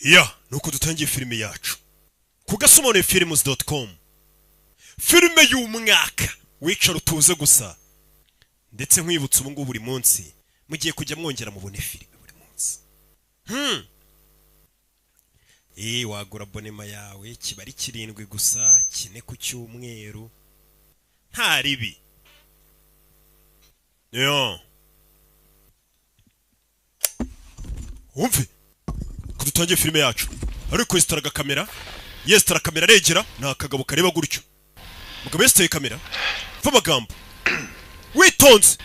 Ya, nuko dutangiye filime yacu. Ku gasomone-films.com. Filime y'umwaka. Wicara utuze gusa. Ndetse nkwibutsa ubu ngubu buri munsi mugiye kujya mwongera mubone filime buri munsi. Wagura abonema yawe kibari 7 gusa, 4 ku cyumweru. Nta ribi. Yo. Umve. Kudutangiye filime yacu. Ariko yestaraga kamera. Yestara kamera regera nta kagabo kareba gutyo. Mugabo yesteye kamera. Fa magambo. Witonze.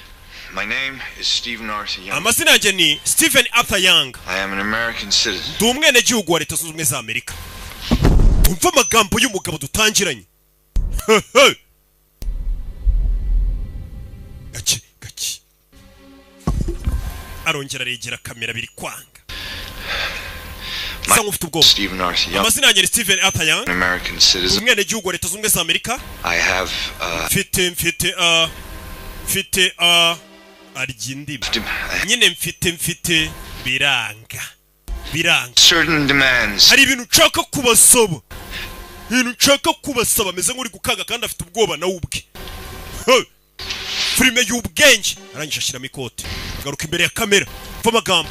My name is Stephen Arthur Young. Amazina yanjye ni Stephen Arthur Young. I am an American citizen. Ndi umwene gihugu wa Leta Zunze Ubumwe za Amerika. Umva amagambo y'umugabo dutangiranye. Gaki. Arongera regera kamera biri kwanga. Stephen Arthur Young. Amazina yanjye ni Stephen Arthur Young. An American citizen. Umwene gihugu wa Leta Zunze Ubumwe za Amerika. I have mfite arigindimi. Nyine mfite biranga. Certain demands. Hari ibintu nshaka kubasaba. Meze nk'uri gukanga kandi afite ubwoba na ubwe. Filime y'ubwenge. Arangije ashyiramo ikote. Garuka imbere ya kamera. Fa magambo.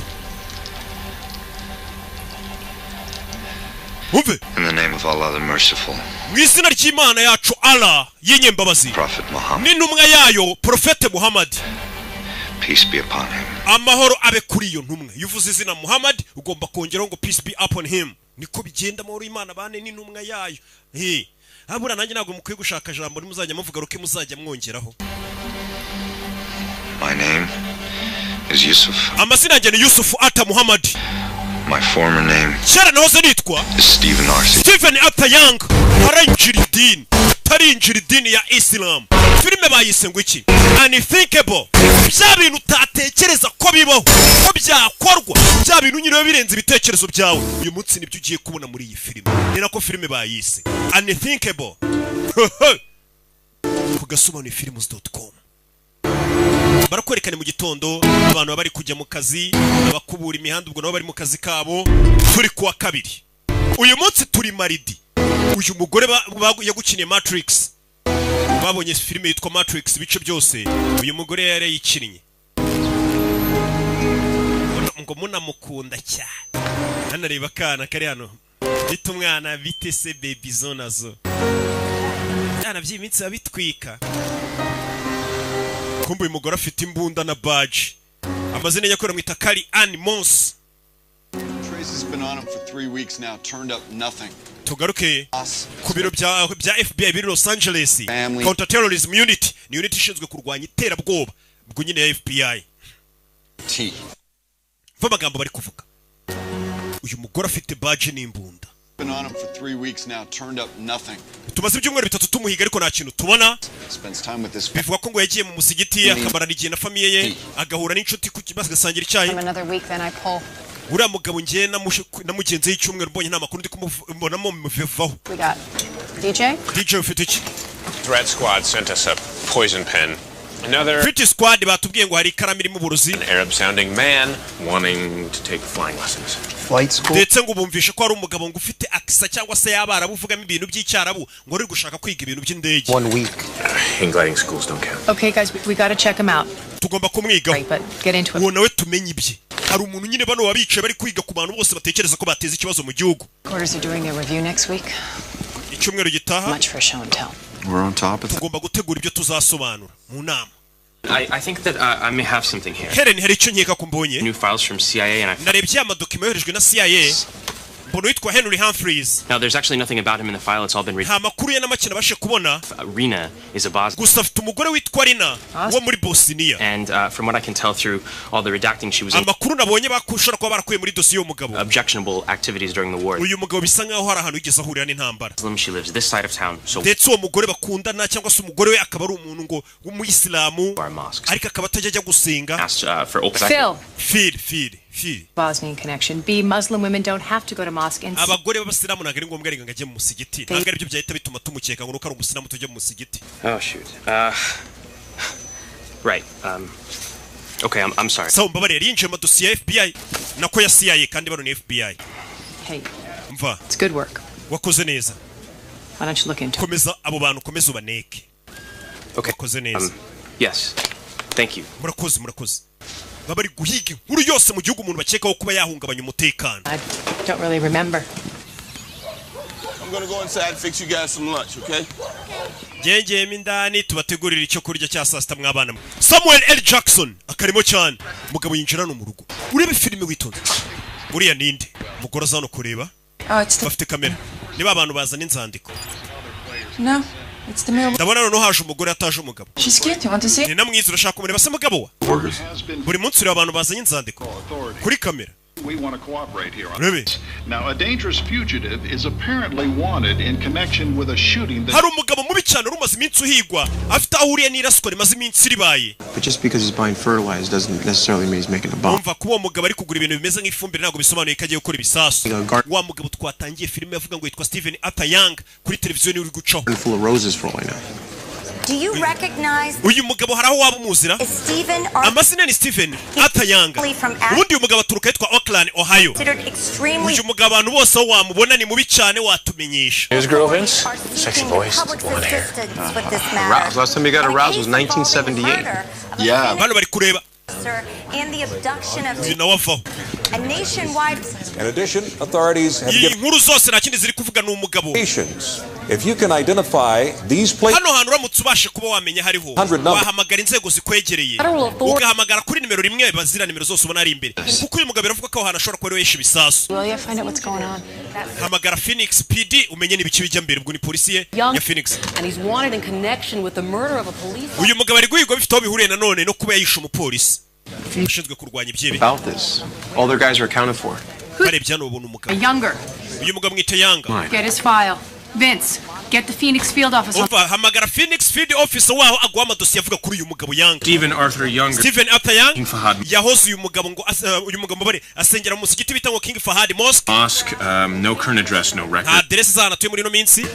Umve. In the name of Allah the merciful. Mwizina ry'Imana yacu Allah y'inyembabazi. Prophet Muhammad. N'intumwa yayo Prophet Muhammad. Peace be upon him. Amahoro abe kuri iyo ntumwa. Yuvuze izina Muhammad ugomba kongeraho ngo peace be upon him. Niko bigenda amahoro y'Imana bane n'intumwa yayo. Abura nanjye ntabwo mukwiye gushaka jambo rimuzajya muvuga ruke muzajya mwongeraho. My name is Yusuf. Amazina yanjye ni Yusuf Arthur Muhammad. My former name is Stephen Arthur Young. Tarinjira idini ya Islam. Filime bayise ngo iki? Unthinkable. Bya bintu utatekereza ko bibaho, ko byakorwa. Bya bintu nyine birenze ibitekerezo byawe. Uyu munsi nibyo ugiye kubona muri iyi filime. Ni nako filime bayise Unthinkable. Ku gasomone-films.com. Barakwerekana mu gitondo abantu bari kujya mu kazi, abakubura imihanda ubwo nabo bari mu kazi kabo. Turi kuwa kabiri. Uyu munsi turi maridi. Uyu mugore yagukiniye Matrix. Babonye filime yitwa Matrix bice byose. Uyu mugore yari yikinnye. Ngo munamukunda cyane. Hano reba kana kari hano. Bita umwana bite se baby zonazo. Yana by'imitsi abitwika. Kumbu uyu mugore afite imbunda na badge. Amazina yakora mwita Kari Ann Moss. Tracy's been on him for 3 weeks now, turned up nothing. Tugaruke ku biro bya FBI biri Los Angeles. Counter Terrorism Unit. Ni unit ishinzwe kurwanya iterabwoba. Ubwo nyine ya FBI. Va magambo bari kuvuga. Uyu mugore afite badge n'imbunda. Been on him for 3 weeks now, turned up nothing. Tumaze ibyumweru 3 tumuhiga ariko nta kintu tubona. Spends time with this. Bivuga ko ngo yagiye mu musigiti akamarana igihe na famiye ye, agahura n'inshuti ku kibazo gasangira icyayi. Another week then I pull. Uriya mugabo ngiye namugenze y'icyumweru mbonye nta makuru ndi kumubonamo muvevaho. We got DJ ufite iki? Threat Squad sent us a poison pen. Another Threat Squad batubwiye ngo hari ikaramu irimo uburozi. An Arab sounding man wanting to take flying lessons. Flight school. Ndetse ngo bumvishe ko ari umugabo ngo ufite akisa cyangwa se y'Abarabu uvugamo ibintu by'icyarabu ngo ari gushaka kwiga ibintu by'indege. 1 week. Gliding schools don't count. Okay guys, we got to check him out. Tugomba kumwigaho. Right, but get into it. Uwo nawe tumenye ibye. Hari umuntu nyine bano wabicaye bari kwiga ku bantu bose batekereza ko bateza ikibazo mu gihugu. Quarters are doing a review next week. Icyumweru gitaha. Much for show and tell. We're on top of it. Tugomba gutegura ibyo tuzasobanura mu nama. I think that I may have something here. Helen hari icyo nkeka ko mbonye. New files from CIA and narebye amadokima yoherejwe na CIA. Mbono yitwa Henry Humphreys. Now there's actually nothing about him in the file, it's all been written. Nta makuru ye n'amakina bashe kubona. Rina is a Bosnian. Gusa afite umugore witwa Rina wo muri Bosnia. And from what I can tell through all the redacting she was amakuru nabonye bakushora ko barakuye muri dosiye y'umugabo. Objectionable activities during the war. Uyu mugabo bisa nkaho hari ahantu yigeze ahurira n'intambara. She lives this side of town. So ndetse uwo mugore bakundana cyangwa se umugore we akaba ari umuntu ngo w'umuyisilamu ariko akaba atajya gusenga. Phil. Bosnian connection. B, Muslim women don't have to go to mosque and abagore b'abasilamu nagari ngombwa ari ngajye mu musigiti. Nagari byo byahita bituma tumukeka ngo ari umusilamu tujye mu musigiti. Oh shoot. Right. Okay, I'm sorry. So mbabare yinjiye mu dosiye ya FBI nako ya CIA kandi bano ni FBI. Hey, mva it's good work. wakoze neza Why don't you look into it? komeza abo bantu komeza ubaneke Okay. wakoze neza Yes. Thank you. murakoze baba bari guhiga inkuru yose mu gihugu umuntu bakekaho kuba yahungabanya umutekano. I don't really remember. I'm gonna go inside and fix you guys some lunch, okay? Ngengeyemo indani tubategurira icyo kurya cya saa sita mwabana mwe. Samuel L. Jackson akarimo cyane umugabo yinjira no mu rugo urebe filime witonze uriya ninde umugore aza hano kureba bafite kamera niba abantu bazana inzandiko No, it's the mail. ndabona noneho haje umugore ataje umugabo She's cute. You want to see? ni namwiza urashaka kumureba se mugabo wa buri munsi ureba abantu bazanye inzandiko kuri kamera. We want to cooperate here on Really? this. Now, a dangerous fugitive is apparently wanted in connection with a shooting that... hari umugabo mubi cyane urumaze iminsi uhigwa afite aho uriye n'iraswa rimaze iminsi ribaye. But just because he's buying fertilizer doesn't necessarily mean he's making a bomb. umva kuba uwo mugabo ari kugura ibintu bimeze nk'ifumbire ntabwo bisobanuye ko agiye gukora ibisasu. Wa mugabo twatangiye filime yavuga ngo yitwa Stephen Arthur Young kuri televiziyo niwe uri gucaho. Full of roses for all I know. Do you recognize uyu mugabo hari aho waba umuzira? Stephen amazina ni Stephen Arthur Young. ubundi uyu mugabo aturuka yitwa Oakland, Ohio. uyu mugabo abantu bose aho wamubona ni mubi cyane watumenyesha. Here's girl Vince. Sexy voice, blonde hair. Last time he got aroused was 1978. Yeah. Bano bari kureba. And the abduction of uyu nawe avaho. a nationwide. In addition, authorities have iyi given nkuru zose nta kindi ziri kuvuga ni umugabo. indications. If you can identify these places, hano hantu uramutse ubashe kuba wamenya hariho wahamagara inzego zikwegereye ugahamagara kuri nimero rimwe bazira nimero zose ubona ari imbere kuko uyu mugabo biravuga ko aho hantu ashobora kuba ari ibisasu. Will you find out what's going on? hamagara Phoenix PD umenye n'ibiki bijya mbere ubwo ni polisi ye ya Phoenix. And he's wanted in connection with the murder of a police officer. uyu mugabo ari guhigwa bifite aho bihuriye nanone no kuba yayishe umupolisi ushinzwe kurwanya ibyibi. About this, all their guys are accounted for. barebye hano babona A umugabo younger. uyu mugabo mwita Yanga. Get his file. Vince, get the Phoenix field office. umva hamagara Phoenix Field Officer waho aguha amadosiye avuga kuri uyu mugabo Yanga. Stephen Arthur Young. Stephen Arthur Young King Fahad yahoze uyu mugabo ngo uyu mugabo bare asengera mu musigiti bita ngo King Fahad Mosque. Mosque. No current address, no record. aderesi z'ahantu atuye muri ino minsi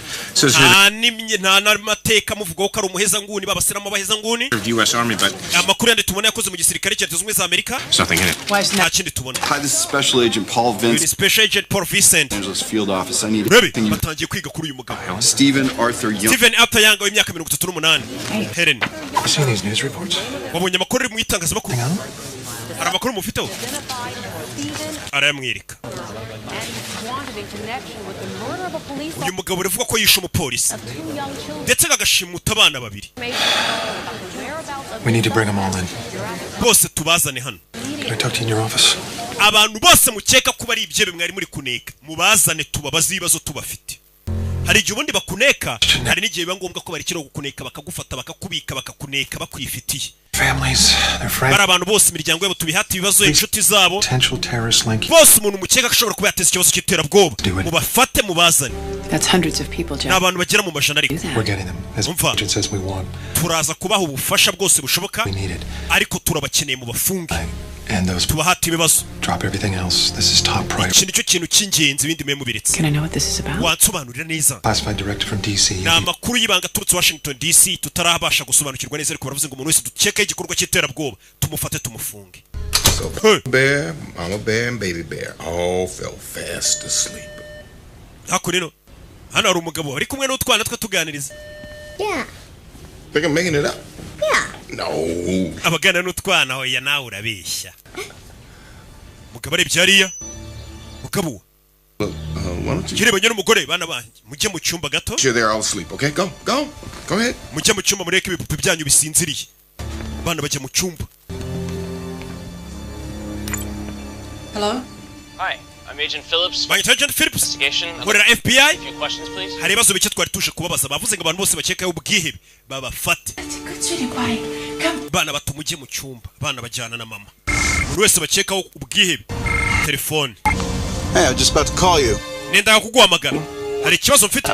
nta n'amateka amuvugaho ko ari umuhezanguni babasiramo abahezanguni. US Army, but amakuru yandi tubona yakoze mu gisirikare cya Leta Zunze Ubumwe za Amerika there's nothing in it. nta kindi tubona. Hi, this is Special Agent Paul uyu Vince, ni Special Agent Paul Vincent. Angeles Field Office. I need urebe everything you... batangiye kwiga kuri uyu mugabo Stephen Arthur Young. Stephen Arthur Young w'imyaka 38. Helen You seen these news reports? wabonye amakuru ari mu itangazamakuru hari amakuru mufiteho arayamwereka. Wanted in connection with the murder of a police uyu mugabo uravuga ko yishe umupolisi of 2 young children. ndetse agashimuta abana babiri. We need to bring them all in. bose tubazane hano. Can I talk to you in your office? abantu bose mukeka kuba ari ibyebe mwari muri kuneka mubazane tubabaze ibibazo tubafite. hari igihe ubundi bakuneka hari n'igihe biba ngombwa ko barekera gukuneka bakagufata bakakubika bakakuneka bakwifitiye. Families, their friends, bari abantu bose imiryango yabo tubihata ibibazo inshuti zabo potential terrorist link. bose umuntu mukeka ashobora kuba yateza ikibazo cy'iterabwoba mubafate mubazane. That's hundreds of people, ni Jeff. abantu bagera mu majana ariko We're getting them. As Umva. agent says we want. turaza kubaha ubufasha bwose bushoboka We need it. ariko turabakeneye mu bafunge And those tubahata ibibazo. drop everything else. This is top priority. iki nicyo kintu cy'ingenzi ibindi mwe mubiretse. Can I know what this is about? wansobanurira neza. Classified directive from DC. ni amakuru y'ibanga aturutse Washington DC tutarabasha gusobanukirwa neza ariko baravuze ngo umuntu wese dukeka igikorwa cy'iterabwoba tumufate tumufunge. So bear, mama bear, and baby bear all fell fast asleep. hakurino hano hari umugabo ari kumwe n'utwana twe tuganiriza. Yeah. Think I'm making it up? Yeah. No. abagana n'utwana hoya nawe urabeshya. mugabo arebye hariya mugabo Look, why don't you... kirebanye n'umugore bana banjye mujye mu cyumba gato. Sure they're all asleep, okay? Go ahead. mujye mu cyumba mureke ibipupe byanyu bisinziriye. bana bajya mu cyumba. Hello? Hi, I'm Agent Phillips. By Agent Phillips. Investigation. Nkorera FBI. A few questions, please. hari ibibazo bike twari tuje kubabaza bavuze ngo abantu bose bakekaho ubwihebe babafate. Good, sweetie pie. Come. bana bato mujye mu cyumba bana bajyana na mama. buri wese bakekaho ubwihebe telefone. Hey, I was just about to call you. nenda kuguhamagara hari ikibazo mfite.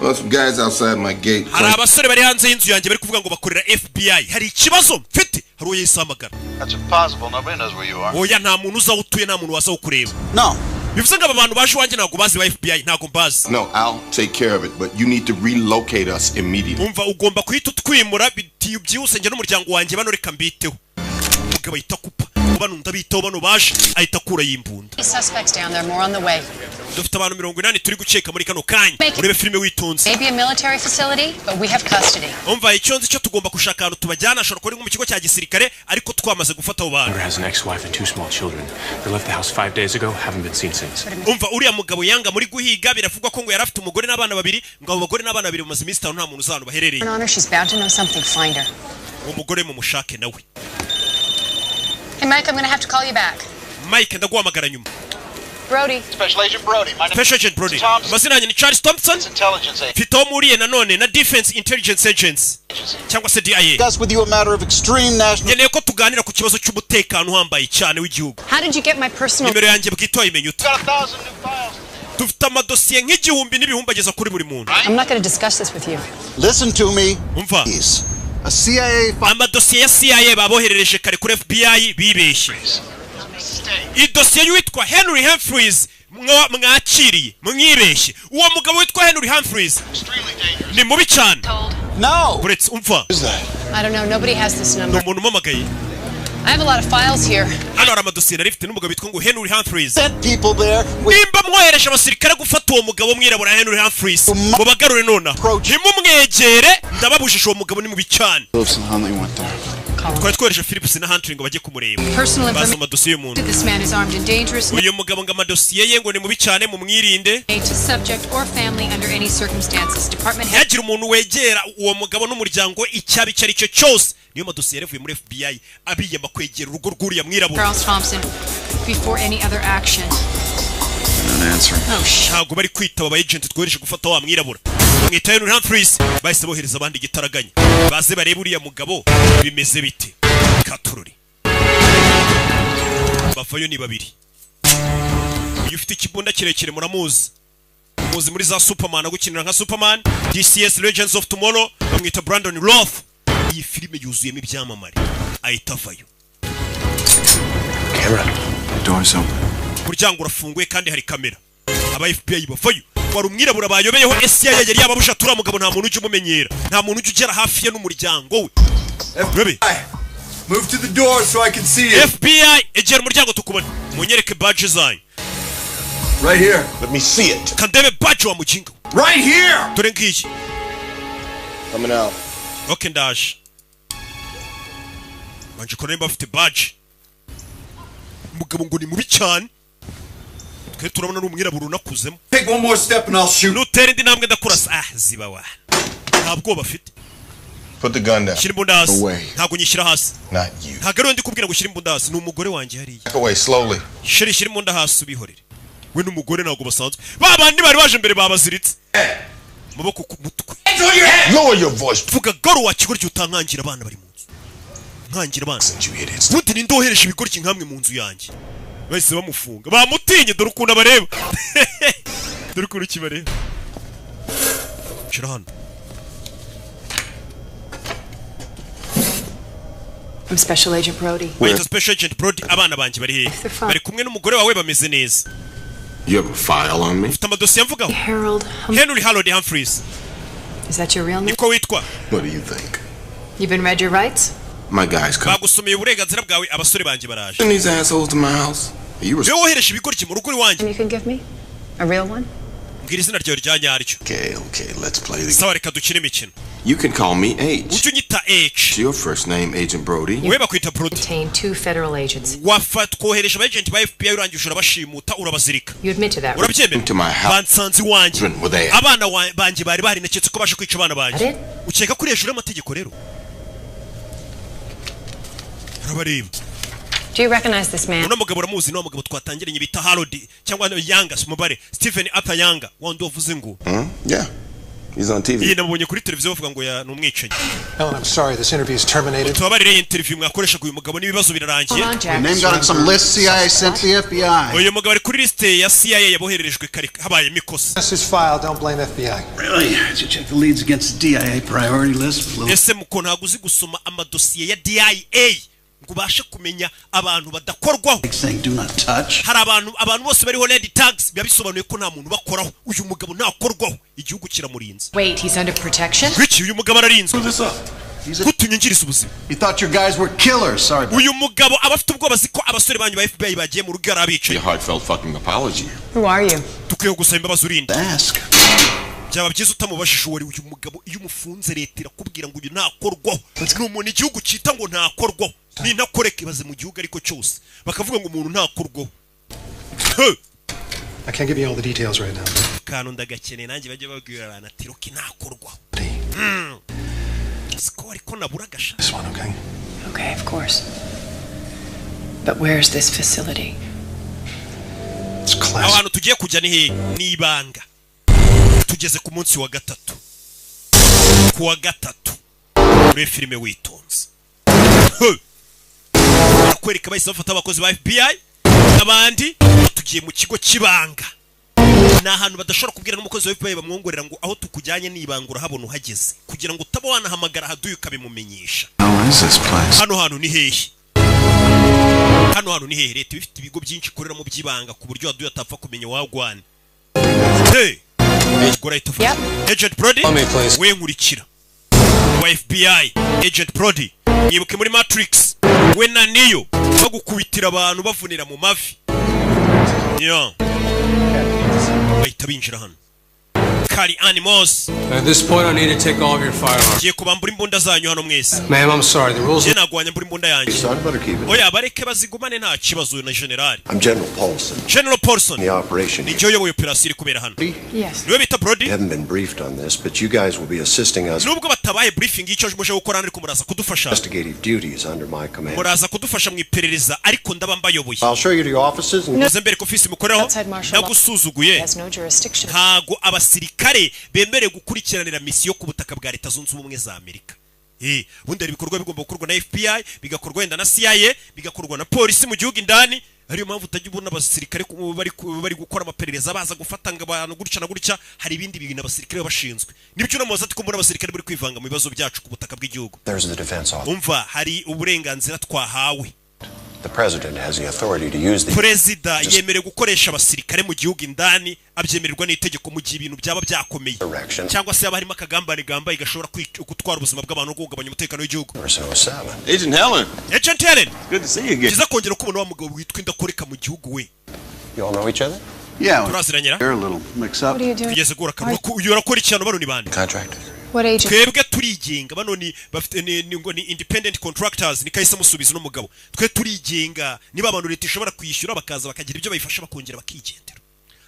Well, some guys outside my gate. hari abasore bari hanze y'inzu yanjye bari kuvuga ngo bakorera FBI. hari ikibazo mfite hari uwo yisamagara. That's impossible. Nobody knows where you are. oya nta muntu uza utuye nta muntu waza ukureba. No. bivuze ngo aba bantu baje iwanjye ntabwo bazi ba FBI ntabwo mbazi. No, I'll take care of it, but you need to relocate us immediately. umva ugomba kuhita utwimura byihuse njye n'umuryango wanjye bano reka mbiteho. umugabo ahita kupa bano ndabitaho bano baje ahita akura yimbunda. Suspects down there, more on the way. Dufite abantu 80 turi guceka muri kano kanya. Urebe filime witonze. Maybe a military facility, but we have custody. Umva icyo nzi cyo tugomba kushaka ahantu tubajyana ashobora kuba mu kigo cya gisirikare ariko twamaze gufata abo bantu. Has an ex-wife and 2 small children. They left the house 5 days ago, haven't been seen since. Umva uriya mugabo yanga muri guhiga biravugwa ko ngo yarafite umugore n'abana babiri ngo abo bagore n'abana babiri bamaze iminsi 5 nta muntu uzano baherereye. Honor, she's bound to know something. Find her. Umugore mu mushake nawe. Hey Mike, I'm going to have to call you back. Mike ndaguhamagara nyuma. Brody. Special Agent Brody. Special Agent Brody. Mazina yanjye ni Charles Thompson. Intelligence agent. Fito muriye nanone na Defense Intelligence Agents. Cyangwa se DIA. Discuss with you a matter of extreme national. Yeneye ko tuganira ku kibazo cy'umutekano uhambaye cyane w'igihugu. How did you get my personal? Nimero yanjye bwito imenyuta. Got 1,000 new files. Dufite amadosiye nk'igihumbi n'ibihumbagiza kuri buri muntu. I'm not going to discuss this with you. Listen to me. Umva. A CIA. Amadosiye ya CIA baboherereje kare kuri FBI bibeshye. Idosiye y'uwitwa Henry Humphreys mwakiriye mwibeshye. Uwo mugabo witwa Henry Humphreys ni mubi cyane. No. Buretse umva. I don't know. Nobody has this number. Umuntu umamagaye. I have a lot of files here. Hano hari amadosiye narifite n'umugabo witwa ngo Henry Humphreys. Sent people there. Nimba mwohereje abasirikare gufata uwo mugabo mwirabura Henry Humphreys ngo bagarure nona. Ntimumwegere ndababujije uwo mugabo ni mubi cyane. Kwa twohereje Phillips na Hunter ngo bajye kumureba. Bazo amadosiye y'umuntu. This man is armed and dangerous. Uyu mugabo ngo amadosiye ye ngo ni mubi cyane mu mwirinde. To subject or family under any circumstances. Department head. Yagira umuntu wegera uwo mugabo n'umuryango icyabi cyari cyo cyose. Niyo madosiye yavuye muri FBI abiyama kwegera urugo rw'uriya mwirabura. Charles Thompson before any other action. Ntabwo bari kwitaba aba agent twohereje gufata wa mwirabura. Mwita Henry Humphreys bahise bohereza abandi gitaraganya. Baze barebe uriya mugabo bimeze bite. Katururi. Bafayo ni babiri. Iyo ufite ikibunda kirekire muramuzi. Muzi muri za Superman agukinira nka Superman, DCS Legends of Tomorrow, bamwita Brandon Roth. Iyi filime yuzuyemo ibyamamare. Ahita avayo. Camera. The door's open. Umuryango urafunguye kandi hari kamera. Aba FBI bavayo. Wari umwirabura bayobeyeho CIA yari yababusha tura mugabo nta muntu uje umumenyera. Nta muntu uje ugera hafi ye n'umuryango we. FBI. Move to the door so I can see you. FBI egera umuryango tukubona. Munyereke badge zanyu. Right here. Let me see it. Kandebe badge wa mujinga. Right here. Dore ngiki. Coming out. Okay ndaje. Manje ko nemba afite badge. Umugabo ngo ni mubi cyane. Twe turabona n'umwirabura unakuzemo. Take one more step and I'll shoot. Nutera indi ntambwe ndakurasa. Ziba wa. Ntabwo bafite. Put the gun down. Shira imbunda hasi. Ntabwo nyishyira hasi. Not you. Ntabwo ari ndi kubwira ngo shira imbunda hasi. Ni umugore wanjye hariya. Back away slowly. Shira imbunda hasi ubihorere. We n'umugore ntabwo basanzwe. Babandi bari baje mbere babaziritse. Maboko ku mutwe. Lower your voice. Vuga garo wa kigoryo utankangira abana bari mu nzu. Nkangira abana. Buti ni ndohereje ibigoryi nkamwe mu nzu yanjye. Bahise bamufunga. Bamutinye dore ukuntu abareba. Dore ukuntu kibareba. Shira hano. I'm Special Agent Brody. Wait, Special Agent Brody abana banje bari hehe? Bari kumwe n'umugore wawe bameze neza. You have a file on me? Ufite amadosiye mvugaho. Henry Humphreys. Is that your real name? Niko witwa. What do you think? You've been read your rights? My guys come. Bagusomeye uburenganzira bwawe abasore banje baraje. Send these assholes to my house. You were wohereje ibigoryi mu rugo iwanjye. You can give me a real one? Mbwira izina ryawe rya nyaryo. Okay, let's play the. Sawa reka dukine imikino. You can call me H. Ujye unyita H. Your first name Agent Brody. Wewe bakwita Brody. Contain 2 federal agents. Wafat kohereje aba agent ba FBI urangije urabashimuta urabazirika. You admit to that. Urabyemera? Bansanze iwanjye. Abana banje bari barineketse ko bashe kwica abana banje. Ukeka kuri hejuru y'amategeko rero. Urabareba. Do you recognize this man? Uno mugabo uramuzi no mugabo twatangiranye bita Harold cyangwa Yanga Smubare Stephen Arthur Yanga wandi wavuze ngo. Yeah. He's on TV. Yeye nabonye kuri televiziyo bavuga ngo ya numwicanyi. Helen, I'm sorry, this interview is terminated. Tubabarire interview mwakoresha uyu mugabo n'ibibazo birarangiye. Name got on some list CIA sent to the FBI. Uyu mugabo ari kuri liste ya CIA yabohererejwe kare habaye mikosa. This is file, don't blame FBI. Really? Did you check the leads against the DIA priority list? Ese muko ntago uzi gusoma amadosiye ya DIA ngo ubashe kumenya abantu badakorwaho. Hari abantu bose bariho red tags bisobanuye ko nta muntu bakoraho. Uyu mugabo ntakorwaho igihugu kiramurinze. Wait, he's under protection? Wiki uyu mugabo ararinzwe. kutunyingiriza ubuzima. You thought your guys were killers. Sorry. Uyu mugabo abafite ubwoba ziko abasore banyu ba FBI bagiye mu rugo arabicaye. A heartfelt fucking apology. Who are you? Tukwiye gusaba imbabazi urinde. Ask. Byaba byiza utamubashije uwo uyu mugabo iyo umufunze leta irakubwira ngo uyu ntakorwaho. Ni umuntu igihugu cyita ngo ntakorwaho. Ni ntakoreke baze mu gihugu ariko cyose. Bakavuga ngo umuntu ntakorwaho. I can't give you all the details right now. Kanu ndagakeneye nanjye bajye babwira abantu ati roki ntakorwaho. Siko ariko nabura gasha. This one, okay? Okay, of course. But where's this facility? It's class. Ahantu tugiye kujya ni he? Ni ibanga. Tugeze ku munsi wa gatatu. Ku wa gatatu. Muri filime witonze. Barakwereka bahise bafata abakozi ba FBI n'abandi tugiye mu kigo kibanga. Na ahantu badashobora kubwira n'umukozi wa FBI bamwongorera ngo aho tukujyanye n'ibanga urahabona uhageze kugira ngo utaba wanahamagara haduye ukabimumenyesha. Hano hantu ni hehe? Hano hantu ni hehe? Leta bifite ibigo byinshi ikorera mu byibanga ku buryo haduye atapfa kumenya wagwane. Hey! Agent Brody, we nkurikira. Wa FBI, Agent Brody, yibuke muri Matrix. We na Neo bagukubitira abantu bavunira mu mavi. Yeah. Bahita binjira hano. Kari animals. At this point, I need to take all of your firearms. Giye kubambura imbunda zanyu hano mwese. Ma'am, I'm sorry. The rules. Je nagwanya mbura imbunda yanjye. Oya bareke bazigumane nta kibazo na general. I'm General Paulson. General Paulson. The operation. Ni cyo yoboye operation iri kubera hano. Yes. Niwe bita Brody. We haven't been briefed on this, but you guys will be assisting us. Nubwo batabaye briefing icyo muje gukora ariko muraza kudufasha. Investigative duties under my command. Muraza kudufasha mu iperereza ariko ndabamba yoboye. I'll show you to your offices and Muzembere ko office mukoreho. Nagusuzuguye. Ntago abasirikare bemere gukurikiranira misiyo ku butaka bwa Leta Zunze Ubumwe za Amerika. Bundi ari bikorwa bigomba gukorwa na FBI, bigakorwa wenda na CIA, bigakorwa na polisi mu gihugu indani. Ariyo mpamvu utajya abasirikare bari gukora amaperereza baza gufatanga abantu gutya na gutya. Hari ibindi bintu abasirikare bashinzwe. Nibyo namubaza ati ko muri abasirikare bari kwivanga mu bibazo byacu ku butaka bw'igihugu. Umva hari uburenganzira twahawe. The president has the authority to use the Perezida yemerewe gukoresha abasirikare mu gihugu indani abyemererwa n'itegeko mu gihe ibintu byaba byakomeye cyangwa se harimo akagambane gamba igashobora gutwara ubuzima bw'abantu no kugabanya umutekano w'igihugu. Agent Helen. Agent Helen. Good to see you again. Kiza kongera kubona wa mugabo witwa indakoreka mu gihugu we. You all know each other? Yeah. Turaziranyira. They're a little mixed up. What are you doing? Tugeze gura kanwa urakora ikintu bano ni bande. Contractors. What agent? Twebwe turigenga bano ni bafite ni independent contractors ni kahise musubiza n'umugabo. Twe turigenga niba abantu leta ishobora kwishyura bakaza bakagira ibyo bayifasha bakongera bakigendera.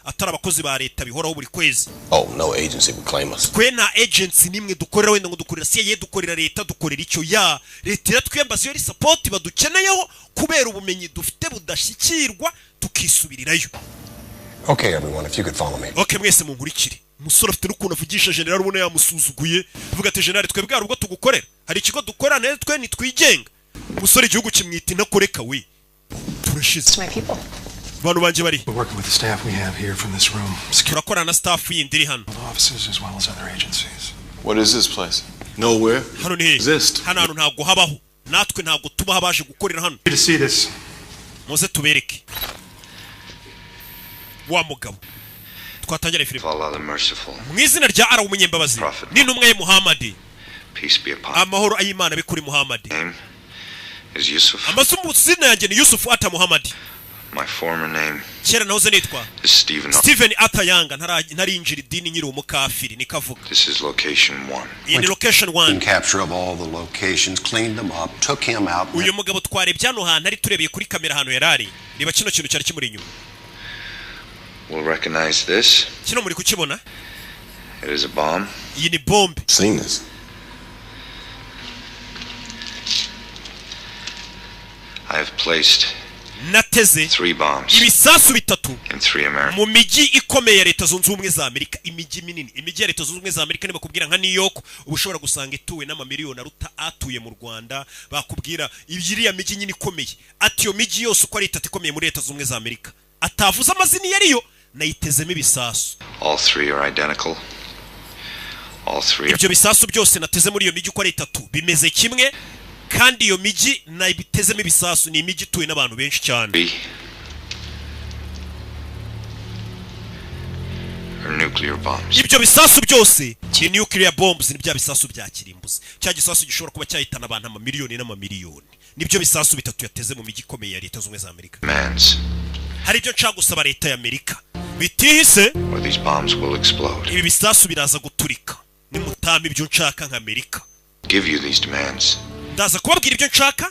Atari abakozi ba leta bihoraho buri kwezi. Oh, no agency would claim us. Twe na agency nimwe dukorera wenda ngo dukorera CIA dukorera leta dukorera icyo ya leta iratwembaza yo support badukeneyeho kubera ubumenyi dufite budashyikirwa tukisubirirayo. Okay, everyone, if you could follow me. Okay, mwese munkurikire. Umusore afite n'ukuntu avugisha general ubona yamusuzuguye. Avuga ati general twebwe ubwo tugukorera. Hari ikigo dukorera neza twe nitwigenga. Umusore igihugu kimwita intakoreka we. Turashize. Bantu banje bari. We're working with the staff we have here from this room. Turakorana na staff yindi iri hano. Offices as well as other agencies. What is this place? Nowhere. Hano ni exist. Hano hantu ntago habaho. Natwe ntago tuba habaje gukorera hano. To see this. Muze tubereke. Wa mugabo. Twatangira filime. Mu izina rya Allah umunyembabazi. N'intumwa ye Muhammad. Peace be upon Amahoro ayimana bikuri Muhammad. is Yusuf. Amasumu zina yanjye ni Yusuf ata Muhammad. My former name Kera nahoze nitwa is Steven Atayanga ntarinjira idini nyiri umukafiri nikavuga. This is location 1. In location 1. Capture of all the locations, cleaned them up, took him out. Uyu mugabo twarebye hano hantu ari turebeye kuri kamera hano yarari. Riba kino kintu cyari kimuri inyuma. We'll recognize this. Kino muri kukibona? It is a bomb. Iyi ni bombe. Seen this. I have placed nateze 3 bombs ibisasu bitatu in 3 America. mu miji ikomeye ya Leta Zunze Ubumwe za Amerika. Imiji minini, imiji ya Leta Zunze Ubumwe za Amerika, niba kubwira nka New York ubushobora gusanga ituwe n'amamiliyoni aruta atuye mu Rwanda. Bakubwira ibyiriya miji nyine ikomeye ati yo miji yose uko ari itatu ikomeye muri Leta Zunze Ubumwe za Amerika atavuze amazina yariyo nayitezemo ibisasu. All 3 are identical. All 3 ibyo bisasu byose nateze muri iyo miji uko ari itatu bimeze kimwe, kandi iyo miji nayibitezemo ibisasu ni imiji ituwe n'abantu benshi cyane. are nuclear bombs. ibyo bisasu byose ni nuclear bombs, ni bya bisasu bya kirimbuzi. Cya gisasu gishobora kuba cyahitana abantu amamiliyoni n'amamiliyoni. Nibyo bisasu bitatu yateze mu miji ikomeye ya Leta z'Ubumwe za Amerika. Hari ibyo nshaka gusaba Leta ya Amerika bitihise, these bombs will explode. Ibi bisasu biraza guturika. Nimutama ibyo nshaka nka Amerika. Give you these demands Ndaza kubabwira ibyo nshaka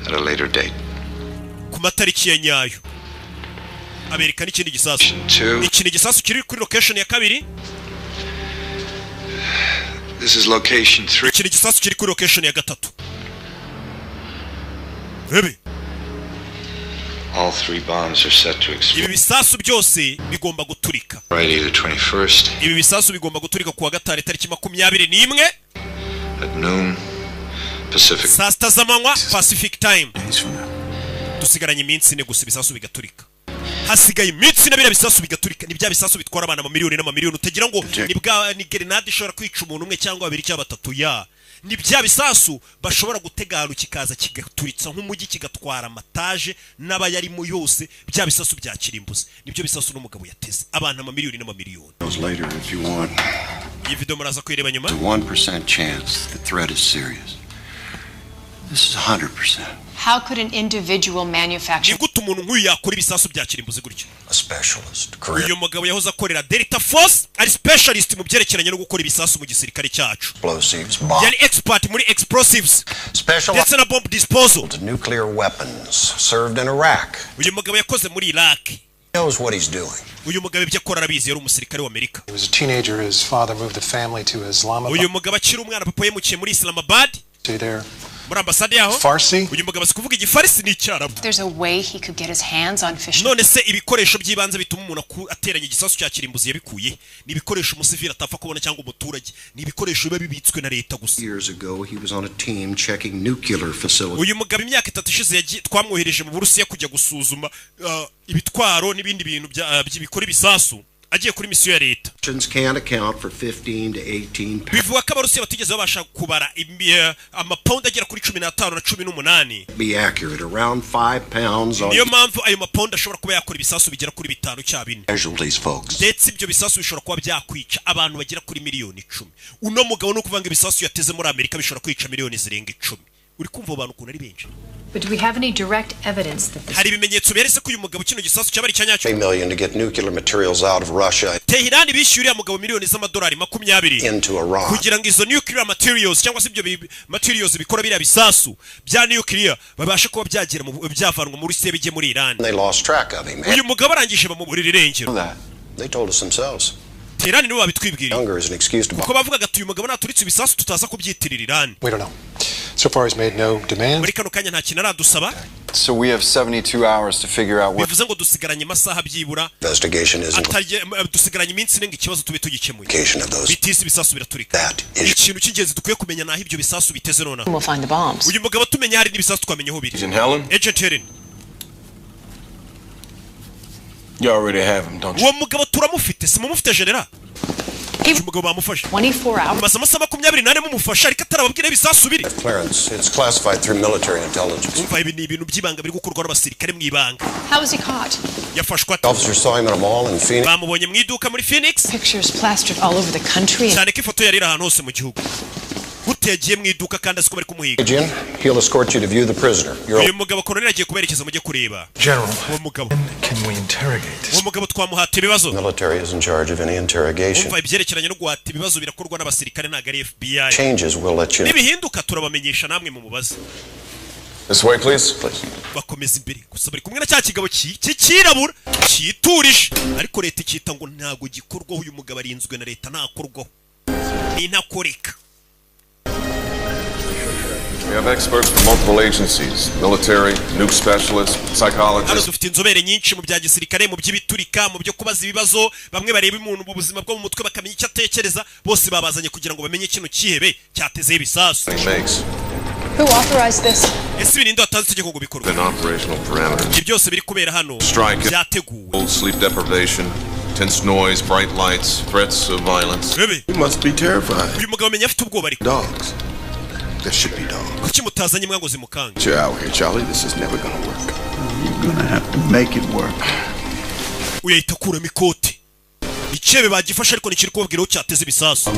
at a later date. Ku matariki ya nyayo. Amerika n'ikindi gisasu. Iki ni gisasu kiri kuri location ya kabiri. This is location 3. Iki ni gisasu kiri kuri location ya gatatu. Rebe. All 3 bombs are set to explode. Ibi bisasu byose bigomba guturika. Friday the 21st. Ibi bisasu bigomba guturika kuwa gatanu tariki 21 at noon Pacific. Saa sita z'amanywa Pacific time. Dusigaranye iminsi ine gusa ibisasu bigaturika. Hasigaye iminsi ine bira bisasu bigaturika. Ni bya bisasu bitwara abana amamiliyoni n'amamiliyoni. Utagira ngo ni grenade ishobora kwica umuntu umwe cyangwa babiri cyangwa batatu ya. Ni bya bisasu bashobora gutega ahantu kikaza kigaturitsa nk'umujyi kigatwara amataje n'abayarimo yose. Bya bisasu bya kirimbuzi nibyo bisasu n'umugabo yateze abantu amamiliyoni n'amamiliyoni. Iyi video muraza kwireba nyuma. 1% chance the threat is serious. This is 100%. How could an individual manufacture? Nigute umuntu nk'uyu yakora ibisasu bya kirimbuzi gutyo? A specialist. Uyu mugabo yahoze akorera Delta Force, ari specialist mu byerekeranye no gukora ibisasu mu gisirikare cyacu. Explosives, yari expert muri explosives. Ndetse na bomb disposal. Nuclear weapons served in Iraq. Uyu mugabo yakoze muri Iraq. Knows what he's doing. Uyu mugabo ibyo akora arabizi, yari umusirikare wa Amerika. He was a teenager. His father moved the family to Islamabad. Uyu mugabo akiri umwana, papa yemukiye muri Islamabad. Stay there. Muri ambasade yaho. Farsi. Uyu mugabo asikuvuga igifarisi n'icyarabu. There's a way he could get his hands on fish. None se ibikoresho by'ibanze bituma umuntu ateranya igisasu cya kirimbuzi yabikuye. Ni ibikoresho umusivili atapfa kubona cyangwa umuturage. Ni ibikoresho biba bibitswe na leta gusa. Years ago he was on a team checking nuclear facilities. Uyu mugabo imyaka 3 ishize twamwohereje mu Burusiya kujya gusuzuma ibitwaro n'ibindi bintu by'ibikora ibisasu. Agiye kuri misiyo ya leta. Can't account for 15 to 18 pounds. Bivuga ko Abarusiya batigeze babasha kubara amapound agera kuri 15 na 18. Be accurate around 5 pounds on. Niyo mpamvu ayo mapound ashobora kuba yakora ibisasu bigera kuri 5 cyangwa 4. Casualties, folks. Ndetse ibyo bisasu bishobora kuba byakwica abantu bagera kuri miliyoni 10. Uno mugabo no kuvanga ibisasu yateze muri Amerika bishobora kwica miliyoni zirenga 10. Uri kumva abantu ukuntu ari benshi. But do we have any direct evidence that hari ibimenyetso byeretse ko uyu mugabo kino gisasu cyabari cyanyacyo? $3 million to get nuclear materials out of Russia. Tehran bishyuriye mugabo miliyoni z'amadolari 20 into Iran kugira ngo izo nuclear materials cyangwa se ibyo materials bikora biriya bisasu bya nuclear babashe kuba byagera mu byavanwa muri Rusiya bijye muri Iran. They lost track of him. Uyu mugabo arangije bamuburira irengero. They told us themselves. Tehran niwe babitwibwiriye. Younger is an excuse to. Ko bavuga ati uyu mugabo naturitse ibisasu tutaza kubyitirira Iran. We don't know. So far he's made no demand. Muri kano kanya nta kintu aradusaba. So we have 72 hours to figure out what. Bivuze ngo dusigaranye amasaha byibura. Investigation isn't. Dusigaranye iminsi nenga ikibazo tube tugikemuye. Those. Bitisi ibisasu biraturika. Ikintu cy'ingenzi dukwiye kumenya naho ibyo bisasu biteze nona. We'll find the bombs. Uyu mugabo tumenya hari n'ibisasu twamenyeho biri. Agent Helen? Agent Helen. You already have him, don't you? Uwo mugabo turamufite, simumufite general. Umugabo bamufashe. 24 hours. Amasaha 24 mumufasha ariko atarababwira ibisasu biri. Clearance. It's classified through military intelligence. Umva ibi ni ibintu by'ibanga biri gukorwa n'abasirikare mu ibanga. How was he caught? Yafashwe ate. Officers saw him at a mall in Phoenix. Bamubonye mu iduka muri Phoenix. Pictures plastered all over the country. Cyane ko ifoto yari ahantu hose mu gihugu. Utegiye mu iduka kandi asiko bari kumuhiga. Agent, he'll escort you to view the prisoner. Uyu mugabo Colonel agiye kuberekeza mujye kureba. General, uwo mugabo. Can we interrogate? Uwo mugabo twamuhata ibibazo. Military is in charge of any interrogation. Umva ibyerekeranye no guhata ibibazo birakorwa n'abasirikare ntago ari FBI. Changes will let you. Nibihinduka turabamenyesha namwe mu mubaze. This way, please. Bakomeza imbere gusa bari kumwe na cya kigabo cyirabura cyiturije ariko leta ikita ngo ntago gikorwaho uyu mugabo arinzwe na leta ntakorwaho. Ni ntakoreka. We have experts from multiple agencies, military, nuke specialists, psychologists. Dufite inzobere nyinshi mu bya gisirikare mu by'ibiturika mu byo kubaza ibibazo bamwe bareba umuntu mu buzima bwo mu mutwe bakamenya icyo atekereza bose babazanye kugira ngo bamenye ikintu kihebe cyateze ibisasu. Who authorized this? Ese ibintu atanze itegeko ngo bikorwe. An operational parameters. Byose biri kubera hano. Byateguwe. Sleep deprivation, tense noise, bright lights, threats of violence. You must be terrified. Uyu mugabo amenya afite ubwoba ariko. Dogs. There should be dogs. Kuki mutazanye mwango zimukanga? You're out here, Charlie. This is never gonna work. You're gonna have to make it work. Uyahita kuramo ikote. icyebe bagifashe ariko nikiri kubabwira aho cyateze ibisasu.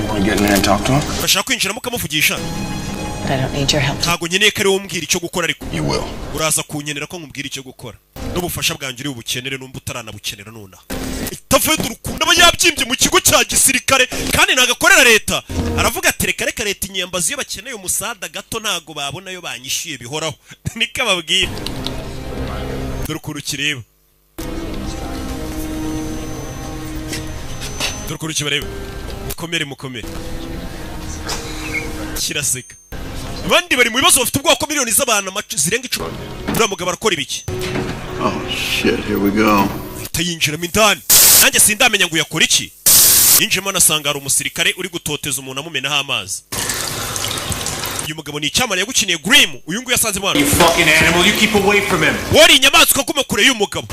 Urashaka kwinjiramo ukamuvugisha? Ntago nkeneye ko ari wowe umbwira icyo gukora ariko uraza kunyenera ko nkubwira icyo gukora n'ubufasha bwanjye uri bukenere n'umba utaranabukenera nonaha. Tafedo urukundo aba yabyimbye mu kigo cya gisirikare kandi nagakorera leta. Aravuga ati reka leta inyambazi iyo bakeneye umusada gato ntago babona yo banyishyuye bihoraho. Nika babwira. Dore ukuntu kireba. Dore ukuntu kibareba. Mukomere. Kiraseka. Abandi bari mu bibazo bafite ubwoko miliyoni z'abantu zirenga 10. Uriya mugabo arakora ibiki? Oh shit, here we go. Yinjiramo indani. Nanjye sindamenya ngo yakora iki. Yinjiramo anasanga ari umusirikare uri gutoteza umuntu amumenaho amazi. Uyu mugabo ni icyamare yagukiniye Grim. Uyu nguyu yasanze mwana. You fucking animal, you keep away from him. Wari inyamaswa kuma kure y'umugabo.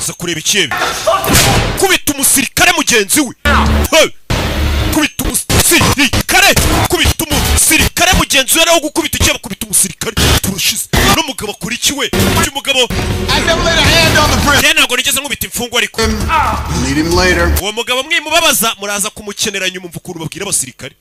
Za kureba icyebe. Kubita umusirikare mugenzi we. Kubita umusirikare. Kubita umusirikare mugenzi we nawo gukubita icyebe kubita umusirikare. Turushize. No mugabo akora iki we? Uyu mugabo I never laid a hand on the president. Ntabwo nigeze nkubita imfungwa ariko. Meet him later. Uwo mugabo mwimubabaza muraza kumukenera nyuma mvukuru babwira abasirikare.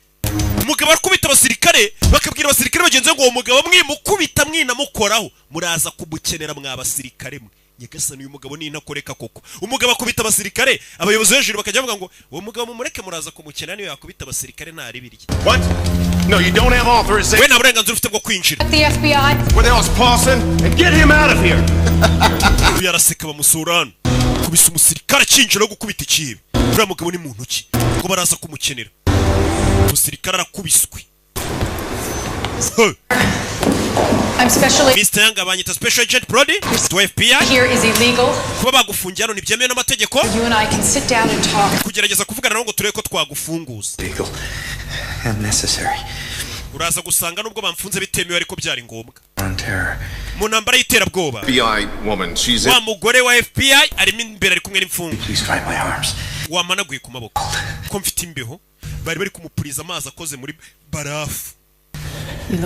Umugabo akubita abasirikare bakabwira abasirikare bagenzi ngo uwo mugabo mwimukubita mwinamukoraho muraza kumukenera mwabasirikare mwe. Nyagasani uyu mugabo ni intakoreka koko. Umugabo akubita abasirikare abayobozi hejuru bakajya bavuga ngo uwo mugabo mumureke muraza kumukenera niyo yakubita abasirikare nta ribirye. What? No, you don't have authorization. We nta burenganzira ufite bwo kwinjira. The FBI. Where the hell's Paulson? And get him out of here. Uyu araseka bamusurana. Kubisa umusirikare akinjira gukubita ikibi. Uriya mugabo ni muntu ki? Ngo baraza kumukenera. Umusirikare arakubiswe. I'm specially. Mr. Yanga banyita Special Agent Brody to FBI. Here is illegal. Kuba bagufungiye hano ntibyemewe n'amategeko. You and I can sit down and talk. Kugerageza kuvugana nawe ngo turebe ko twagufunguza. Legal and necessary. Uraza gusanga nubwo bamfunze bitemewe ariko byari ngombwa. On terror. Mu ntambara y'iterabwoba. FBI woman, she's wa mugore wa FBI arimo imbere ari kumwe n'imfungu. Please find my arms. Wamanaguye ku maboko. Ko mfite imbeho bari kumupuriza amazi akoze muri barafu.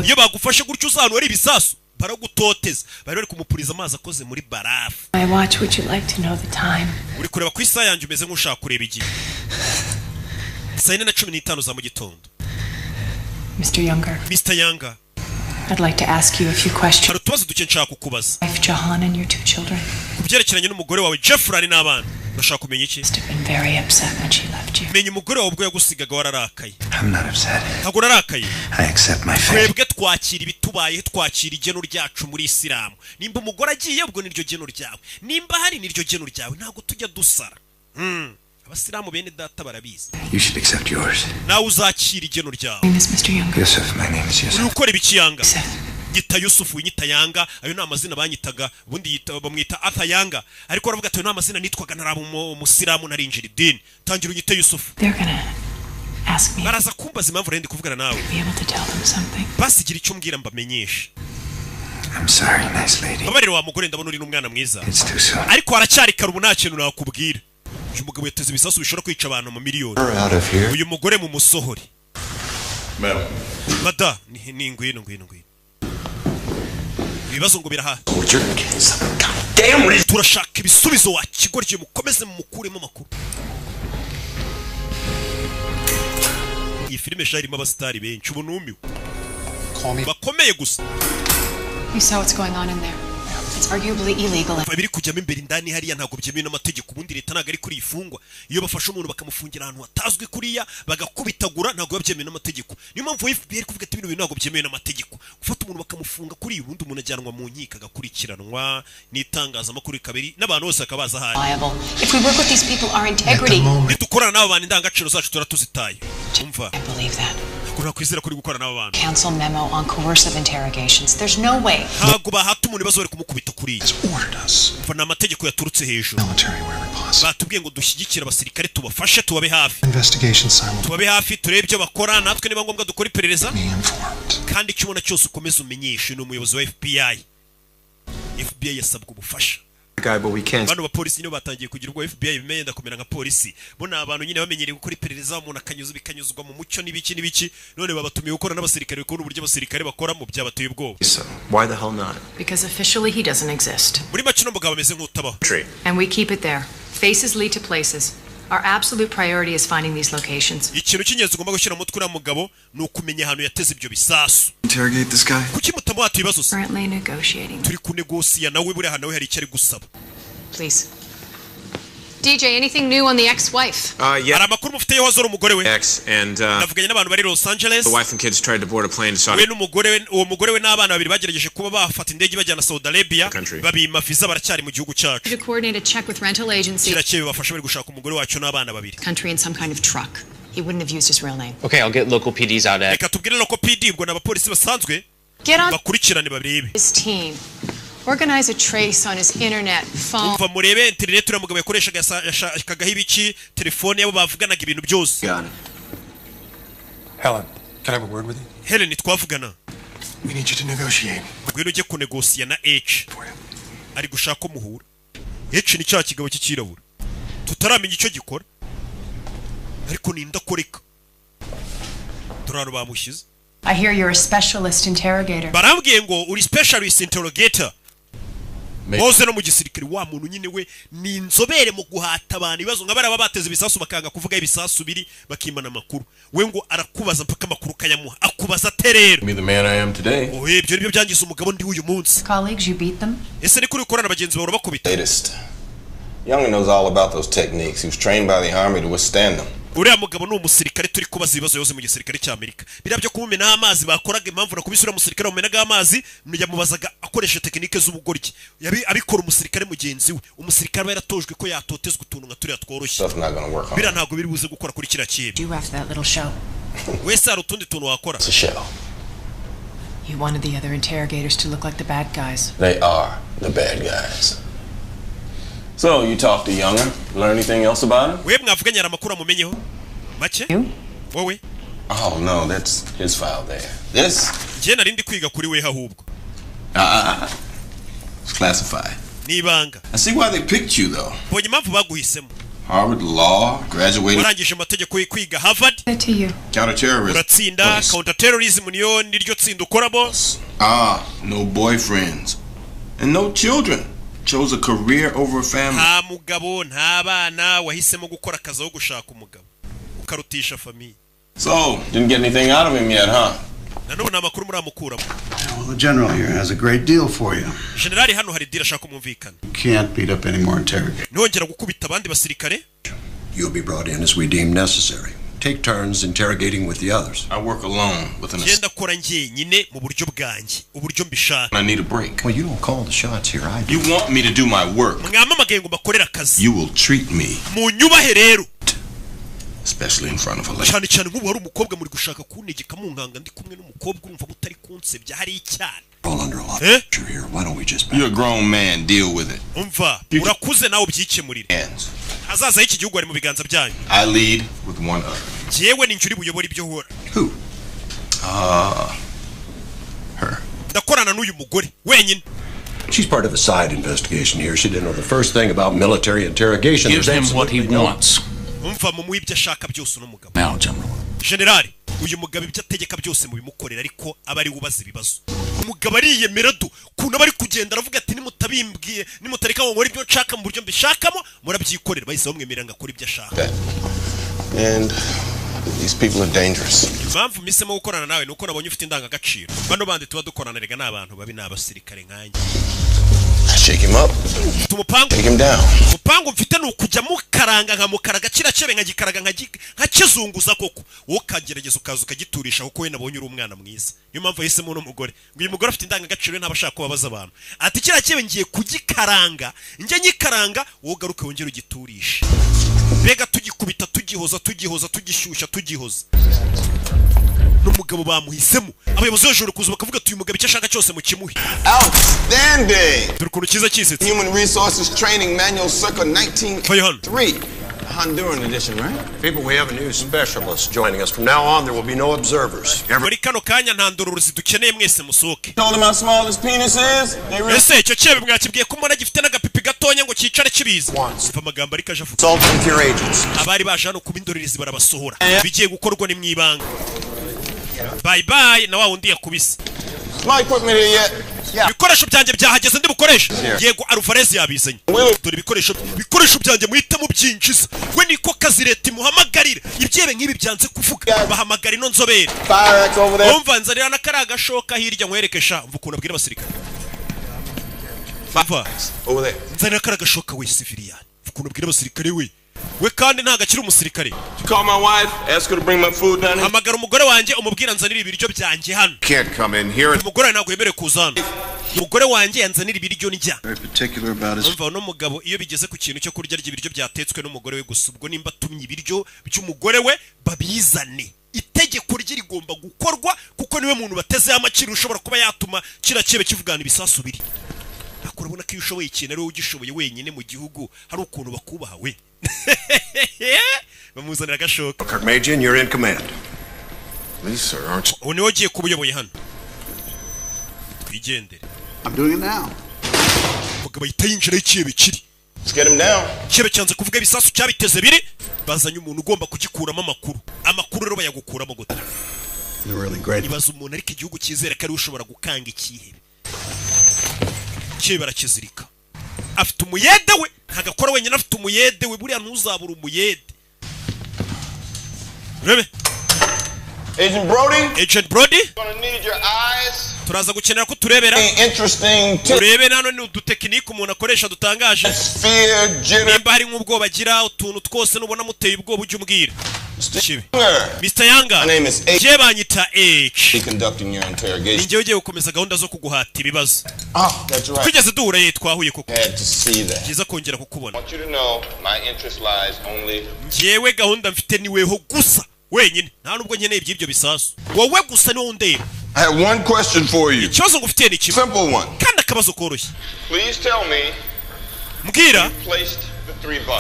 Iyo bagufashe gutyo uzantu ari ibisasu baragutoteza bari kumupuriza amazi akoze muri barafu. My watch, would you like to know the time? Uri kureba ku isaha yanjye umeze nk'ushaka kureba igihe. 4:15 za mu gitondo. Mr. Younger. Mr. Younger. I'd like to ask you a few questions. Hari utubazo duke nshaka kukubaza. Wife Jahan and your 2 children. Kubyerekeranye n'umugore wawe Jeffrey n'abana. Urashaka kumenya iki? Must have been very upset when she left you. Menya umugore wawe ubwo yagusigaga wararakaye. I'm not upset. Ntabwo narakaye. I accept my fate. Twebwe twakira ibitubaye twakira igeno ryacu muri Isilamu. Nimba umugore agiye ubwo niryo geno ryawe. Nimba hari niryo geno ryawe ntabwo tujya dusara. Abasilamu bene data barabizi. You should accept yours. Nawe uzakira igeno ryawe. My name is Mr. Younger. Yusuf, my name is Yusuf. Uri ukora ibiki Yanga? Yita Yusufu nyita Yanga, ayo ni amazina banyitaga ubundi bamwita Arthur Yanga, ariko aravuga ati ayo ni amazina nitwaga naraba umusiramu narinjira idini. Tangira unyite Yusufu. They're gonna ask me. Baraza kumbaza impamvu rendi kuvugana nawe. Be able to tell them something. Basigira icyo mbwira mbamenyesha. I'm sorry, nice lady. Babarira wa mugore ndabona uri n'umwana mwiza. It's too soon. Ariko haracyari karubu nta kintu nakubwira. Uyu mugabo yateze ibisasu bishobora kwica abantu mu miliyoni. Uyu mugore mu musohori. Mada, ni ngwino. Ibibazo ngo biraha. Turashaka ibisubizo wa kigorye mukomeze mukuremo makuru. Iyi filime sharimo abastari benshi ubunumiwe. Bakomeye gusa. You saw what's going on in there. It's arguably illegal. Babiri kujyamo imbere indani hariya ntabwo byemewe n'amategeko ubundi leta ntabwo ari kuri ifungwa. Iyo bafashe umuntu bakamufungira ahantu hatazwi kuriya bagakubitagura ntabwo byemewe n'amategeko. Niyo mpamvu FBI kuvuga ati ibintu ntabwo byemewe n'amategeko. Gufata umuntu bakamufunga kuri ubundi umuntu ajyanwa mu nkiko agakurikiranwa n'itangazamakuru kabiri n'abantu bose akabaza hari. If we work with these people, our integrity. Nidukorana n'abo bantu indangagaciro zacu turatuzitaye. Umva. I believe that. Kuna kwizera kuri gukorana n'abo bantu. Council memo on coercive interrogations. There's no way. Ntabwo bahata umuntu bazore kumukubita kuri. Fana amategeko yaturutse hejuru. Batubwiye ngo dushyigikira abasirikare tubafashe tubabe hafi. Tubabe hafi turebe ibyo bakora natwe niba ngombwa dukora iperereza. Kandi icyo ubona cyose ukomeza umenyeshe n'umuyobozi wa FBI. FBI yasabwe ubufasha. Bano bapolisi nibo batangiye kugira ubwo FBI bimenye ndakomera nka polisi. Bona abantu nyine bamenyereye gukora iperereza umuntu akanyuza bikanyuzwa mu mucyo n'ibiki none babatumiye gukora n'abasirikare bikora uburyo abasirikare bakora mu byabateye ubwoba. Why the hell not? Because officially he doesn't exist. Muri make no mugabo ameze nk'utabaho. And we keep it there. Faces lead to places. Our absolute priority is finding these locations. Ikintu cy'ingenzi ugomba gushyira mu mutwe mugabo ni ukumenya ahantu yateze ibyo bisasu. Interrogate this guy. Kuki mutamuha ibibazo se? Currently negotiating. Turi kunegosiya nawe buri hano hari icyo ari gusaba. Please. DJ, anything new on the ex-wife? Yeah. Aramakuru mufite yeho zoro umugore we. Ex and Navuganye n'abantu bari Los Angeles. the wife and kids tried to board a plane to Saudi. We uwo mugore we n'abana babiri bagerageje kuba bafata indege bajyana Saudi Arabia. Babima visa baracyari mu gihugu cyacu. To coordinate a check with rental agency. Kirakeye bafasha bari gushaka umugore wacu n'abana babiri. Country in some kind of truck. He wouldn't have used his real name. Okay, I'll get local PDs out at. Reka tubwire local PD ubwo n'abapolisi basanzwe. Bakurikirane babirebe. His team. Organize a trace on his internet phone. Umva murebe internet uramugabo yakoreshaga yashakaga ibiki telefone yabo bavuganaga ibintu byose. Helen, can I have a word with you? Helen twavugana. We need you to negotiate. Ngwino ujye kunegosiya na H. Ari gushaka umuhura. H ni cya kigabo cy'ikirabura. Tutaramenya icyo gikora. Ariko ninda koreka. Turaro bamushize. I hear you're a specialist interrogator. Barambwiye ngo uri specialist interrogator. Boze no mu gisirikare wa muntu nyine we ni inzobere mu guhata abantu ibibazo nk'abari abateze ibisasu bakanga kuvuga ibisasu biri bakimana makuru. We ngo arakubaza mpaka makuru kayamuha. Akubaza terero. Me the man I am today. Oh, ibyo nibyo byangiza umugabo ndi uyu munsi. Colleagues, you beat them? Ese ni kuri ukorana bagenzi bawe bakubita. Latest. Young knows all about those techniques. He was trained by the army to withstand them. Uriya mugabo ni umusirikare turi kubaza ibibazo yose mu gisirikare cy'Amerika. Bira byo kumumena amazi bakoraga impamvu nakubisura umusirikare mumenaga amazi yamubazaga akoresha tekinike z'ubugoryi. Abikora umusirikare mugenzi we. Umusirikare yaratojwe ko yatotezwa utuntu nka turiya tworoshye. Bira ntago biri buze gukora kuri kira kibi. You have that little show. Wese ari utundi tuntu wakora. It's a show. You wanted the other interrogators to look like the bad guys. They are the bad guys. So, you talked to Younger? Learn anything else about him? We mwavuganye amakuru amumenyeho. Make? Wowe? Oh, no, that's his file there. This? Je narindi kwiga kuri we ahubwo. It's classified. Nibanga. I see why they picked you, though. Bonye impamvu baguhisemo. Harvard Law, graduated. Warangije amategeko kwiga Harvard. To you. Counterterrorism. Uratsinda counterterrorism niyo niryo tsinda ukoramo. No boyfriends. And no children. Chose a career over a family. Nta mugabo nta bana wahisemo gukora akazi aho gushaka umugabo. Ukarutisha famille. So, didn't get anything out of him yet, huh? Nanone namakuru muramukuramo. Well, the general here has a great deal for you. Generali hano hari deal ashaka kumvikana. You can't beat up any more interrogators. Nongera gukubita abandi basirikare. You'll be brought in as we deem necessary. Take turns interrogating with the others. I work alone with an Genda kora njyenyine mu buryo bwanjye, uburyo mbishaka. I need a break. Well, you don't call the shots here. I do. You want me to do my work. Mwamamagaye ngo bakorera akazi. You will treat me. Mu nyubahe rero. Especially in front of a lady. Cyane cyane nk'ubu hari umukobwa muri gushaka kunegeka mu nkanga ndi kumwe n'umukobwa urumva mutari kunsebya hari icyane. All under a lot of pressure here. Why don't we just You're a grown man, deal with it. Umva, urakuze nawe ubyikemurire. Azaza iki gihugu ari mu biganza byanyu. I lead with one other. Jewe ni njuri buyobora ibyo hora. Who? Her. Ndakorana n'uyu mugore wenyine. She's part of a side investigation here. She didn't know the first thing about military interrogation. Give him what he wants. Umva mu ibyo ashaka byose n'umugabo. Now, General. Generali, uyu mugabo ibyo ategeka byose mu bimukorera ariko abari ubaza ibibazo. Umugabo ariyemera du kuna bari kugenda aravuga ati nimutabimbwiye nimutareka ngo nkore ibyo nshaka mu buryo mbishakamo murabyikorera bahise bamwemerera ngakora ibyo ashaka. And these people are dangerous. Impamvu misemo gukorana nawe nuko nabonye ufite indangagaciro. Bano bandi tuba dukorana rega n'abantu babi n'abasirikare nkanjye. Shake him up. Take him down. Mupango mfite nukujya mukaranga nka mukaraga kiracebe nkagikaraga nkakizunguza koko. Wo kagerageza ukaza ukagiturisha kuko we nabonye uri umwana mwiza. Niyo mpamvu yahisemo no mugore. Ngo uyu mugore afite indangagaciro ntabashaka kubabaza abantu. Ati kiracebe ngiye kugikaranga. Nje nyikaranga wo garuke wongera ugiturisha. Bega tugikubita tugishyushya tugihoza. N'umugabo bamuhisemo abayobozi b'ijoro kuza bakavuga ati uyu mugabo icyo ashaka cyose mu kimuhe. Outstanding. Turukuru cyiza cyisetse. Human Resources Training Manual circa 1903. Honduran edition, right? People, we have a new specialist joining us. From now on, there will be no observers. Muri kano kanya nta ndororezi dukeneye mwese musoke. Told him how small his penis is. Ese icyo cyebe mwakibwiye ko mbona gifite n'agapipi gatonya ngo cyicare kibiza. Umva amagambo ariko aje avuga. Consult your agents. Abari baje hano kuba indorerezi barabasohora. Bigiye gukorwa ni mwibanga. Bye bye na wa wundi yakubise. My equipment here yet? ibikoresho byanjye byahageze ndi bukoresha yego Alvarez yabizanye dore ibikoresho byanjye muhitamo byinjiza we niko kazi leta imuhamagarira ibyebe nk'ibi byanze kuvuga bahamagara ino nzobere umva nzarira na kari agashoka hirya nkwerekesha mva ukuntu abwira abasirikare nzarira kari agashoka we civilian mva ukuntu abwira abasirikare we kandi ntago akiri umusirikare hamagara umugore wanjye umubwira nzanira ibiryo byanjye hano umugore ntabwo yemerewe kuza hano umugore wanjye yanzanira ibiryo njya umva uno mugabo iyo bigeze ku kintu cyo kurya ry'ibiryo byatetswe n'umugore we gusa ubwo nimba atumye ibiryo by'umugore we babizane itegeko rye rigomba gukorwa kuko niwe muntu batezeho amaciro ushobora kuba yatuma kira kibe kivugana ibisasu biri urabona ko iyo ushoboye ikintu ari wowe ugishoboye wenyine mu gihugu hari ukuntu bakubaha we bamuzanira agashoka. Major, you're in command. Please, sir, aren't you? Niwe ugiye kubuyoboye hano. Twigendere. I'm doing it now. Vuga bayita yinjira ikibe kiri. Let's get him down. Kibe cyanze kuvuga ibisasu cyabiteze biri bazanye umuntu ugomba kugikuramo amakuru rero bayagukuramo gute. You're really great. Ibaza umuntu ariko igihugu cyizere ko ari ushobora gukanga ikihebe. Kibe barakizirika. Afite umuyede we ntagakora wenyine afite umuyede we buriya ntuzabura umuyede. Rebe Agent Brody turaza gukenera ko turebera turebe nano ni udutekinike umuntu akoresha dutangaje nimba hari nk'ubwoba agira utuntu twose nubona muteye ubwoba ujye umbwira Mr. Yanga je banyita H ninjye ugiye gukomeza gahunda zo kuguhata ibibazo tugeze duhura ye twahuye koko byiza kongera kukubona njyewe gahunda mfite niweho gusa wenyine nta nubwo nkeneye iby'ibyo bisasu wowe gusa niwo ndeba. I have one question for you. Ikibazo ngufitiye ni kimwe simple one kandi akabazo koroshye. Please tell me mbwira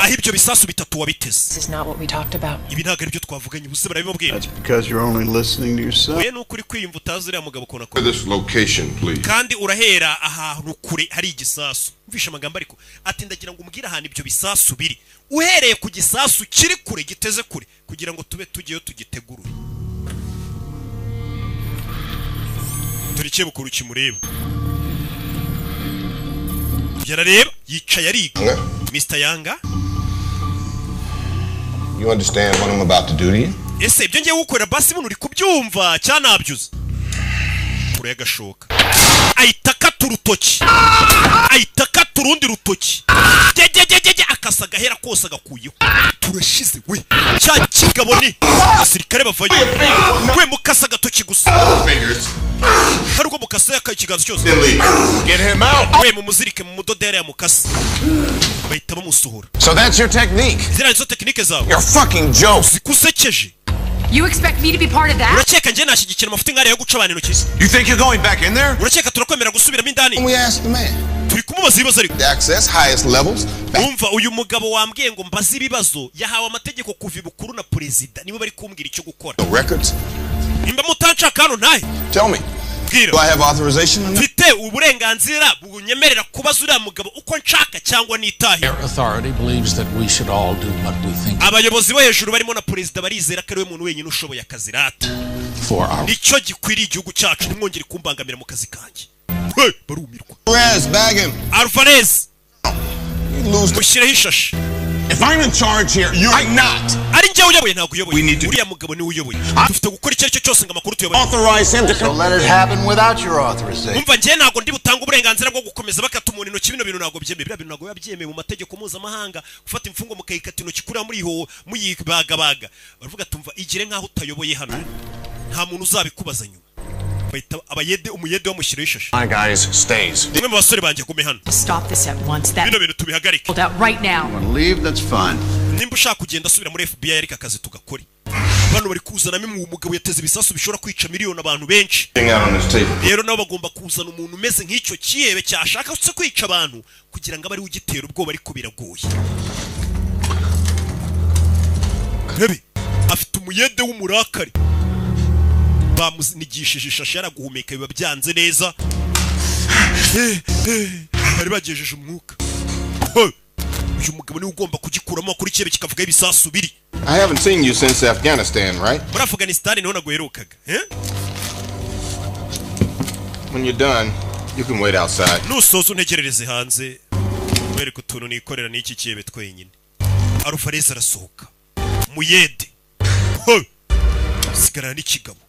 aho ibyo bisasu bitatu wabiteze. This is not what we talked about. Ibi ntabwo ari byo twavuganye ubuse barabimubwira. That's because you're only listening to yourself. Oya nukuri kwiyumva utazi uriya mugabo kona ko. This location, please. Kandi urahera ahantu kure hari igisasu. Mvisha amagambo ariko ati ndagira ngo umbwire ahantu ibyo bisasu biri. Uhereye ku gisasu kiri kure giteze kure kugira ngo tube tugiyeyo tugitegurure. Turikiye bukuru kimureba. Yarareba yicaye ariga. Mr. Yanga. You understand what I'm about to do to you? Ese ibyo ngiye gukorera basi buno uri kubyumva cyanabyuze. Kure yagashoka. Aitaka urutoki. Aitaka turundi rutoki. Jejejeje akasaga hera kose agakuyeho. Turashize we. Cya kigabo ni asirikare bavaye. We mukasa gatoki gusa. Hari uko mukasa yakakiganza cyose. Get him out. We mumuzirike mu mudodere ya mukasa. Bahita bamusohora. So that's your technique. Zira izo technique zawe. You're fucking joke. Zikusekeje. You expect me to be part of that? Uracheka nje nashigikira amafuti ngare yo guca abantu intoki. You think you're going back in there? Uracheka turakwemera gusubiramo indani. We asked the man. Turi kumubaza ibibazo ariko. The access highest levels. Umva uyu mugabo wambwiye ngo mbaze ibibazo yahawe amategeko kuva ibukuru na president nibo bari kumbwira icyo gukora. The records. Imba mutanca kano naye. Tell me. Do I have authorization? Mfite uburenganzira bunyemerera kubaza uriya mugabo uko nshaka cyangwa nitahe. Authority believes that we should all do what we think. Abayobozi bo hejuru barimo na president barizera ko ari we muntu wenyine ushoboye akazi rata. Nicyo gikwiriye igihugu cyacu nimwongere kumbangamira mu kazi kanjye. We barumirwa. Alvarez, bag him. Alvarez. Mushireho ishashi. If I'm in charge here, you're not. Ari njye uyoboye ntabwo uyoboye. Uriya mugabo ni uyoboye. Dufite gukora icyo aricyo cyose ngo amakuru tuyoboye. Authorize him to let it happen without your authorization. Umva njye ntabwo ndi butanga uburenganzira bwo gukomeza bakata umuntu intoki bino bintu ntabwo byemeye. Biriya bintu ntabwo yabyemeye mu mategeko mpuzamahanga gufata imfungo mukayikata intoki kuri muri ho muyibagabaga. Baravuga tumva igire nkaho utayoboye hano. Nta muntu uzabikubaza nyuma. Abayede umuyede wamushyiraho ishashi. My guys stays. Nimwe mu basore banjye gume hano. Stop this at once. That bino bintu tubihagarike. Hold out right now. Want to leave? That's fine. Nimba ushaka kugenda asubira muri FBI ariko akazi tugakore. Bano bari kuzana mwe umugabo yateze ibisasu bishobora kwica miliyoni abantu benshi. Rero nabo bagomba kuzana umuntu umeze nk'icyo kiyebe cyashaka se kwica abantu kugira ngo abari ugitera ubwoba ariko biragoye. Rebe afite umuyede w'umurakari. Bamuzinigishije ishashi yaraguhumeka biba byanze neza. Bari bagejeje umwuka. Uyu mugabo ni ugomba kugikuramo kuri kibe kikavuga ibisasu biri. I haven't seen you since Afghanistan, right? Muri Afghanistan niho naguherukaga. When you're done, You can wait outside. Nusoza untegerereze hanze. Wereka utuntu nikorera n'iki kibe twenyine. Alvarez arasohoka. Muyede. Sigara n'ikigabo.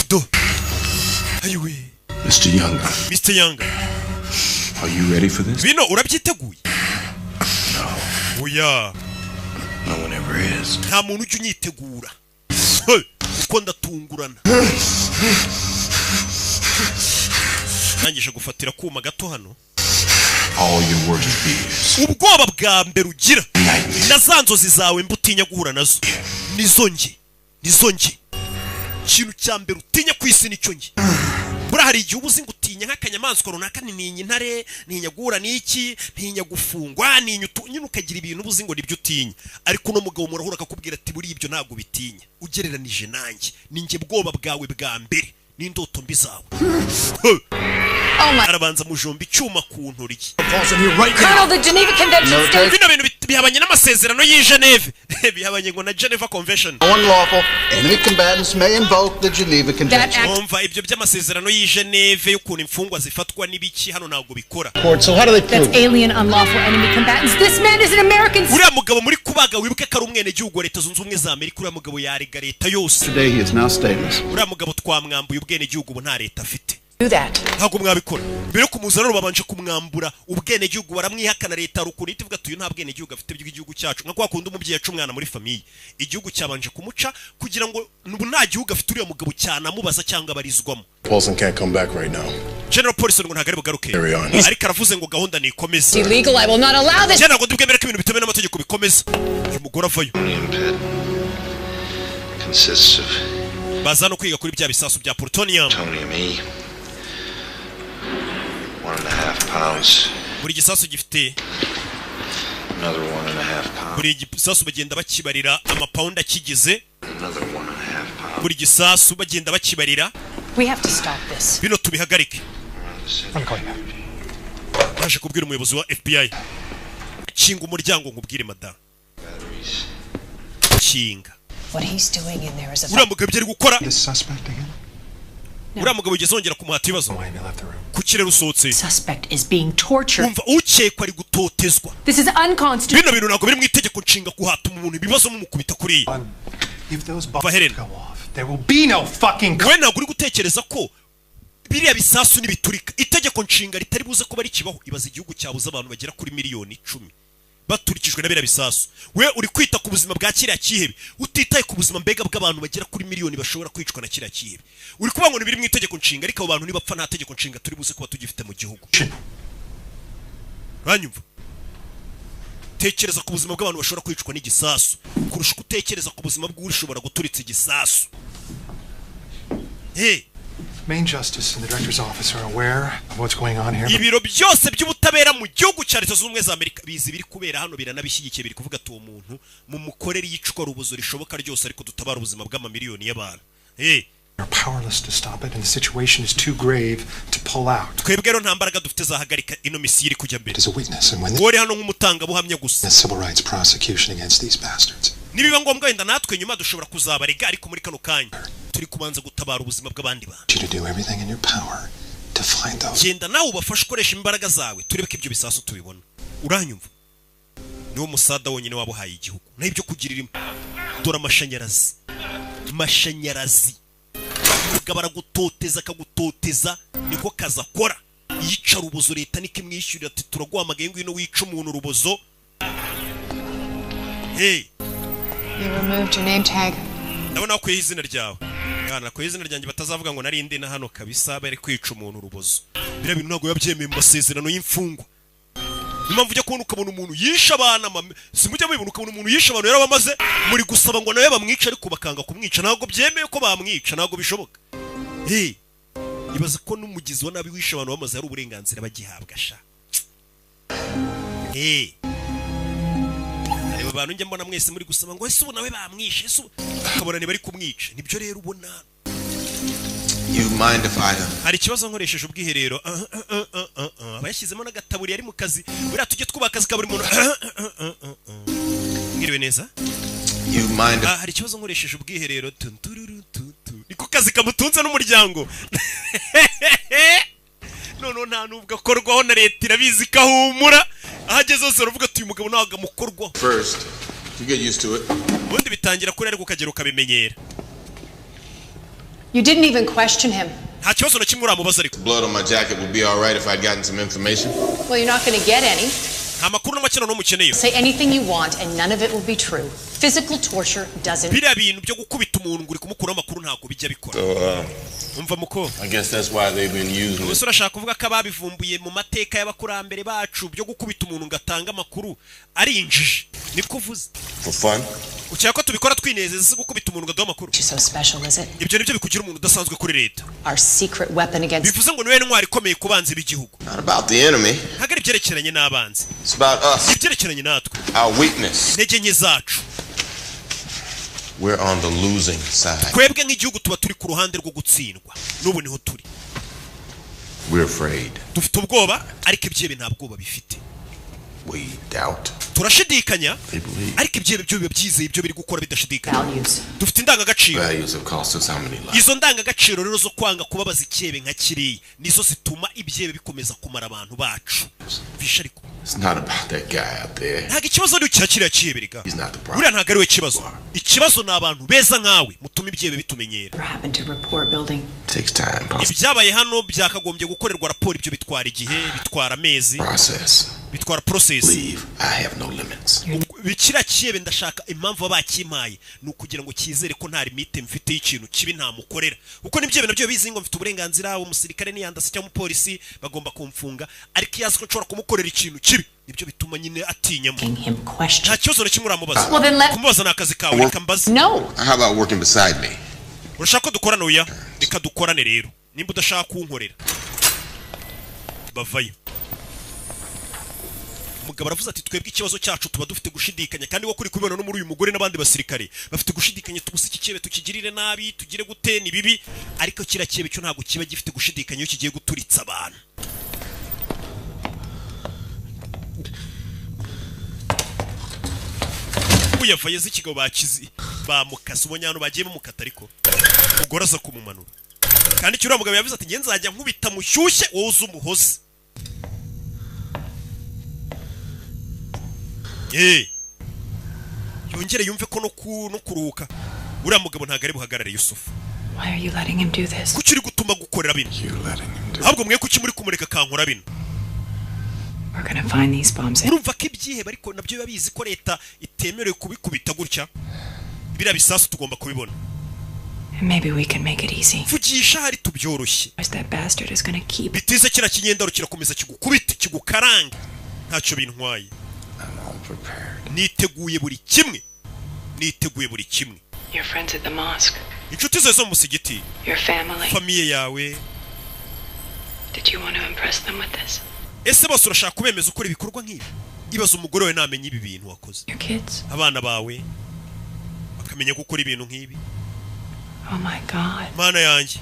Do. Ayiwe. Mr. Younger. Mr. Younger. Are you ready for this? Bino urabyiteguye? No. Oya. No one ever is. Nta muntu ujya unyitegura. Uko ndatungurana. Nangije gufatira kuma gato hano. All your worst fears. Ubwoba bwa mbere ugira. Na zanzozi zawe mbutinya guhura nazo. Nizo nge. Kintu cya mbere utinya kwisi nicyo nge. Bura hari igihe ubuzi ngutinya nk'akanyamaswa runaka ntinya intare, ntinya guhura n'iki, ntinya gufungwa, nyine ukagira ibintu ubuzi ngo nibyo utinya. Ariko no mugabo murahura akakubwira ati buri ibyo ntago bitinya. Ugereranije nanjye, ninjye bwoba bwawe bwa mbere. N'indoto mbi zawe. Arabanza mujomba icyuma ku ntoryi. Colonel, the Geneva Convention states... Bino bintu bihabanye n'amasezerano y'i Geneve. Bihabanye ngo na Geneva Convention. Unlawful. Enemy combatants may invoke the Geneva Convention. Umva ibyo by'amasezerano y'i Geneve y'ukuntu imfungwa zifatwa n'ibiki hano ntabwo bikora. So how do they prove? That's alien unlawful enemy combatants. This man is an American... Uriya mugabo muri kubaga wibuke ko ari umwenegihugu wa Leta Zunze Ubumwe za Amerika. Uriya mugabo yarega leta yose. Today he is now stateless. Uriya mugabo twamwambuye ubwenegihugu nta leta afite. Ntabwo mwabikora. Mbere kumuzana rero babanje kumwambura ubwenegihugu baramwihakana leta rukuntu itivuga tuyu nta bwenegihugu afite by'igihugu cyacu. Nka kwa kundi umubyeyi aca umwana muri famiye. Igihugu cyabanje kumuca kugira ngo nta gihugu afite uriya mugabo cyane amubaza cyangwa barizwamo. Paulson can't come back right now. General Paulson ngo ntagari bugaruke. Ariko aravuze ngo gahunda ni ikomeza. Illegal, I will not allow this. Cyane ngo ndubwemere ko ibintu bitemewe n'amategeko bikomeza. Uyu mugore avayo. Consists of bazano kwiga kuri bya bisasu bya plutonium. 1.5 pounds. Buri gisasu gifite Another 1.5 pounds. Buri gisasu bagenda bakibarira amapound akigize. Another 1.5 pounds. Buri gisasu bagenda bakibarira. We have to stop this. Bino tubihagarike. I'm going back. Baje kubwira umuyobozi wa FBI. Kinga umuryango ngubwire madam. Kinga. What he's doing in there is a... Uramugabo byari gukora. This suspect again? Uramugabo ugezongera kumuhata ibibazo. Kukire rusotse. Suspect is being tortured. Umva ukekwa ari gutotezwa. This is unconstitutional. Bino bintu ntabwo biri mu itegeko nshinga kuhata umuntu ibibazo mumukubita kuri. If those bombs go off, there will be no fucking... We ntabwo uri gutekereza ko biriya bisasu nibiturika itegeko nshinga ritari buze ko bari kibaho ibaza igihugu cyabuze abantu bagera kuri miliyoni 10 baturikijwe na biriya bisasu. We uri kwita ku buzima bwa kiriya kihebe utitaye ku buzima mbega bw'abantu bagera kuri miliyoni bashobora kwicwa na kiriya kihebe. Uri kuvuga ngo biri mu itegeko nshinga ariko abo bantu nibapfa nta tegeko nshinga turi buze kuba tugifite mu gihugu. Banyumva tekereza ku buzima bw'abantu bashobora kwicwa n'igisasu kurusha gutekereza ku buzima bw'urishobora guturitsa igisasu. Main Justice and the Director's Office are aware of what's going on here. Ibiro byose by'ubutabera mu gihugu cya Leta Zunze Ubumwe za Amerika bizi biri kubera hano biranabishyigikiye biri kuvuga ati uwo muntu mu mukorere yicwa rubuzo rishoboka ryose ariko dutabara ubuzima bw'amamiliyoni y'abantu. We're powerless to stop it and the situation is too grave to pull out. Twebwe rero nta mbaraga dufite zahagarika ino misiri kujya mbere. As a witness and when wori hano nk'umutanga buhamya gusa. The civil rights prosecution against these bastards. Nibiba ngombwa wenda natwe nyuma dushobora kuzabarega ariko muri kano kanya turi kubanza gutabara ubuzima bw'abandi bantu. You do everything in your power to find those. Genda nawe ubafashe ukoresha imbaraga zawe turebe ko ibyo bisasu tubibona. Uranyumva? Niwo musada wonyine wabuhaye igihugu. Na ibyo kugirira dora mashanyarazi. Gabara gutoteza akagutoteza niko kaza kora. Yica rubozo leta nikimwishyurira ati turaguhamagaye ngwino wica umuntu rubozo. You removed your name tag. Ndabona ko izina ryawe. Yana ko izina ryanjye batazavuga ngo nari ndi na hano kabisa bari kwica umuntu rubozo. Bira bintu ntago yabyemeye mu masezerano y'imfungwa. Impamvu ujya kubona ukabona umuntu yisha abana simujya mubibona ukabona umuntu yisha abantu yarabamaze muri gusaba ngo nawe bamwica ariko bakanga kumwica ntago byemeye ko bamwica ntago bishoboka. Ibaza ko n'umugizi wa nabi wisha abantu bamaze ari uburenganzira bagihabwa sha. Abantu njye mbona mwese muri gusaba ngo ese ubu nawe bamwishe ese akabona ni bari kumwica nibyo rero ubona. You mind if I hari ikibazo nkoresheje ubwiherero abayashyizemo n'agataburi yari mu kazi buriya tujye twubaka akazi ka buri muntu. Mwiriwe neza. You mind hari ikibazo nkoresheje ubwiherero niko kazi akazi kamutunze n'umuryango none nta nubwo akorwaho na leta irabizi kahumura ahageze hose uravuga ati uyu mugabo ntabwo amukorwaho First, you get used to it. ubundi bitangira kuri ariko ukagera ukabimenyera. You didn't even question him. Nta kibazo na kimwe uramubaza ariko. Blood on my jacket would be all right if I'd gotten some information. Well, you're not going to get any. Nta makuru n'amakino n'umukeneye. Say anything you want and none of it will be true. Physical torture doesn't. Biriya bintu byo gukubita umuntu nguri kumukura amakuru ntabwo bijya bikora. Umva muko. I guess that's why they've been using it. Gusa urashaka kuvuga ko ababivumbuye mu mateka y'abakurambere bacu byo gukubita umuntu ngatanga amakuru ari injiji. Niko uvuze. For fun? Ucyaka ko tubikora twinezeza se gukubita umuntu ngaduha amakuru. So special is it? Ibyo nibyo bikugira umuntu udasanzwe kuri leta. Our secret weapon against. Bivuze ngo niwe ntwari ikomeye kubanza b'igihugu. Not about the enemy. Ntabwo ari byerekeranye n'abanzi. It's about us. Ibyerekeranye natwe. Our weakness. Intege nke zacu. We're on the losing side. Twebwe nk'igihugu tuba turi ku ruhande rwo gutsindwa. N'ubu niho turi. We're afraid. Dufite ubwoba ariko ibyebe nta bwoba bifite. We doubt. Turashidikanya ariko ibyebe byo biba byizeye ibyo biri gukora bidashidikanya. Dufite indangagaciro. Values have cost us how many lives? Izo ndangagaciro rero zo kwanga kubabaza icyebe nka kiriya nizo zituma ibyebe bikomeza kumara abantu bacu. Bisha ariko. It's not about that guy out there. Ntabwo ikibazo ari ukira kiriya riga. He's not the problem. Buriya ntabwo ari we kibazo. Ikibazo ni abantu beza nkawe mutuma ibyebe bitumenyera. Takes time. Ibyabaye hano byakagombye gukorerwa raporo ibyo bitwara igihe bitwara amezi. Process. Bitwara process. Leave. I have no limits. Bikira cyebe ndashaka impamvu abakimaye nukugira ngo kizere ko nta limite mfite y'ikintu kibi nta mukorera. Uko nibyebe nabyo bizi ngo mfite uburenganzira umusirikare niyandase cyangwa umupolisi bagomba kumfunga ariko yazi ko nshobora kumukorera ikintu kibi nibyo bituma nyine atinyamo. Nta kibazo na kimwe uramubaza. Kumubaza n'akazi kawe reka mbaze. No. How about working beside me? Urashaka ko dukorana oya reka dukorane rero nimba udashaka kunkorera bavayo. Umugabo aravuze ati twebwe ikibazo cyacu tuba dufite gushidikanya kandi wo kuri kubibona no muri uyu mugore n'abandi basirikare bafite gushidikanya tugusa iki cyebe tukigirire nabi tugire gute ni bibi ariko kira cyebe cyo ntabwo kiba gifite gushidikanya iyo kigiye guturitsa abantu. Uyavaye z'ikigabo bakizi bamukasa ubonye hano bagiye mumukata ariko ugoraza kumumanura kandi cyura mugabo yavuze ati nge nzajya nkubita mushyushye wowe uzi umuhozi. Yongere yumve ko no kuruhuka uriya mugabo ntabwo ari buhagarare Yusufu. Why are you letting him do this? Kuki uri gutuma gukorera bino? Ahubwo mwe kuki muri kumureka kankora bino? We're gonna find these bombs. Urumva ko ibyihebe ariko nabyo biba bizi ko leta itemerewe kubikubita gutya. Biriya bisasu tugomba kubibona. Maybe we can make it easy. Vugisha hari tubyoroshye. That bastard is gonna keep. Bitize kira kinyenda kirakomeza kigukubita kigukaranga. Ntacyo bintwaye. Niteguye buri kimwe. Niteguye buri kimwe. Your friends at the mosque. Inshuti zawe zo mu musigiti. Your family. Famiye yawe. Did you want to impress them with this? Ese bose urashaka kubemeza ukora ibikorwa nk'ibi? Ibaza umugore we namenye ibi bintu wakoze. Your kids. Abana bawe bakamenya gukora ibintu nk'ibi. Oh my God. Mana yanjye.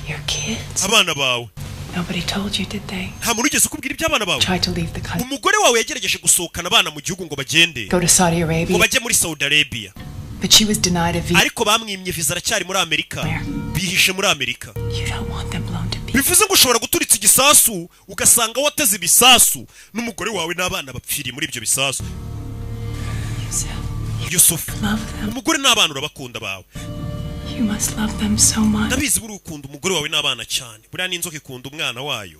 Your kids. Abana bawe. Nobody told you, did they? Nta muntu ugeze ukubwira iby'abana bawe. Tried to leave the country. Umugore wawe yagerageje gusohokana abana mu gihugu ngo bagende. Go to Saudi Arabia. Ngo bajye muri Saudi Arabia. But she was denied a visa. Ariko bamwimye visa aracyari muri Amerika. Bihishe muri Amerika. You don't want them blown to pieces. Bivuze ngo ushobora guturitsa igisasu ugasanga wateze ibisasu n'umugore wawe n'abana bapfiriye muri ibyo bisasu. Yusuf. Umugore n'abana urabakunda bawe. You must love them so much. Ndabizi buri ukunda umugore wawe n'abana cyane. Buriya n'inzoka ikunda umwana wayo.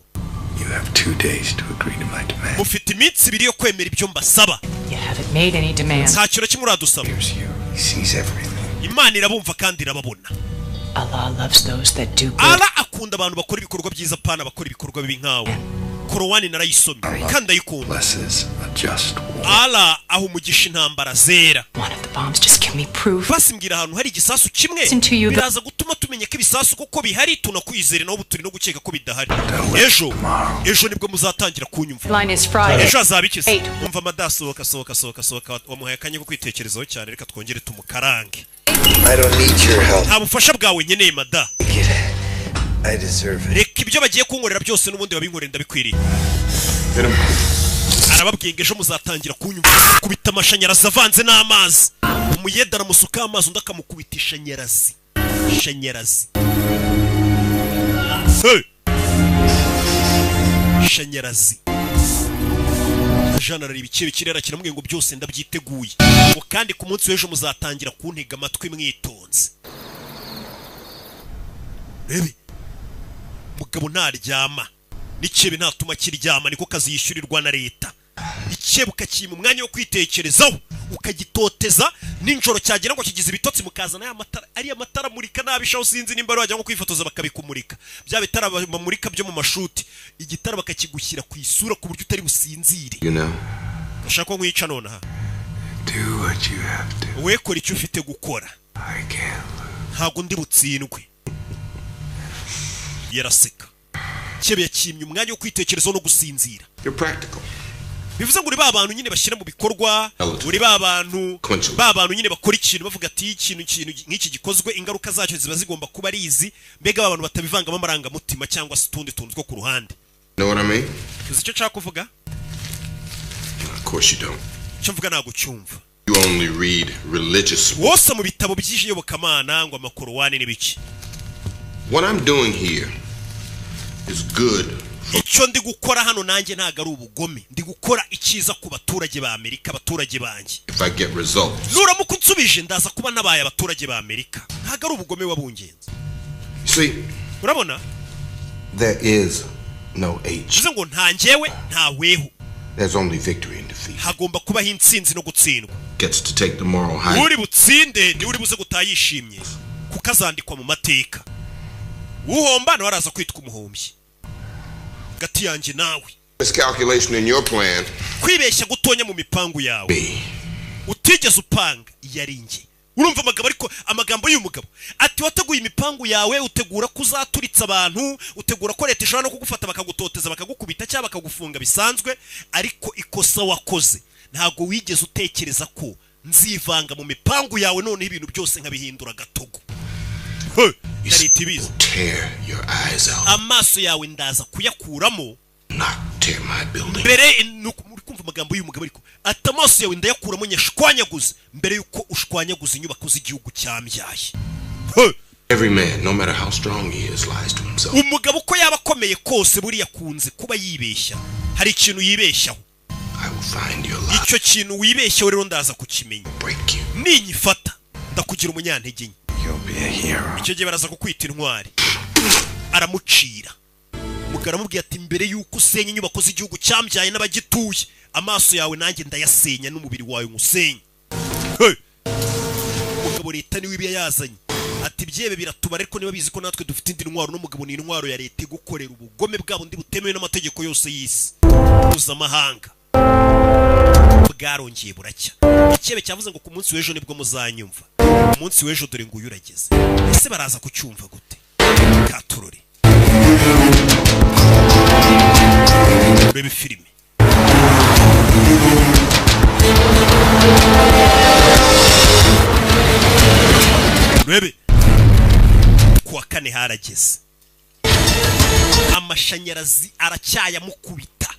You have 2 days to agree to my demand. Mufite iminsi 2 yo kwemera ibyo mbasaba. You haven't made any demands. Nta kintu kimwe uradusaba. He sees everything. Imana irabumva kandi irababona. Allah loves those that do good. Allah akunda abantu bakora ibikorwa byiza pana bakora ibikorwa bibi nkawe. Korowani narayisomye kandi ayikunda. Blesses a just war. Allah aho umugisha intambara zera. One of the bombs, just give me proof. Basimbwira ahantu hari igisasu kimwe. Biraza gutuma tumenya ko ibisasu kuko bihari tunakwizere naho buturi no gukeka ko bidahari. Ejo nibwo muzatangira kunyumva. Line is Friday. Ejo azabikize. Umva madasohoka wamuhaye akanya ko kwitekerezaho cyane reka twongere tumukarange. I don't need your help. Nta bufasha bwawe nkeneye mada. I deserve it. Reka ibyo bagiye kunkorera byose n'ubundi babinkorera ndabikwiriye. Arababwiye ngo ejo muzatangira kunyumva kubita amashanyarazi avanze n'amazi. Umuyeda aramusuka amazi undi akamukubitisha nyarazi. shanyarazi shanyarazi Jean arareba ikibe kirera kiramubwiye ngo byose ndabyiteguye ngo kandi ku munsi w'ejo muzatangira kuntega amatwi mwitonze rebe mugabo ntaryama n'ikebe ntatuma kiryama niko kazi yishyurirwa na leta ikebe ukakima umwanya wo kwitekerezaho ukagitoteza ninjoro cyagera ngo kigize ibitotsi mukazana y'amatara ari amatara murika nabishaho sinzi nimba bajya ngo kwifotoza bakabikumurika bya bitara bamurika byo mu mashuti igitara bakakigushyira ku isura ku buryo utari businzire ndashaka ko nkwica none ha Do what you have to. we kora icyo ufite gukora I can't. ntago ndi butsindwe yaraseka kebe yakimye umwanya wo kwitekerezaho no gusinzira You're practical. bivuze ngo uri ba bantu nyine bashyira mu bikorwa uri ba bantu nyine bakora ikintu bavuga ati ikintu nk'iki gikozwe ingaruka zacyo ziba zigomba kuba ari izi mbega abantu batabivangamo amarangamutima cyangwa se utundi tuntu two ku ruhande Know what I mean? uzi icyo nshaka kuvuga Of course you don't. icyo mvuga ntabwo cyumva You only read religious. wose mu bitabo by'iyobokamana ngo amakorowani n'ibiki What I'm doing here is good. icyo ndi gukora hano nanjye ntago ari ubugome ndi gukora icyiza ku baturage ba Amerika abaturage banjye If I get results. nuramuka unsubije ndaza kuba nabaye abaturage ba Amerika ntago ari ubugome wabungenze See, urabona There is no H. bivuze ngo nta njyewe nta weho There's only victory and defeat. hagomba kubaho intsinzi no gutsindwa Gets to take the moral high. uri butsinde ni uri buze gutayishimye kuko azandikwa mu mateka uhomba nawe araza kwitwa umuhombyi gati yanjye nawe Miscalculation in your plan. kwibeshya gutonya mu mipangu yawe utigeze upanga yari nge urumva amagambo y'uyu mugabo ati wateguye imipangu yawe utegura kuzaturitsa abantu utegura ko leta ishobora no kugufata bakagutoteza bakagukubita cyangwa bakagufunga bisanzwe ariko ikosa wakoze ntago wigeze utekereza ko nzivanga mu mipangu yawe none ibintu byose nkabihindura gatogo na leta ibizi Tear your eyes out. amaso yawe ndaza kuyakuramo Tear my building. mbere muri kumva amagambo y'uyu mugabo ariko ati amaso yawe ndayakuramo nyashwanyaguze mbere yuko ushwanyaguza inyubako z'igihugu cyambyaye Every man, no matter how strong he is, lies to himself. umugabo uko yaba akomeye kose buriya kunze kuba yibeshya hari ikintu yibeshyaho I will find your lie. icyo kintu wibeshyaho rero ndaza kukimenya ninyifata ndakugira umunyantege nke icyo gihe baraza kukwita intwari aramucira umugabo aramubwiye ati mbere yuko usenya inyubako z'igihugu cyambyaye n'abagituye amaso yawe nanjye ndayasenya n'umubiri wawe nkusenya umugabo leta niwe ibi yazanye ati byebe biratubara ariko niba bizi ko natwe dufite indi ntwaro n'umugabo ni intwaro ya leta igukorera ubugome bwabo ndi butemewe n'amategeko yose y'isi mpuzamahanga bwarongeye buracya ikebe cyavuze ngo ku munsi w'ejo nibwo muzanyumva umunsi w'ejo dore ngo uyurageze ese baraza kucyumva gute katurore urebe filime urebe kuwa kane harageze amashanyarazi aracyayamukubita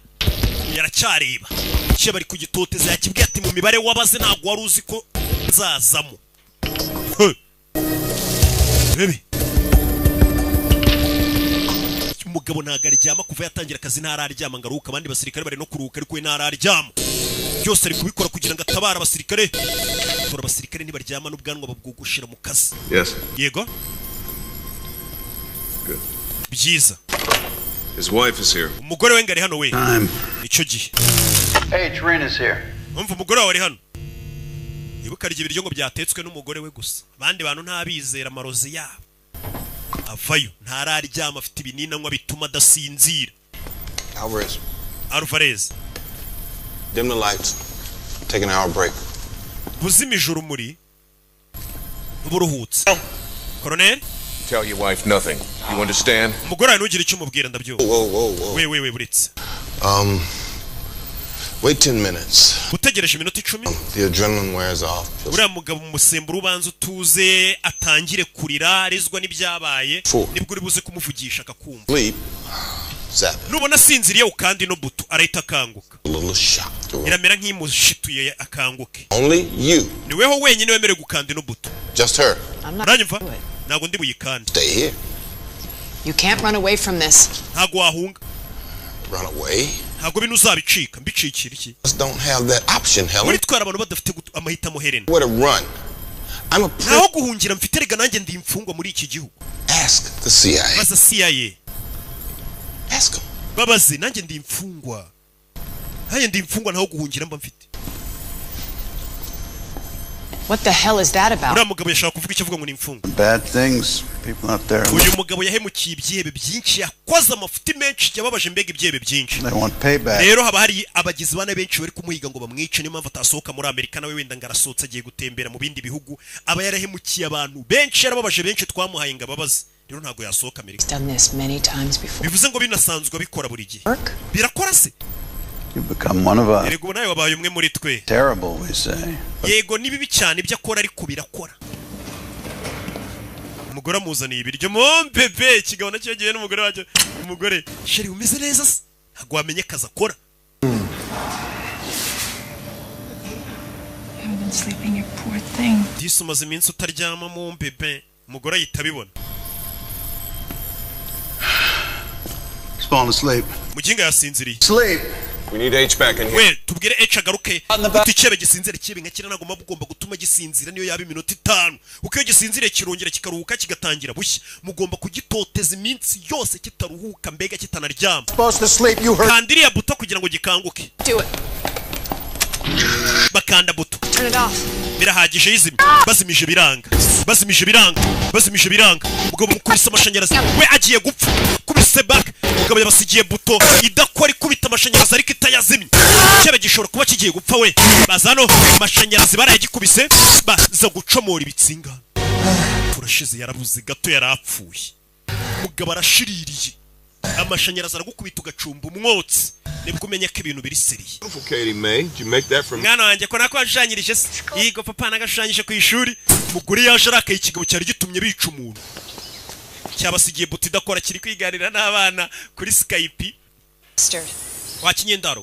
yaracyareba icyo bari kugitoteza yakibwiye ati mu mibare wabaze ntabwo wari uzi ko nzazamo urebe umugabo ntago aryama kuva yatangira akazi ntararyama ngo aruhuke abandi basirikare bari no kuruhuka ariko we ntararyama byose ari kubikora kugira ngo atabare abasirikare dore abasirikare ntibaryama n'ubwanwa babwugushira mu kazi yego byiza His wife is here. umugore we ngari hano we icyo gihe Hey, Trina's here. umva umugore wawe ari hano ibuka rya ibiryo ngo byatetswe n'umugore we gusa abandi bantu ntabizera amarozi yabo avayo ntararyama afite ibinini anywa bituma adasinzira Alvarez Dim the lights. Take an hour break. buzimije urumuri uburuhutse Colonel Tell your wife nothing. You understand? umugore wawe ntugire icyo umubwira ndabyumva we buretse Wait 10 minutes. utegereje iminota 10 The adrenaline wears off. uriya mugabo umusemburo ubanza utuze atangire kurira arizwa n'ibyabaye nibwo uri buze kumuvugisha akakumva Sleep. nubona asinziriye ukandi no buto arahita akanguka A little shocked. iramera nk'imushituye akanguke Only you. niweho wenyine wemerewe gukanda no buto Just her. uranyumva ntago ndi buyikane. Stay here. You can't run away from this. Ntago wahunga. Run away? Ntago bino uzabicika, mbicikira iki? Don't have that option, Helen. Muri twara abantu badafite amahitamo Helen. Where to run? I'm a naho guhungira mfite rega nanjye ndi imfungwa muri iki gihugu. Ask the CIA. Baza CIA. Ask them. Babaze nanjye ndi imfungwa. Haye ndi imfungwa naho guhungira mba mfite. What the hell is that about? Uriya mugabo yashaka kuvuga icyo avuga ngo ni imfungwa. Bad things, people out there. Uyu mugabo yahemukiye ibyebe byinshi, yakoze amafuti menshi, yababaje mbega ibyebe byinshi. They want payback. Rero haba hari abagizi bana benshi bari kumuhiga ngo bamwice, niyo mpamvu atasohoka muri Amerika nawe wenda ngarasohotse agiye gutembera mu bindi bihugu. Aba yarahemukiye abantu benshi, yarababaje benshi twamuhaye ngo ababaze. Rero ntago yasohoka Amerika. Done this many times before. Bivuze ngo binasanzwe bikora buri gihe. Birakora se? You become one of us. Yego nawe wabaye umwe muri twe. Terrible, we say. Yego ni bibi cyane ibyo akora ariko birakora. Umugore amuzaniye ibiryo bebe kigabo nacyo gihe n'umugore wacyo. Umugore sheri umeze neza se? Ntago wamenye kaza akora. Haven't been sleeping, you poor thing. Disumaze iminsi utaryama mu bebe. Umugore yitabibona. He's falling asleep. Muginga yasinziriye. Sleep. We need H back in here. We tubwire H agaruke. Uticebe gisinzire kibe nkakira nagomba bugomba gutuma gisinzira niyo yaba iminota 5. Uko gisinzire kirongera kikaruhuka kigatangira bushya. Mugomba kugitoteza iminsi yose kitaruhuka mbega kitanaryama. Supposed to sleep, you heard. Kandiri ya buto kugira ngo gikanguke. Do it. Bakanda buto. Turn it off. Birahagije yizimye. Bazimije biranga. Bazimije biranga. Bazimije biranga. Mugabo mukubise amashanyarazi. We agiye gupfa. Kubise back. Mugabo yabasigiye buto idakora ikubita amashanyarazi ariko itayazimye. Cyebe gishobora kuba kigiye gupfa we. Bazano amashanyarazi barayagikubise baza gucomora ibitsinga. Turashize yarabuze gato yarapfuye. Mugabo arashiririye. Amashanyarazi aragukubita ugacumba umwotsi. Nibwo umenya ko ibintu biri seriye. Katie May, did you make that from? Mwana wanjye ko nako washanyirije se. Yigo papa nagashanyije ku ishuri. Mugore yaje arakaye ikigabo cyari gitumye bica umuntu. Cyabasigiye buti idakora kiri kwiganira n'abana kuri Skype. Wakinyendaro.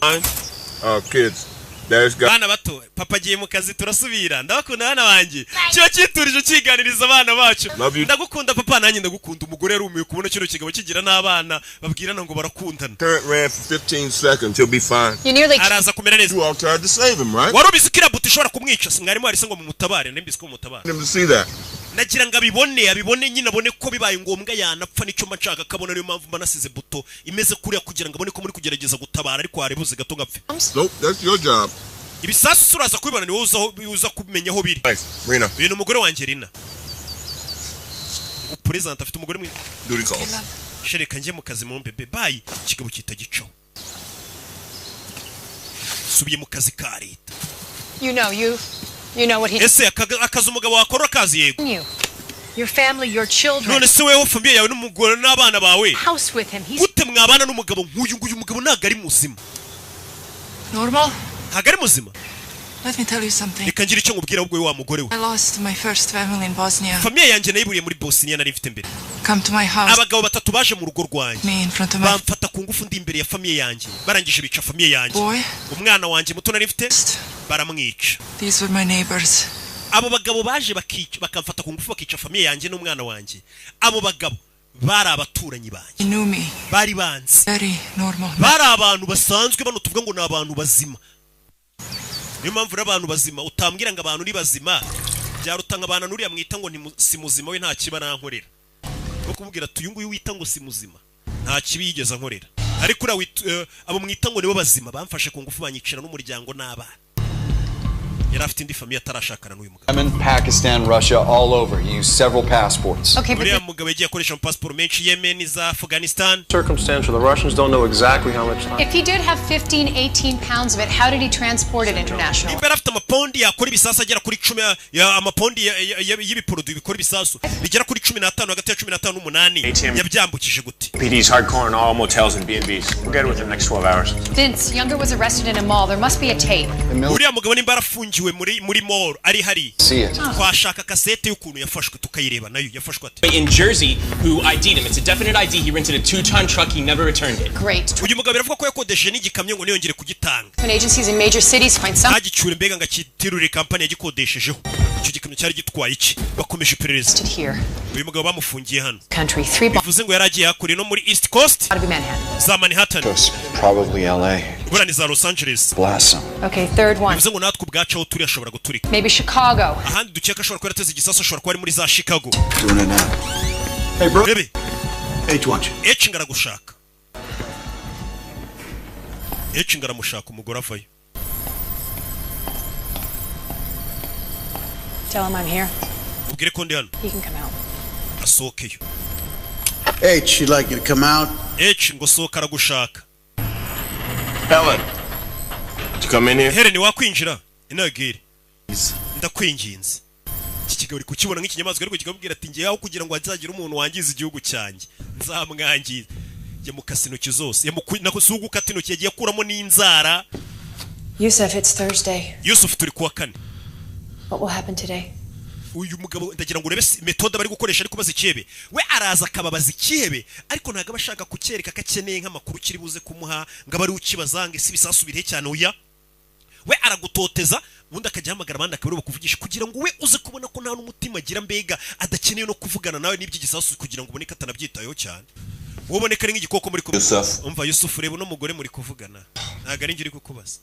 Kids. There's got. Bana bato, papa giye mu kazi turasubira. Ndabakunda bana banjye. Kiba kiturije kiganiriza abana bacu. Ndagukunda papa nanjye ndagukunda. Umugore yarumiye kubona kino kigabo kigira n'abana babwirana ngo barakundana. Current ran for 15 seconds. He'll be fine. Araza kumera neza. You all tried to save him, right? Warubizi kira buti ishobora kumwica. Mwarimu arise ngo mumutabare, nembise ko mumutabare. Let him see that. Nagira ngo abibone nyine abone ko bibaye ngombwa yanapfa nicyo mashaka kabona niyo mpamvu banasize buto imeze kuriya kugira ngo abone ko muri kugerageza gutabara ariko harebuze gato ngapfe. Nope, that's your job. Ibisasu suraza kubibona ni wowe uza kumenya aho biri. Rena. Uyu umugore wanjye Rina. President afite umugore mwiza. Duty calls. Shereka nje mu kazi mu bebe bye kigabo kitagicaho. Subiye mu kazi ka leta. You know what he. Ese akazi umugabo wakora kazi yego. Your family, your children. None se wewe family yawe n'umugore n'abana bawe. House with him. Gute mwabana n'umugabo nk'uyu nguyu mugabo ntago ari muzima. Normal? Ntago ari muzima. Let me tell you something. Reka ngira icyo nkubwira ubwo wa mugore we. I lost my first family in Bosnia. Family yanjye nayiburiye muri Bosnia nari mfite mbere. Come to my house. Abagabo batatu baje mu rugo rwanjye. Me in front of my. Bamfata ku ngufu ndi imbere ya family yanjye. Barangije bica family yanjye. Boy. Umwana wanjye muto nari mfite baramwica. These were my neighbors. Abo bagabo baje bakamfata ku ngufu bakica famille yanjye n'umwana wanjye. Abo bagabo bari abaturanyi banjye. Knew me. Bari banzi. Very normal. Bari abantu basanzwe bano tuvuga ngo ni abantu bazima. Niyo mpamvu abantu bazima utambwira ngo abantu ni bazima. Byarutanga abantu nuriya mwita ngo ni si muzima we nta kiba nankorera. Bwo kubwira tuyu nguyu wita ngo si muzima. Nta kibi yigeza nkorera. Ariko abo mwita ngo nibo bazima bamfashe ku ngufu banyicira n'umuryango n'abana. Yemen, Pakistan, Russia, all over. He used several passports. Okay, but circumstantial. The Russians don't know exactly how much time. If he did have 15, 18 pounds of it, how did he transport it internationally? PD's hardcore in all motels and B&Bs. We'll get it within the next 12 hours. Vince, Younger was arrested in a mall. There must be a tape. In Jersey, who ID'd him. It's a definite ID. He rented a 2-ton truck. He never returned it. Great. When agencies in major cities find something. cy'amahanga kitirurira kampani yagikodeshejeho. Icyo gikamyo cyari gitwaye iki? Bakomeje iperereza. Uyu mugabo bamufungiye hano. Bivuze ngo yaragiye hakuri no muri East Coast. Za Manhattan. Probably LA. Bura ni za Los Angeles. Blast him. Okay, third one. Bivuze ngo natwe ubwacu aho turi ashobora guturika. Maybe Chicago. Ahandi dukeka ashobora kuba yarateze igisasu ashobora kuba ari muri za Chicago. Doing it now. Hey bro. Baby. H watch. H ngaragushaka. H ngaramushaka umugore avayo. Tell him I'm here. Ubwire ko ndi hano. He can come out. Asohokeyo. H, she'd like you to come out. H ngo sohoka aragushaka. Helen. You come in here? Helen wakwinjira. Inagire. Ndakwinginze. Iki kigabo uri kukibona nk'ikinyamaswa ariko kikabwira ati ngiye aho kugira ngo azagira umuntu wangiza igihugu cyanjye. Nzamwangiza. Ya mukasinoki zose. Ya nakusugu katinoki yagiye kuramo n'inzara. Yusuf, it's Thursday. Yusuf turi kuwa kane. What will happen today? Uyu mugabo ndagira ngo urebe metode bari gukoresha ariko bazikihebe. We araza akababaza ikihebe ariko ntago abashaka kucyereka kakeneye nk'amakuru kiri buze kumuha ngo bari ukibazange si bisasubire cyane uya. We aragutoteza ubundi akajyahamagara abandi akabiri bakuvugisha kugira ngo we uze kubona ko nta n'umutima agira mbega adakeneye no kuvugana nawe n'iby'igisasu kugira ngo uboneke atanabyitayeho cyane. Woboneka ari nk'igikoko muri kuvuga. Umva Yusuf reba no mugore muri kuvugana. Ntago ari ngiri kukubaza.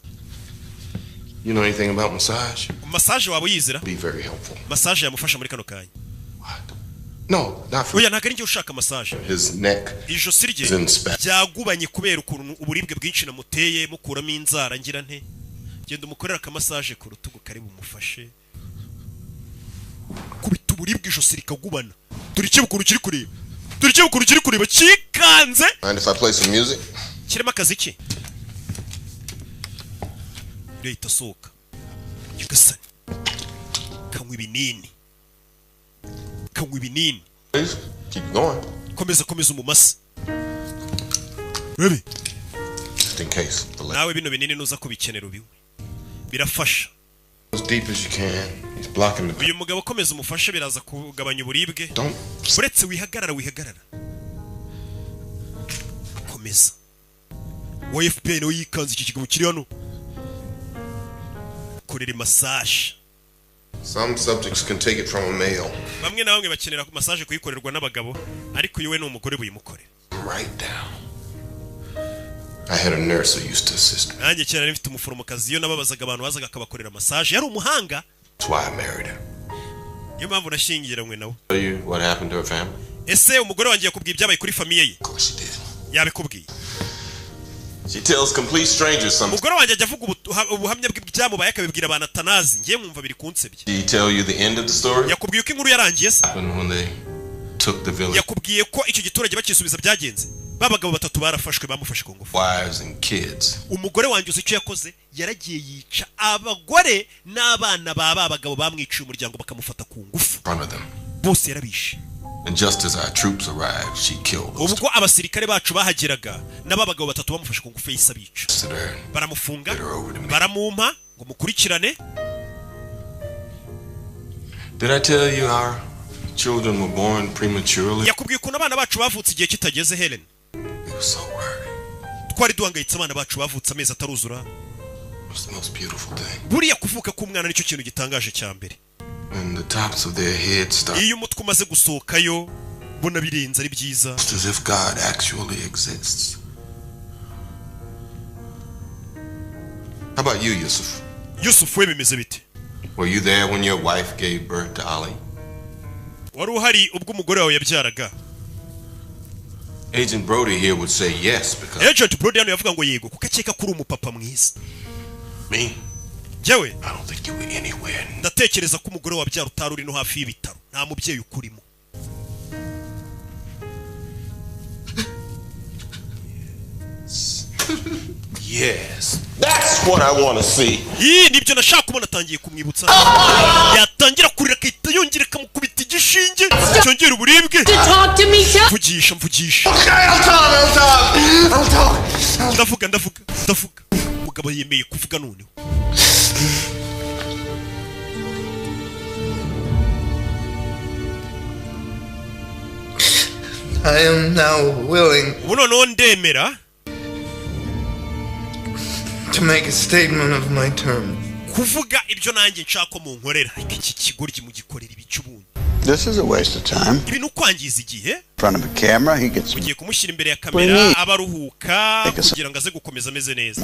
You know anything about massage? Massage wabo yizira? Be very helpful. Massage yamufasha muri kano kanya. No, not for. Oya ntago ari ngiye ushaka massage. His neck. Ijosi rye byagubanye kubera ukuntu uburibwe bwinshi namuteye mukuramo inzara ngira nte. Genda umukorera ka massage ku rutugu kari bumufashe. Kubita uburibwe ijosi rikagubana. Turikiye ukuru kiri kureba. Turikiye ukuru kiri kureba kikanze. Mind if I play some music? Kirema kazi ki? Leta soka. Yugasani. Kanywa ibinini. Kanywa ibinini. Please keep going. Komeza umumasa. Baby. Just in case. Nawe bino binini nuza kubikenera ubiwe. Birafasha. As deep as you can. He's blocking the. Uyu mugabo komeza umufashe biraza kugabanya uburibwe. Uretse wihagarara. Komeza. Wa FPN no yikanze iki kigabo kiri hano. Kurere massage. Some subjects can take it from a male. Bamwe na bamwe bakenera massage kuyikorerwa n'abagabo ariko yewe n'umugore buyimukore. Right down. I had a nurse who used to assist me. Nanjye cyane mfite umuforomokazi yo nababazaga abantu bazaga akabakorera massage yari umuhanga. That's why I married her. Yo mpamvu nashyingiranywe nawe. Tell you what happened to her family? Ese umugore wanjye yakubwiye ibyabaye kuri famiye ye? Of course she did. Yabikubwiye. She tells complete strangers something. Umugore wanjye ajya avuga ubuhamya bw'ibyamubaye akabibwira abantu atanazi ngiye mwumva biri kunsebye. Did he tell you the end of the story? Yakubwiye ko inkuru yarangiye se? When they took the village. Yakubwiye ko icyo giturage bakisubiza byagenze. Babagabo batatu barafashwe bamufashe ku ngufu. Wives and kids. Umugore wanjye uzi icyo yakoze yaragiye yica abagore n'abana babagabo bamwiciye umuryango bakamufata ku ngufu. Bose yarabishe. And just as our troops arrived, she killed us. Ubwo abasirikare bacu bahageraga n'abagabo batatu bamufashe ku ngufu yisabica. Baramufunga, baramumpa ngo mukurikirane. Did I tell you our children were born prematurely? Yakubwiye ko abana bacu bavutse igihe kitageze Helen. We were so worried. Twari duhangayitse abana bacu bavutse amezi ataruzura. It was the most beautiful thing. Buriya kuvuka k'umwana nicyo kintu gitangaje cya mbere. And the tops of their heads start. Iyo umutwe umaze gusohokayo bona birenze ari byiza. As if God actually exists. How about you, Yusuf? Yusuf we bimeze bite? Were you there when your wife gave birth to Ali? Wari uhari ubwo umugore wawe yabyaraga? Agent Brody here would say yes because Agent Brody hano yavuga ngo yego kuko akeka kuri umupapa mwiza. Me? Jewe? I don't think you were anywhere. Ndatekereza ko umugore wabyara utari uri no hafi y'ibitaro. Nta mubyeyi ukurimo. Yes. That's what I want to see. Nibyo nashaka kubona atangiye kumwibutsa. Yatangira kurira kahita yongera kamukubita igishinge. Cyongera uburibwe. Mvugisha. Okay, I'll talk. Ndavuga. Umugabo yemeye kuvuga none. I am now willing Uno ndemera to make a statement of my terms. kuvuga ibyo nanjye nshaka mu nkorera iki kigoryi mu gikorera ibicubundi. This is a waste of time. Ibintu kwangiza igihe. In front of a camera, he gets. Ugiye kumushyira imbere ya kamera abaruhuka kugira ngo aze gukomeza ameze neza.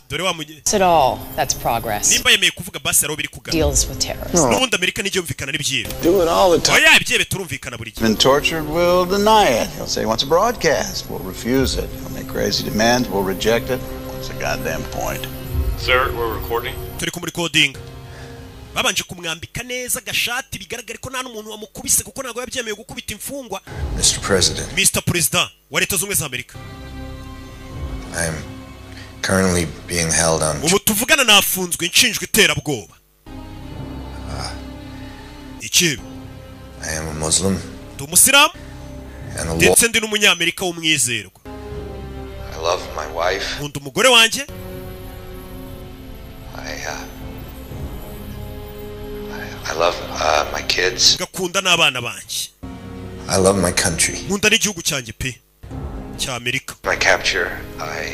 Dore wa mugiye. At all, that's progress. Nimba yemeye kuvuga basi aro biri kugana. Deals with terrorists. N'ubundi Amerika nijye yumvikana n'ibyibe. Do it all the time. Oya ibyibe turumvikana buri gihe. Been tortured, will deny it. He'll say he wants a broadcast. We'll refuse it. He'll make crazy demands. We'll reject it. What's the goddamn point? Sir, we're recording. Turi ku recording. Babanje kumwambika neza gashati bigaragara ko nta n'umuntu wamukubise kuko ntago yabyemeye gukubita imfungwa. Mr. President. Mr. President wa Leta Zunze za Amerika. I am currently being held on. Ubu tuvugana nafunzwe nshinjwe iterabwoba. Ikibi. I am a Muslim. Ndi Umusiramu. And ndetse ndi n'umunyamerika w'umwizerwa. I love my wife. Nkunda umugore wanjye. I love my kids. Gakunda n'abana banjye. I love my country. Nkunda n'igihugu cyanjye pe cya Amerika. My capture, I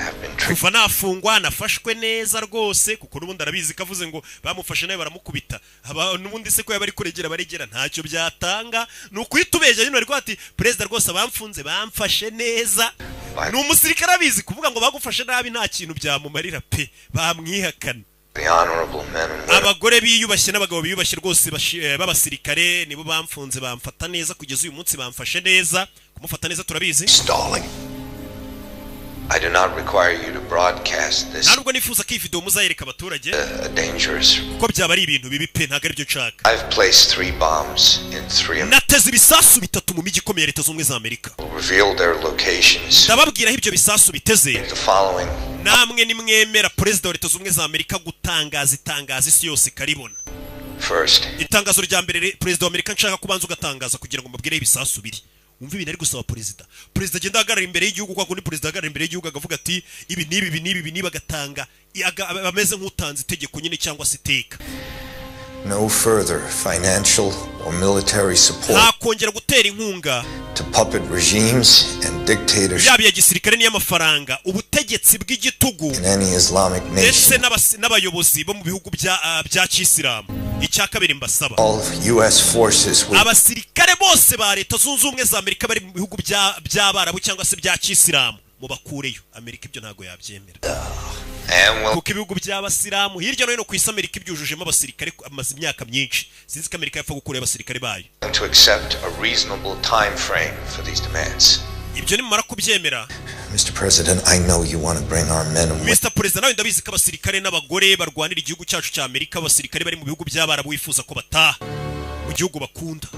have been tricked. Kuva nafungwa nafashwe neza rwose kuko n'ubundi arabizi kavuze ngo bamufashe nawe baramukubita. N'ubundi se ko yabari kuregera baregera ntacyo byatanga. Nukwitubeje nyine ariko ati president rwose bamfunze bamfashe neza. Ni umusirikare abizi kuvuga ngo bagufashe nabi nta kintu byamumarira pe bamwihakana. Abagore biyubashye n'abagabo biyubashye rwose b'abasirikare nibo bamfunze bamfata neza kugeza uyu munsi bamfashe neza kumufata neza turabizi. I do not require you to broadcast this. Ntabwo nifuza ko iyi video muzayereka abaturage. Dangerous. Ko byaba ari ibintu bibi pe ntago ari byo nshaka. I've placed 3 bombs in 3. Nateze ibisasu bitatu mu miji ikomeye Leta Zunze za Amerika. Reveal their locations. Ndababwira ibyo bisasu biteze. The following. Namwe nimwemera President wa Leta Zunze za Amerika gutangaza isi yose karibona. First. Itangazo rya mbere President wa Amerika nshaka kubanza ugatangaza kugira ngo mbabwire ibisasu biri. Umva ibintu ari gusaba President agenda ahagarara imbere y'igihugu kwa kundi President ahagarara imbere y'igihugu agavuga ati ibi nibi bagatanga bameze nk'utanze itegeko nyine cyangwa se iteka. No further financial or military support. Hakongera gutera inkunga to puppet regimes and dictatorship. Yabi ya gisirikare n'iy'amafaranga ubutegetsi bw'igitugu. In any Islamic nation. Ndetse n'abayobozi bo mu bihugu bya Kisilamu. Icyakabiri mbasaba. All US forces will. Abasirikare bose ba Leta Zunze Ubumwe za Amerika bari mu bihugu by'Abarabu cyangwa se bya Kisilamu mu bakureyo. Amerika ibyo ntago yabyemera. Kuko ibihugu by'abasilamu hirya no hino ku isi Amerika ibyujujemo abasirikare amaze imyaka myinshi. Sinzi ko Amerika yapfa gukura abasirikare bayo. To accept a reasonable time frame for these demands. Ibyo nimara kubyemera. Mr. President, I know you want to bring our men and women. Mr. President, nawe ndabizi ko abasirikare n'abagore barwanira igihugu cyacu cya Amerika, abasirikare bari mu bihugu by'Abarabu wifuza ko bataha mu gihugu bakunda.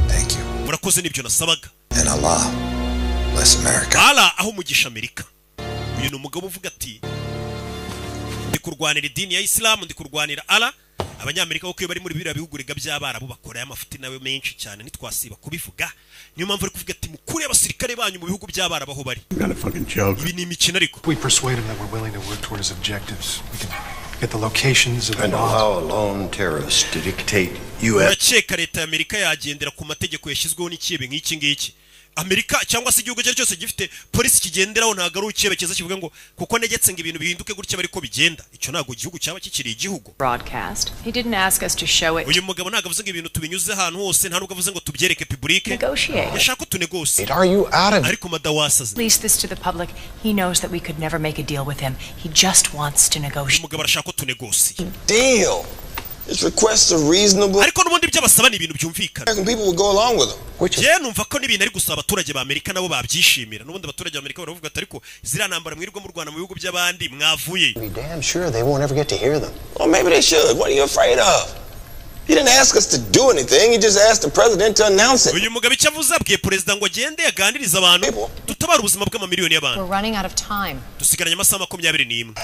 Thank you. Murakoze nibyo nasabaga. And Allah bless America. Allah aho mugisha Amerika. Uyu ni umugabo uvuga ati ndi kurwanira idini ya Islam, ndi kurwanira Allah. Abanyamerika uko bari muri biriya bihugu rega by'Abarabu bakora amafuti nawe menshi cyane ntitwasiba kubivuga. Niyo mpamvu ari kuvuga ati mukure abasirikare banyu mu bihugu by'Abarabu aho bari. Ibi ni imikino ariko. We persuade them that we're willing to work toward his objectives. We can get the locations of the bombs. I know how a lone terrorist to dictate US. Uraceka leta ya Amerika yagendera ku mategeko yashyizweho n'ikibe nk'iki ngiki. Amerika cyangwa se igihugu cyose gifite polisi kigenderaho ntago ari ukebekeza kivuga ngo kuko negetse ngo ibintu bihinduke gutya bari ko bigenda. Icyo ntago igihugu cyaba kikiri igihugu. Broadcast. He didn't ask us to show it. Uyu mugabo ntago avuze ngo ibintu tubinyuze ahantu hose, nta nubwo avuze ngo tubyereke public. Yashaka tunegose. Are you out of? Ariko madawasaze. Release this to the public. He knows that we could never make a deal with him. He just wants to negotiate. Umugabo arashaka tunegose. Deal. His requests are reasonable. Ariko nubundi by'abasaba ni ibintu byumvikana. People will go along with them. Je numva ko nibintu ari gusaba abaturage ba Amerika nabo babyishimira. Nubundi abaturage ba Amerika baravuga ati ariko zira ntambara mwirirwa mu Rwanda mu bihugu by'abandi mwavuye. Be damn sure they won't ever get to hear them. Well, maybe they should. What are you afraid of? He didn't ask us to do anything. He just asked the president to announce it. Uyu mugabo icyo avuze abwiye president ngo agende yaganiriza abantu tutabara ubuzima bw'amamiliyoni y'abantu. We're running out of time. Dusigaranye amasaha 21.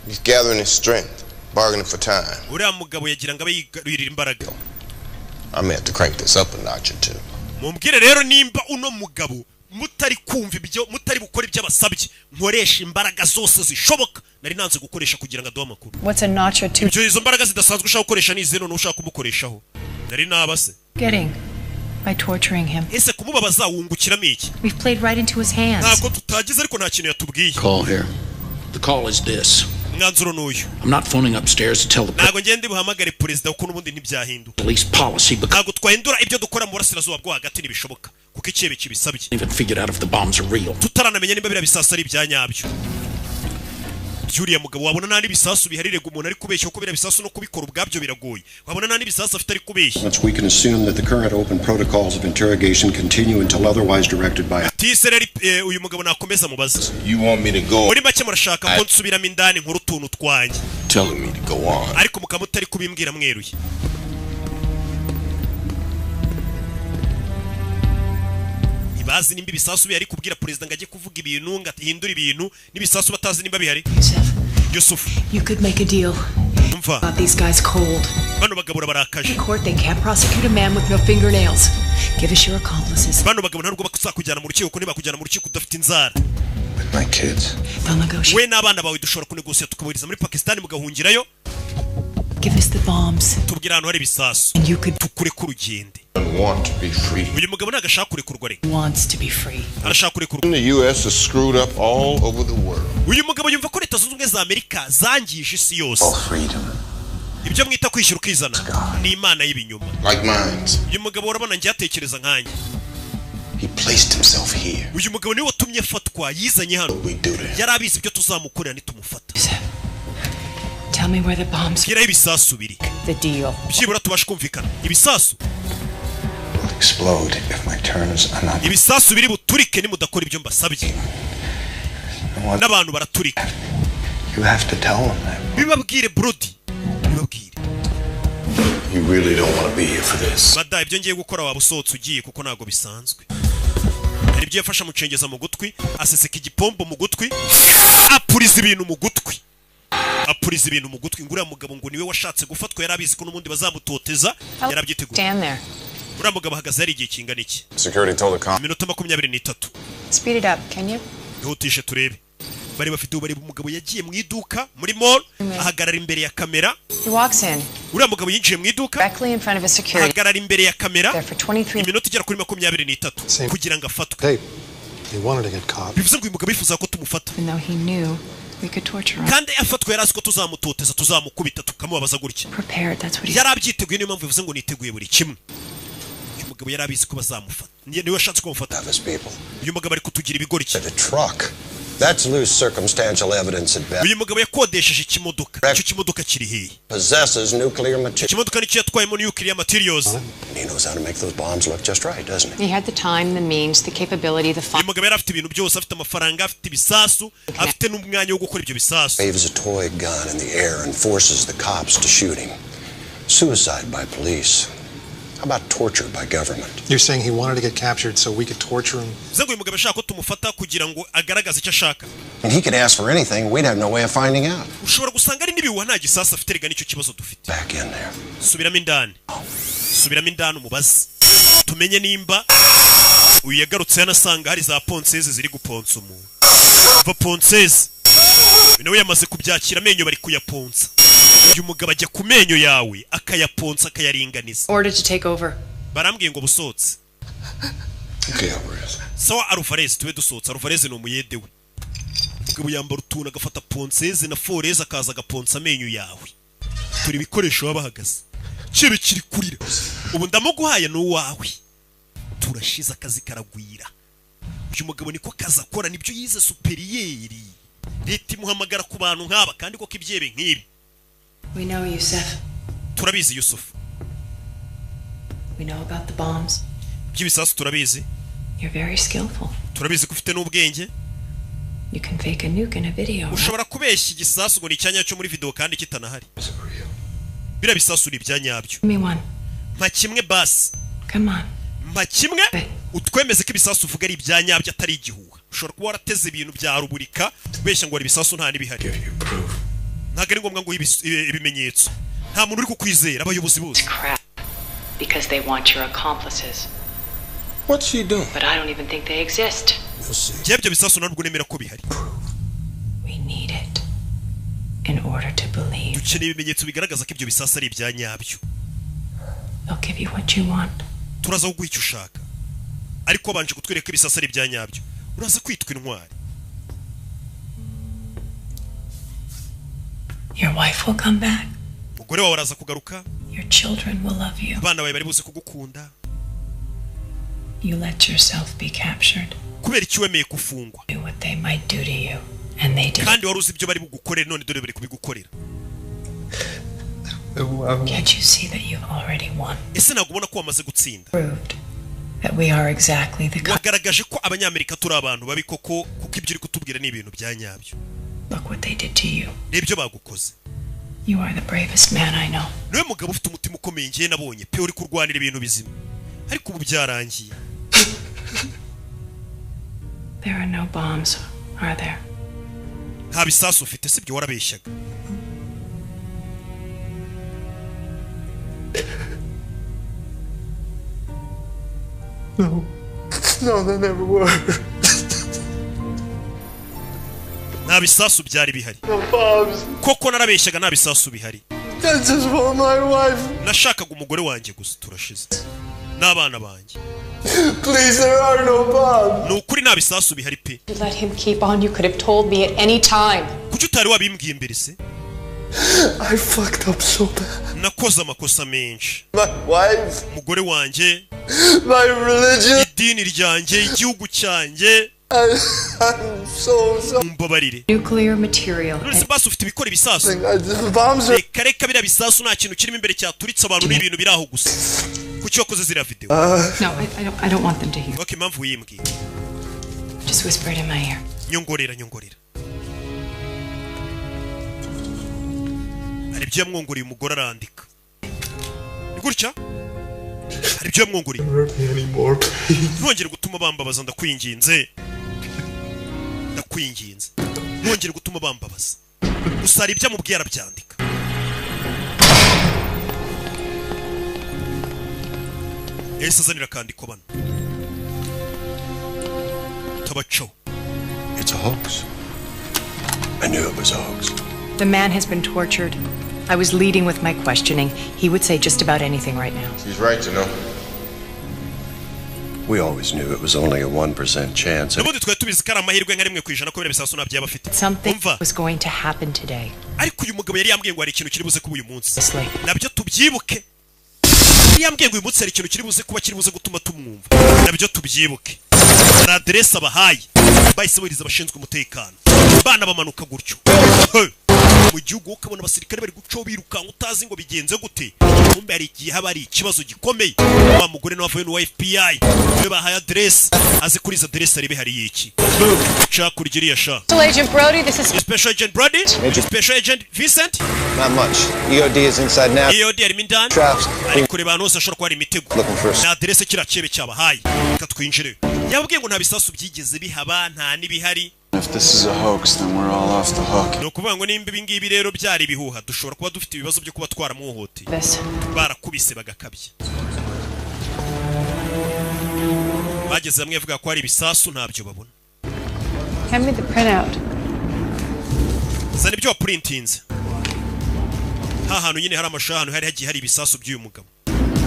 He's gathering his strength. Bargaining for time. Uriya mugabo yagira ngo abayirira imbaraga. I may have to crank this up a notch or two. Mumbwire rero nimba uno mugabo mutari kumva ibyo mutari bukora iby'abasabye nkoresha imbaraga zose zishoboka nari nanze gukoresha kugira ngo aduhe amakuru. What's a notch or two? Ibyo izo mbaraga zidasanzwe ushaka gukoresha ni ize none ushaka kumukoreshaho. Nari nabase. Getting by torturing him. Ese kumubabaza wungukiramo iki? We've played right into his hands. Ntabwo tutagize ariko nta kintu yatubwiye. Call here. The call is this. umwanzuro n'uyu. I'm not phoning upstairs to tell the ntago ngende buhamagare perezida kuko n'ubundi ntibyahinduka. police policy ntago twahindura ibyo dukora mu burasirazuba bwo hagati ntibishoboka kuko ikibe kibisabye. even figured out if the bombs are real. tutaranamenya niba biriya bisasu ari ibyanyabyo. Juriya mugabo wabona nta n'ibisasu biharirega umuntu ari kubeshya ko biriya bisasu no kubikora ubwabyo biragoye. Wabona nta n'ibisasu afite ari kubeshya. We can assume that the current open protocols of interrogation continue until otherwise directed by. Tisereri uyu mugabo nakomeza mubaza. You want me to go? Muri make murashaka ko nsubiramo indani nkuru tuntu twanjye. Telling me to go on. Ariko mukamutari kubimbwira mweruye. Bazi nimba ibisasu bihari kubwira perezida ngo ajye kuvuga ibintu ngo atihindura ibintu n'ibisasu batazi nimba bihari. Yusuf, you could make a deal. Umva. These guys cold. Bano bagabo barakaje. In court they can't prosecute a man with no fingernails. Give us your accomplices. Bano bagabo ntabwo bakuzakujyana mu rukiko ko ntibakujyana mu rukiko udafite inzara. My kids. They'll negotiate. We n'abana bawe dushobora kunegosiya tukaburiza muri Pakistan mugahungirayo. Give us the bombs. Tubwira ahantu hari ibisasu. And you could tukure ku rugende. Want to be free. Uyu mugabo nagashaka kurekurwa re. Wants to be free. Arashaka kurekurwa. The US is screwed up all over the world. Uyu mugabo yumva ko leta zunze ubumwe za Amerika zangije isi yose. All freedom. Ibyo mwita kwishyura ukizana ni imana y'ibinyuma. Like minds. Uyu mugabo urabona njye atekereza nkanjye. He placed himself here. Uyu mugabo niwe watumye afatwa yizanye hano. Yari abizi ibyo tuzamukorera nitumufata. Tell me where the bombs. Gira ibisasu biri. The deal. Byibura tubasha kumvikana. Ibisasu explode if my turns are not. Ibisasu biri buturike ni mudakora ibyo mbasabye. N'abantu baraturika. You have to tell them that. Bibabwire Brody. Bibabwire. You really don't want to be here for this. Bada ibyo ngiye gukora wabusotse ugiye kuko nago bisanzwe. Hari ibyo yafasha mucengeza mu gutwi, aseseka igipombo mu gutwi, apuriza ibintu mu gutwi. Apuriza ibintu mu gutwi ngura mugabo ngo niwe washatse gufatwa yarabizi ko n'umundi bazamutoteza yarabyiteguye. Stand there. Ura mugabo hagaze ari igihe kingana iki? Security told the cop. Minota 23. Speed it up, can you? Yihutishe turebe. Bari bafite ubari umugabo yagiye mu iduka muri mall ahagarara imbere ya kamera. He walks in. Ura mugabo yinjiye mu iduka. Directly in front of a security. Ahagarara imbere ya kamera. There for 23 Iminota igera kuri 23 kugira ngo afatwe. They wanted to get caught. Bivuze ngo uyu mugabo yifuza ko tumufata. Even though he knew we could torture him. Kandi afatwe yarazi ko tuzamutoteza tuzamukubita tukamubabaza gutya. Prepared, that's what he. Yarabyiteguye niyo mpamvu bivuze ngo niteguye buri kimwe. Uyu mugabo yarabizi ko bazamufata. Niwe washatse ko bamufata. Uyu mugabo ari kutugira ibigori cye. That's loose circumstantial evidence at best. Uyu mugabo yakodesheje ikimodoka. Icyo kimodoka kiri hehe? Possesses nuclear material. Ikimodoka nicyo yatwayemo nuclear materials. He knows how to make those bombs look just right, doesn't he? He had the time, the means, the capability, the fun. Uyu mugabo yarafite ibintu byose, afite amafaranga, afite ibisasu, afite n'umwanya wo gukora ibyo bisasu. Waves a toy gun in the air and forces the cops to shoot him. Suicide by police. How about torture by government? You're saying he wanted to get captured so we could torture him? Zango uyu mugabo ashaka ko tumufata kugira ngo agaragaze icyo ashaka. And he could ask for anything, we'd have no way of finding out. Ushobora gusanga ari nibiwa nta gisasa afite rega nicyo kibazo dufite. Back in there. Subiramo indani. Subiramo indani umubazi. Tumenye nimba uyu yagarutse yanasanga hari za ponseze ziri guponsa umuntu. Va ponseze. Nawe yamaze kubyakira amenyo bari kuyaponsa. Uyu mugabo ajya ku menyo yawe akayaponsa akayaringaniza. Order to take over. Barambwiye ngo busotse. Okay, Alvarez. Sawa Alvarez tuwe dusotse. Alvarez ni umuyede we. Mugabo yambara utuna agafata ponseze na foreze akaza agaponsa amenyo yawe. Turi bikoresho babahagaze. Kibe kiri kurira. Ubu ndamuguhaye no wawe. Turashiza akazi karagwira. Uyu mugabo niko kaza akora nibyo yize superiyeri. Leta imuhamagara ku bantu nk'aba kandi ko kibyebe nk'ibi. We know Yusuf. Turabizi Yusuf. We know about the bombs. By'ibisasu turabizi. You're very skillful. Turabizi ko ufite n'ubwenge. You can fake a nuke in a video. Ushobora kubeshya igisasu ngo ni cyanya cyo muri video kandi kitanahari. Bira bisasu ni byanyabyo. Me one. Mpa kimwe basi. Come on. Mpa kimwe utwemeze ko ibisasu uvuga ari ibyanyabyo atari igihuha. Ushobora kuba warateze ibintu bya ruburika ubeshya ngo ari ibisasu nta nibihari. Ntago ari ngombwa ngo ibimenyetso. Nta muntu uri kukwizera abayobozi bose. Because they want your accomplices. What's she doing? But I don't even think they exist. Byebyo bisasu ntabwo nemera ko bihari. We need it in order to believe. Dukeneye ibimenyetso bigaragaza ko ibyo bisasu ari ibyanyabyo. I'll give you what you want. Turaza kuguha icyo ushaka. Ariko banje kutwereka ibisasu ari ibyanyabyo. Uraza kwitwa intwari. Your wife will come back. Umugore wawe araza kugaruka. Your children will love you. Abana bawe bari buze kugukunda. You let yourself be captured. Kubera iki wemeye kufungwa? What they might do to you, and they did. Kandi waruzi ibyo bari bugukorera none dore bari kubigukorera. Can't you see that you've already won? Ese nagubona ko wamaze gutsinda. Proved that we are exactly the. Wagaragaje ko abanyamerika turi abantu babi koko kuko ibyo uri kutubwira ni ibintu bya nyabyo. Look what they did to you. Nibyo bagukoze. You are the bravest man I know. Niwe mugabo ufite umutima ukomeye ngiye nabonye pe uri kurwanira ibintu bizima. Ariko ubu byarangiye. There are no bombs, are there? Nta bisasu ufite sibyo warabeshyaga. No, they never were. Nta bisasu byari bihari. No bombs. Koko narabeshyaga nta bisasu bihari. I just want my wife. Nashakaga umugore wanjye gusa turashize. N'abana banjye. Please, there are no bombs. Nukuri nta bisasu bihari pe. You let him keep on. You could have told me at any time. Kuki utari wabimbwiye imbere se? I fucked up so bad. Nakoze amakosa menshi. My wife. Umugore wanjye. My religion. Idini ryanjye, igihugu cyanjye. I'm so Mbabarire. Nuclear material. None bisasu ufite ibikora ibisasu. Bombs are. Reka bira bisasu nta kintu kirimo imbere cyaturitse abantu n'ibintu biraho gusa. Kuki wakoze zira video? No, I don't want them to hear. Okay, mpamvu yimbwiye. Just whisper it in my ear. Nyongorera. Hari ibyo yamwongoreye umugore arandika. Ni gutya? Hari ibyo yamwongoreye. Ntongere gutuma bambabaza ndakwinginze. Ntongere gutuma bambabaza. Gusa hari ibyo amubwiye arabyandika. Ese azanira kandiko bano. Tabacho. It's a hoax. I knew it was a hoax. The man has been tortured. I was leading with my questioning. He would say just about anything right now. She's right, you know. We always knew it was only a 1% chance. Nabundi twari tubizi ko ari amahirwe nka rimwe kwijana ko bira bisasu nabyo abafite. Something was going to happen today. Ariko uyu mugabo yari yambwiye ngo hari ikintu kiri buze kuba uyu munsi. Nabyo tubyibuke. Yambwiye ngo uyu munsi hari ikintu kiri buze kuba kiri buze gutuma tumwumva. Nabyo tubyibuke. Hari adresse abahaye. Bahise buriza abashinzwe umutekano. Bana bamanuka gutyo. Mu gihugu ukabona abasirikare bari guco birukanka utazi ngo bigenze gute. Kumbe hari igihe haba ari ikibazo gikomeye. Wa mugore n'abavuye no FBI. We bahaye adresse. Azi kuri izo adresse ari bihari iki. Chakurigiriya sha. Special Agent Brody, this is Special Agent Brody. Special Agent Vincent. Not much. EOD is inside now. EOD ari mindani. Traps. Ari kureba hano hose ashobora kuba ari imitego. Na adresse kira cyebe cyabahaye. Reka twinjire. Yabwiye ngo nta bisasu byigeze bihaba nta nibihari. If this is a hoax, then we're all off the hook. No kuvuga ngo nimba ibingibi rero byari ibihuha dushobora kuba dufite ibibazo byo kuba twaramuhote. Barakubise bagakabye. Bageze hamwe avuga ko ari ibisasu ntabyo babona. Hand me the printout. Zana ibyo printinze. Hantu nyine hari amashusho hano hari hagiye hari ibisasu by'uyu mugabo.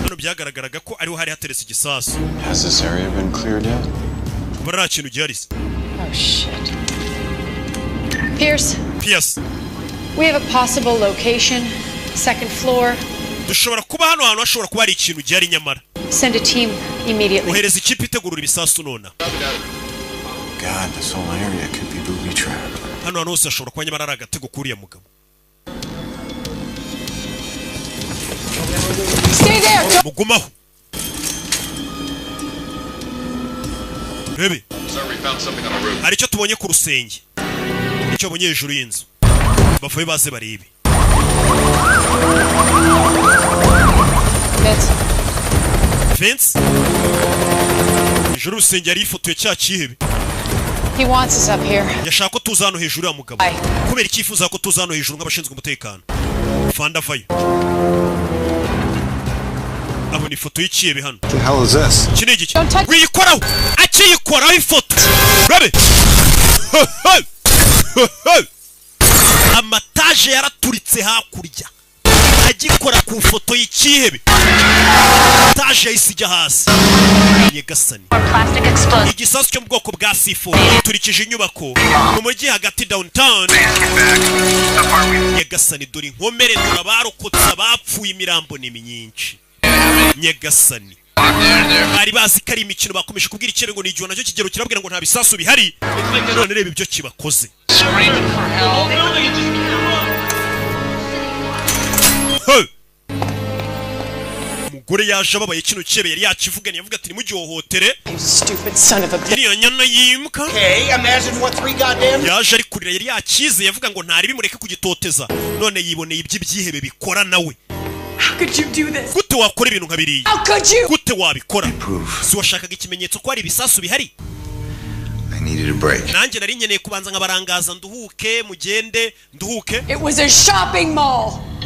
Hano byagaragaraga ko ariho hari hateretse igisasu. Has this area been cleared yet? Bara kintu giharise. Oh shit. Pierce. We have a possible location. Second floor. Dushobora kuba hano hantu hashobora kuba ari ikintu gihari nyamara. Send a team immediately. Ohereza ikipe itegurura ibisasu nona. God, this whole area could be booby trapped. Hano hantu hose hashobora kuba nyamara ari agatego kuriya mugabo. Stay there. Mugumaho. Baby. Sir, we found something on the roof. Hari icyo tubonye ku rusenge. Icyo abonye hejuru y'inzu. Bavuye baze barebe. Vince. Hejuru rusenge ari ifoto ya cya kihebe. He wants us up here. Yashaka ko tuza hano hejuru ya mugabo. Kubera icyifuza ko tuza hano hejuru nk'abashinzwe umutekano. Fanda vayo. Abona ifoto y'ikihebe hano. The hell is this? Kinigi. Wiyikoraho. Akiyikoraho ifoto. Rabe. Amataje yaraturitse hakurya. Agikora ku foto y'ikihebe. Taje yisijya hasi. Nyegasani. Igisasu cyo mu bwoko bwa C4 turikije inyubako mu mujyi hagati downtown. nyagasani dore inkomere dore abarokotse abapfuye imirambo ni myinshi nyagasani bari bazi ko ari imikino bakomeje kubwira ikirere ngo ni igihe nacyo kigero kirabwira ngo nta bisasu bihari none reba ibyo kibakoze umugore yaje ababaye kino kirebe yari yakivuganye yavuga ati nimugihohotere iriya nyana yimuka yaje ari kurira yari yakize yavuga ngo ntari bimureke kugitoteza none yiboneye iby'ibyihebe bikora nawe gute wakora ibintu nka biriya gute wabikora si washakaga ikimenyetso ko hari ibisasu bihari nanjye nari nkeneye kubanza nkabarangaza nduhuke mugende nduhuke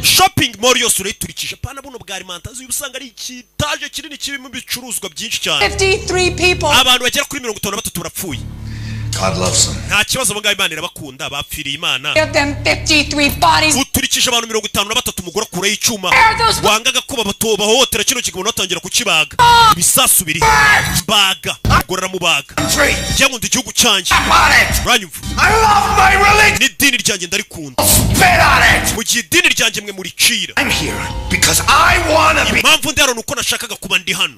shopping mall yose urayiturikije pana buno bwa alimentaziyo usanga ari ikitaje kinini kirimo ibicuruzwa byinshi cyane abantu bagera kuri 53 barapfuye God loves them. nta kibazo abo ngabo Imana irabakunda bapfiriye Imana uturikije abantu 53 umugore akura y'icyuma wangaga kuba bahohotera kino kigabo natangira kukibaga ibisasu biri mbaga gorera mubaga cyangwa ndi gihugu cyanjye ranyumva ni dini ryanjye ndarikunda mu gihe dini ryanjye mwe muricira impamvu ndi hano nuko nashakaga kuba ndi hano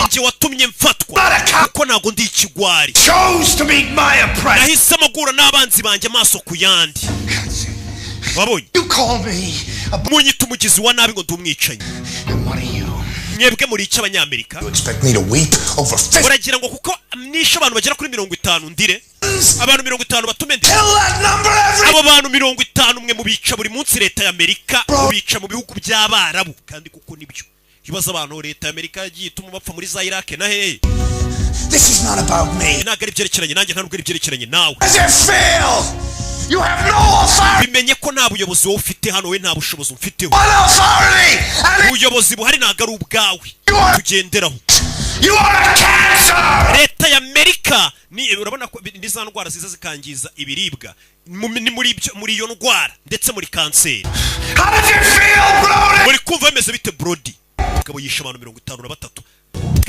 njye watumye mfatwa kuko ntago ndi ikigwari nahisemo guhura n'abanzi banjye amaso ku yandi wabonye munyita umugizi wa nabi ngo ndi umwicanyi mwebwe muri iki abanyamerika uragira ngo kuko nishe abantu bagera kuri 50 ndire abantu 50 batume ndire abo bantu 50 mwe mubica buri munsi leta y'Amerika mubica mu bihugu by'abarabu kandi kuko nibyo kibaza abantu leta y'Amerika yagiye ituma bapfa muri za Iraq na hehe. This is not about me. Nagari byerekeranye nanjye ntabwo ari byerekeranye nawe. As it fail. You have no authority. Bimenye ko nta buyobozi wowe ufite hano we nta bushobozi ufiteho. Ubuyobozi buhari ntago ari ubwawe. Tugenderaho. You are a cancer. Leta y'Amerika ni urabona ko ndiza ndwara ziza zikangiza ibiribwa muri iyo ndwara ndetse muri kanseri. How does it feel, Brody? Muri kumva bimeze bite Brody? Kabo yisha abantu 53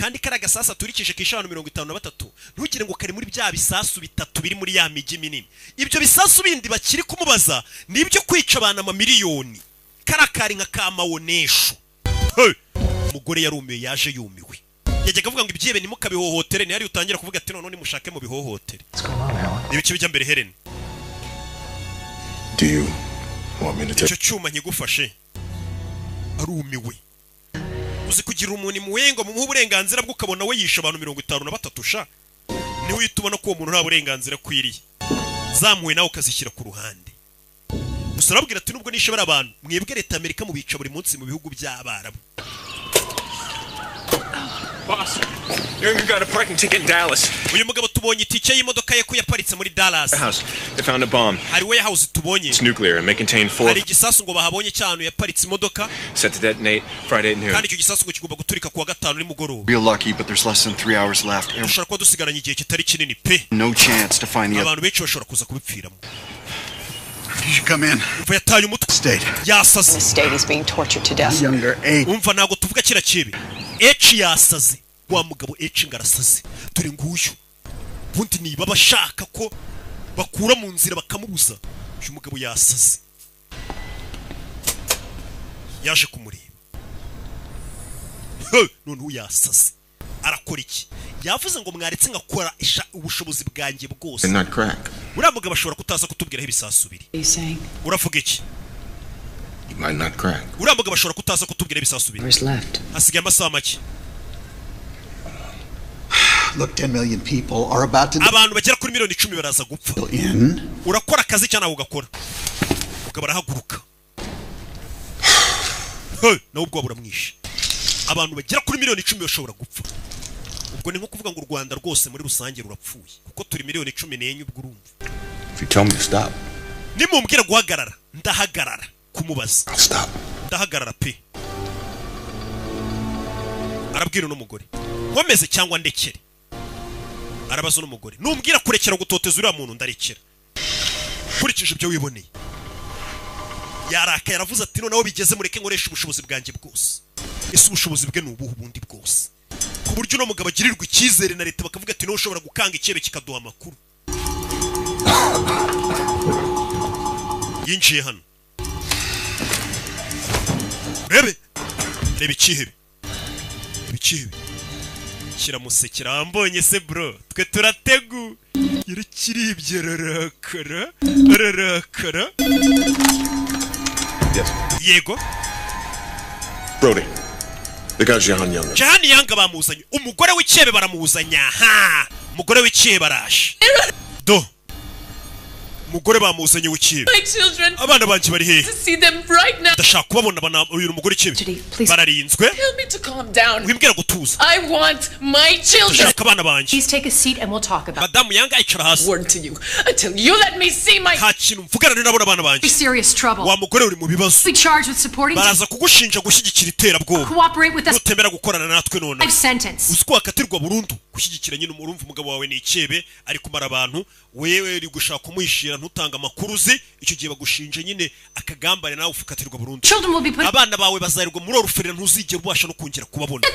kandi karaga sasa turikije kisha abantu 53 ntugire ngo kari muri bya bisasu bitatu biri muri ya migi minini. Ibyo bisasu bindi bakiri kumubaza nibyo kwica abantu amamiliyoni karakari nka kamawonesho. Umugore yarumiye yaje yumiwe yajyaga avuga ngo ibyebe nimukabihohotere ni hari utangira kuvuga ati none mushake mu bihohotere. Ibiki bijya mbere Helen. Do you want me to take icyo cyuma nkigufashe arumiwe uzi kugira umuntu imuwengo mu burenganzira bwo ukabona we yisha abantu 53 sha ni witubona ko uwo muntu nta burenganzira kwiriye zamuwe nawe ukazishyira ku ruhande gusa arabwira ati nubwo nishobora abantu mwebwe leta y'Amerika mu bica buri munsi mu bihugu by'abarabu. Boss, you got a parking ticket in Dallas. Uyu mugabo tubonye itike y'imodoka ye ko yaparitse muri Dallas. They found a bomb. Hari warehouse tubonye. It's nuclear and may contain 4. Hari gisasu ngo bahabonye cyane yaparitse imodoka. Set to detonate Friday at noon. Kandi icyo gisasu ngo kigomba guturika kuwa gatanu ni mugoroba. Real lucky, but there's less than 3 hours left. Ushaka ko dusigaranye igihe kitari kinini pe. No chance to find the abantu benshi bashobora kuza kubipfiramo. You should come in. Umva yataye umutwe. State. Yasaze. State is being tortured to death. Younger age. Umva nago tuvuga kira kibi. H yasaze. Wa mugabo H ngarasaze. Turi nguyu. Bundi niba bashaka ko bakura mu nzira bakamubuza. Uyu mugabo yasaze. Yaje kumureba. None yasaze. Arakora iki? Yavuze ngo mwaretse ngakora ubushobozi bwanjye bwose. not crack? Uriya mugabo ashobora kutaza kutubwiraho ibisasu biri. Uravuga iki? You might not crack. Uriya mugabo ashobora kutaza kutubwira ibisasu biri. Hasigaye amasaha make. Look, 10 million people are about to abantu bagera kuri 10 baraza gupfa. Urakora akazi cyane ugakora. Ukaba arahaguruka. Nawe ubwo buramwishe. Abantu bagera kuri 10 bashobora gupfa. Ubwo ni nko kuvuga ngo u Rwanda rwose muri rusange rurapfuye kuko turi 14 ubwo urumva. If you tell me to stop. Nimumbwira guhagarara ndahagarara kumubaza. Stop. Ndahagarara pe. Arabwira n'umugore. Nkomeze cyangwa ndekere. Arabaza n'umugore. Numbwira kurekera gutoteza uriya muntu ndarekera. Kurikije ibyo wiboneye. Yaraka yaravuze ati noneho bigeze mureke nkoresha ubushobozi bwanjye bwose. Ese ubushobozi bwe nubuhu bundi bwose. Ku buryo no mugabo agirirwa icyizere na leta bakavuga ati no ushobora gukanga ikebe kikaduha amakuru. Yinjiye hano. urebe ikihebe kiramusekera ambonye se bro twe turategu kiribye rarakara yego Brody, they got Jahan Young. Jahan Young bamuzanye umugore w'ikebe baramuzanya ha umugore w'ikebe barashe do umugore bamuzanye w'ikebe abana banje bari hehe ndashaka kubabona bana uyu mugore ikebe bararinzwe wimbwira gutuza ndashaka abana banje Please take a seat and we'll talk about Madamu Young icara hasi Until you let me see my nta kintu mvugana n'abona abana banje serious trouble. wa mugore uri mu bibazo We charged with supporting baraza kugushinja gushyigikira iterabwoba cooperate with us. nutemera gukorana natwe none Life sentence. uzi ko wakatirwa burundu gushyigikira nyine umurumva umugabo wawe ni ikebe ari kumara abantu wewe uri gushaka kumuhishira ntutanga amakuru uzi icyo gihe bagushinje nyine akagambane nawe ufukatirwa burundu abana bawe bazarirwa muri oruferera ntuzigera ubasha no kongera kubabona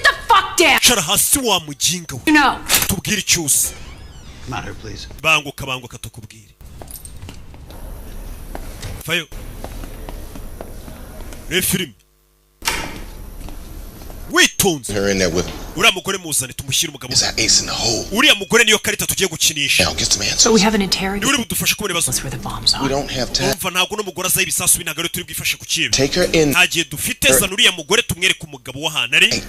cara hasi wa muginga we tubwire icyuzi banguka tukubwire fayo refilm witonze uriya mugore muzane tumushyire umugabo uriya mugore niyo karita tugiye gukinisha So we have an interrogation. niwe budufasha kubona ibibazo That's where the bombs are. We don't have time. umva ntabwo n'umugore azaho ibisasu binagayo turi bwifashe ku kibe Take her in. nta gihe dufite zana uriya mugore tumwereke umugabo w'ahantu ari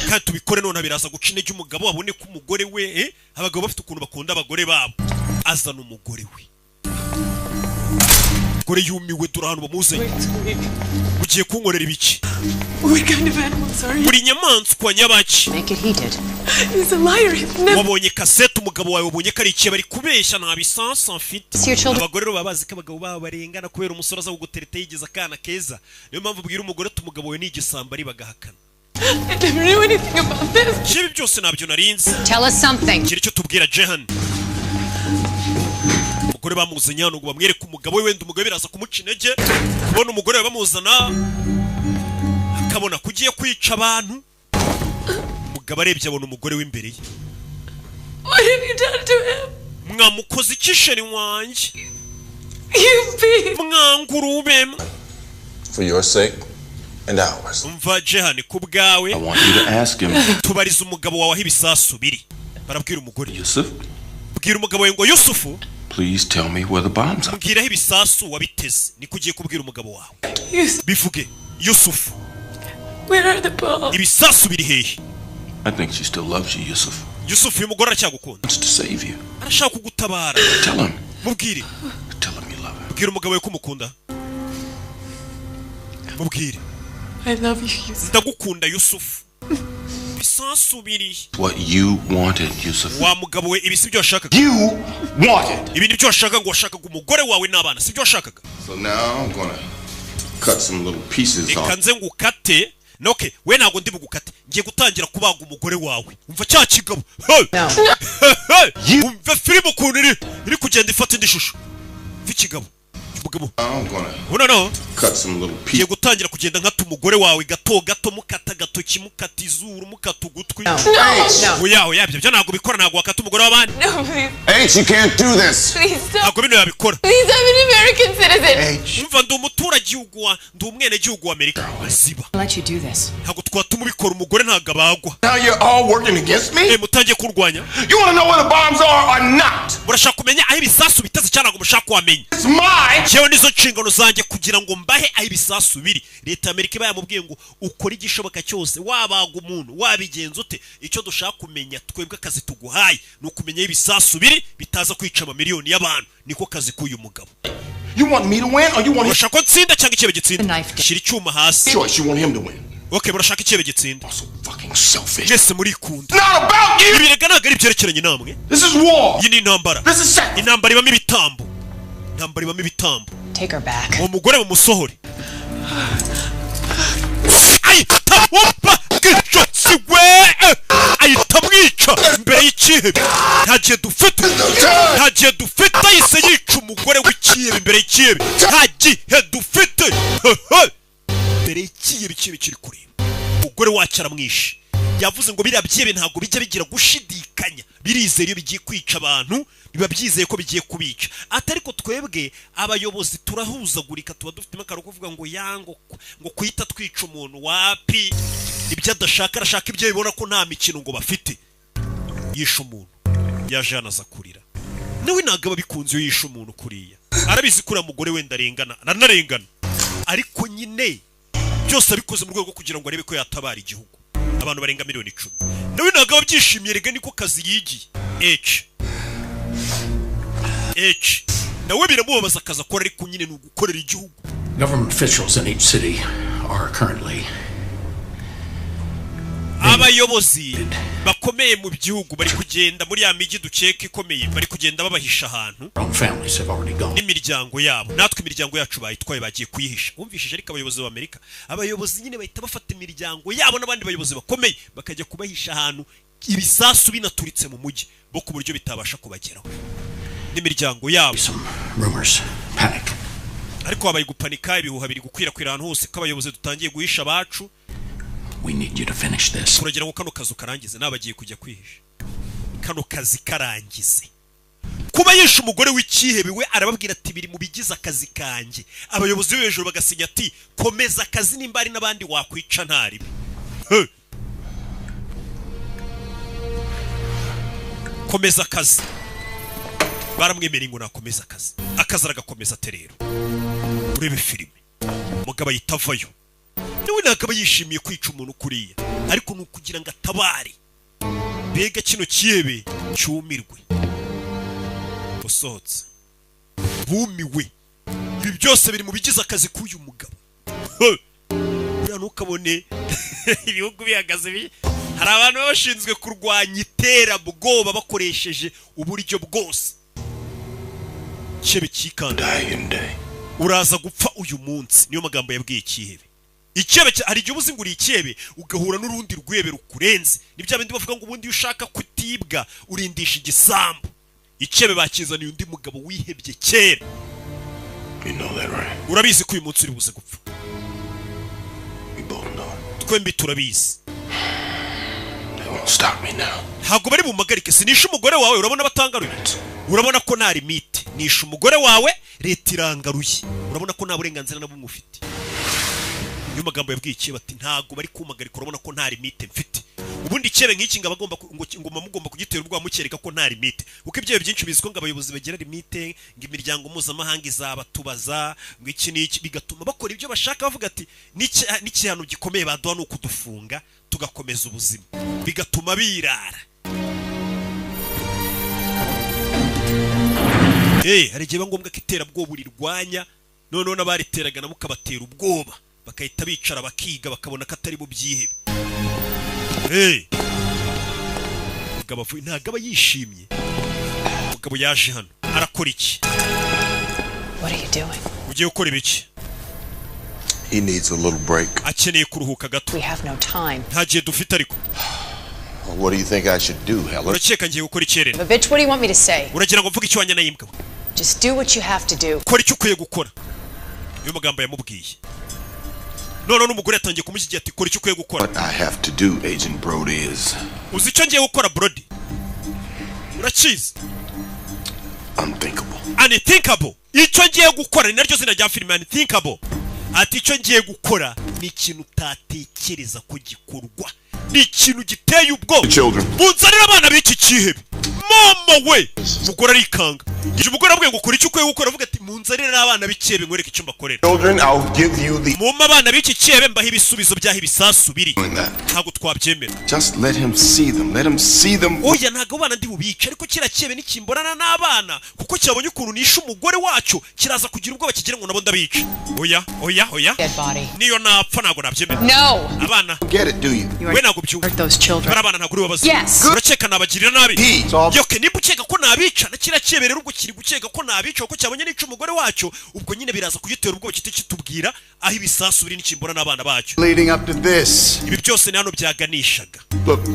kandi tubikore none biraza guca intege umugabo abone ko umugore we abagabo bafite ukuntu bakunda abagore babo azana umugore we umugore yumiwe dore ahantu bamuzanye ugiye kunkorera ibiki What kind of animals are you? buri nyamaswa nyabaki Make it heated. He's a liar. He's never. wabonye kasete umugabo wawe wabonye ko ari ikihe bari kubeshya nta bisansi mfite See your children. abagore rero baba bazi ko abagabo babo barengana kubera umusore aza kugutereta yigize akana keza niyo mpamvu ubwira umugore ati umugabo we ni igisambo ari bagahakana I never knew anything about this. ibi byose ntabyo narinzi Tell us something. kiri cyo tubwira Jahan umugore bamuzanye hano ngo bamwereke umugabo we wenda umugabo biraza kumuca intege kubona umugore we bamuzana akabona kugiye kwica abantu umugabo arebye abona umugore w'imbere ye What have you done to him? mwamukoze ikisheri wanjye You beat. mwangurube For your sake and ours. umva Jahan ku bwawe I want you to ask him, tubariza umugabo wawe aho ibisasu biri barabwira umugore Yusuf, bwira umugabo we ngo Yusufu please tell me where the bombs are. mbwira aho ibisasu wabiteze niko ugiye kubwira umugabo wawe Yusuf. bivuge Yusufu Where are the bombs? ibisasu biri hehe I think she still loves you, Yusuf. Yusufu uyu mugore aracyagukunda Wants to save you. arashaka kugutabara Tell him. mubwire Tell him you love him. bwira umugabo we ko umukunda mubwire I love you, Yusuf. ndagukunda Yusufu ibisasu biri What you wanted, Yusuf. wa mugabo we ibi si byo washakaga You wanted. ibi ni byo washakaga ngo washakaga umugore wawe n'abana si byo washakaga So now I'm gonna cut some little pieces reka off. nze ngukate noke we ntabwo ndi bugukate ngiye gutangira kubaga umugore wawe umva cya kigabo umva filime ukuntu iri kugenda ifata indi shusho umva ikigabo umugabo I'm gonna ubona no cut some little ngiye pieces. gutangira kugenda nkata umugore wawe gato gato mukata agatoki mukata izuru mukata ugutwi oya ibyo ntabwo bikora ntabwo wakata umugore w'abandi No, please. H, you can't do this. Please stop. ntabwo bino yabikora Please, I'm an American citizen. umva ndi umuturagihugu ndi umwenegihugu wa Amerika ziba I'll let you do this. ntabwo twatuma ubikora umugore ntabwo abagwa Now you're all working against me? mutangiye kurwanya You want to know where the bombs are or not? murashaka kumenya aho ibisasu biteze cyangwa ntabwo mushaka kuhamenya It's mine. jewe nizo nshingano zanjye kugira ngo mbahe aho ibisasu biri leta y'Amerika iba yamubwiye ngo ukore igishoboka cyose wabaga umuntu wabigenza ute icyo dushaka kumenya twebwe akazi tuguhaye ni ukumenya aho ibisasu biri bitaza kwica amamiliyoni y'abantu niko kazi k'uyu mugabo You want me to win or you want him? urashaka ko nsinda cyangwa ikibe gitsinda The knife. shyira icyuma hasi Choice. You want him to win. okay murashaka ikibe gitsinda So fucking selfish. mwese murikunda It's not about you. ibirega ntabwo ari ibyerekeranye namwe This is war. iyi ni intambara This is sex. intambara ibamo ibitambo intambara ibamo ibitambo Take her back. uwo mugore mumusohore ahita wumva bw'inshotsi we ahita mwica imbere y'ikihebe nta gihe dufite ahise yica umugore w'ikihebe imbere y'ikihebe nta gihe dufite imbere y'ikihebe ikihebe kiri kureba umugore wacu aramwishe yavuze ngo biriya byihebe ntabwo bijya bigira gushidikanya birizeye iyo bigiye kwica abantu biba byizeye ko bigiye kubica atari ko twebwe abayobozi turahuzagurika tuba dufitemo akaro kuvuga ngo yango ngo kwita twica umuntu wapi ibyo adashaka arashaka ibyo bibona ko nta mikino ngo bafite yisha umuntu yaje yanaza kurira nawe ntabwo ababikunze iyo yisha umuntu kuriya arabizi kuri mugore wenda ararengana ariko nyine byose abikoze mu rwego kugira ngo arebe ko yatabara igihugu abantu barenga miliyoni 10 nawe ntabwo ababyishimiye rega niko kazi yigiye nawe biramubabaza akaza akora ariko nyine ni ugukorera igihugu. Government officials in each city are currently abayobozi bakomeye mu gihugu bari kugenda muri ya migi dukeka ikomeye bari kugenda babahisha ahantu n'imiryango yabo natwe imiryango yacu bayitwaye bagiye kuyihisha umvishije ariko abayobozi b'Amerika abayobozi nyine bahita bafata imiryango yabo n'abandi bayobozi bakomeye bakajya kubahisha ahantu ibisasu binaturitse mu mujyi bo ku buryo bitabasha kubageraho n'imiryango yabo ariko habaye gupanika ibihuha biri gukwirakwira ahantu hose ko abayobozi dutangiye guhisha abacu. We need you to finish this. Kuragira ngo kano kazu karangize nabagiye kujya kwihisha. Kano kazi karangize. Kuba yisha umugore w'ikihebe we arababwira ati biri mu bigize akazi kanje. Abayobozi b'hejuru bagasinya ati komeza akazi nimba ari nabandi wakwica ntari. Komeza akazi. Baramwemera ngo nakomeza akazi. Akazi aragakomeza terero. Urebe filime. Mugabo yitavayo. Niwe nakaba yishimiye kwica umuntu kuriya ariko nukugira ngo atabare bega kino kiyebe cyumirwe usohotse bumiwe ibi byose biri mu bigize akazi k'uyu mugabo nukabone ibihugu bihagaze hari abantu bashinzwe kurwanya iterabwoba bakoresheje uburyo bwose kiyebe kikanda uraza gupfa uyu munsi niyo magambo yabwiye kiyebe icyebe hari igihe ubuzinguriye icyebe ugahura n'urundi rwebe rukurenze nibyo abandi bavuga ngo ubundi ushaka kutibwa urindisha igisambu icyebe bakizaniye undi mugabo wihebye kera urabizi ko uyu munsi uri buze gupfa twembi turabizi ntabwo bari bumagarike sinisha umugore wawe urabona batangaruye urabona ko nta limite nisha umugore wawe leta irangaruye urabona ko nta burenganzira na bumwe ufite niyo magambo yabwiye icyebe ati ntago bari kumagarika urabona ko nta limite mfite ubundi icyebe nk'iki ngaba ngoma mugomba kugitera urwa mukereka ko nta limite uko ibyo byinshi biziko ngo abayobozi bagira limite ngo imiryango mpuzamahanga izabatubaza ngo iki n'iki bigatuma bakora ibyo bashaka bavuga ati n'ikihano gikomeye baduha ni ukudufunga tugakomeza ubuzima bigatuma birara. Hari igihe ngombwa ko iterabwoba urirwanya noneho n'abariteraga nabo ukabatera ubwoba bakahita bicara bakiga bakabona ko atari bo byihebe. Mugabo ntabwo aba yishimye. Mugabo yaje hano arakora iki? What are you doing? Ugiye gukora ibiki? He needs a little break. Akeneye kuruhuka gato. We have no time. Nta gihe dufite ariko. What do you think I should do, Helen? Urakeka ngiye gukora icyerere? But bitch, what do you want me to say? Uragira ngo mvuge icyo wanya nayimbwa? Just do what you have to do. Kora icyo ukwiye gukora. Iyo magambo yamubwiye. None n'umugore yatangiye kumushyigiye ati kora icyo ukwiye gukora. What I have to do, Agent Brody, is uzi icyo ngiye gukora Brody? Urakizi? Unthinkable. Icyo ngiye gukora ni naryo zina rya filime Unthinkable. Ati icyo ngiye gukora ni ikintu utatekereza ko gikorwa. Ni ikintu giteye ubwoba. Bunzanira abana b'iki kihebe. Mama we mugora arikanga. Ije umugore abwiye ngo kora icyo ukwiye gukora avuga ati munzanira abana b'ikihebe ngwereke icyo mbakorera. Mumma abana b'iki kihebe mbaho ibisubizo byaho ibisasu biri. Ntabwo twabyemera. Just let him see them. Let him see them. Oya ntabwo abana ndi bubica ariko kira kihebe nikimborana n'abana kuko cyabonye ukuntu nisha umugore wacyo kiraza kugira ubwoba kigira ngo nabo ndabica. Oya. Niyo napfa ntabwo nabyemera. No. Abana. Get it, do you? We ntabwo byumva. Barabana ntabwo uri babaza. Urakeka nabagirira nabi. Yoke nimba ukeka ko nabica na kira kiyebe ubwo kiri gukeka ko nabica kuko cyabonye nica umugore wacyo ubwo nyine biraza kugitera ubwo kiti kitubwira aho ibisasu biri n'ikimbora n'abana bacyo. Leading up to this. Ibi byose ni hano byaganishaga. Look,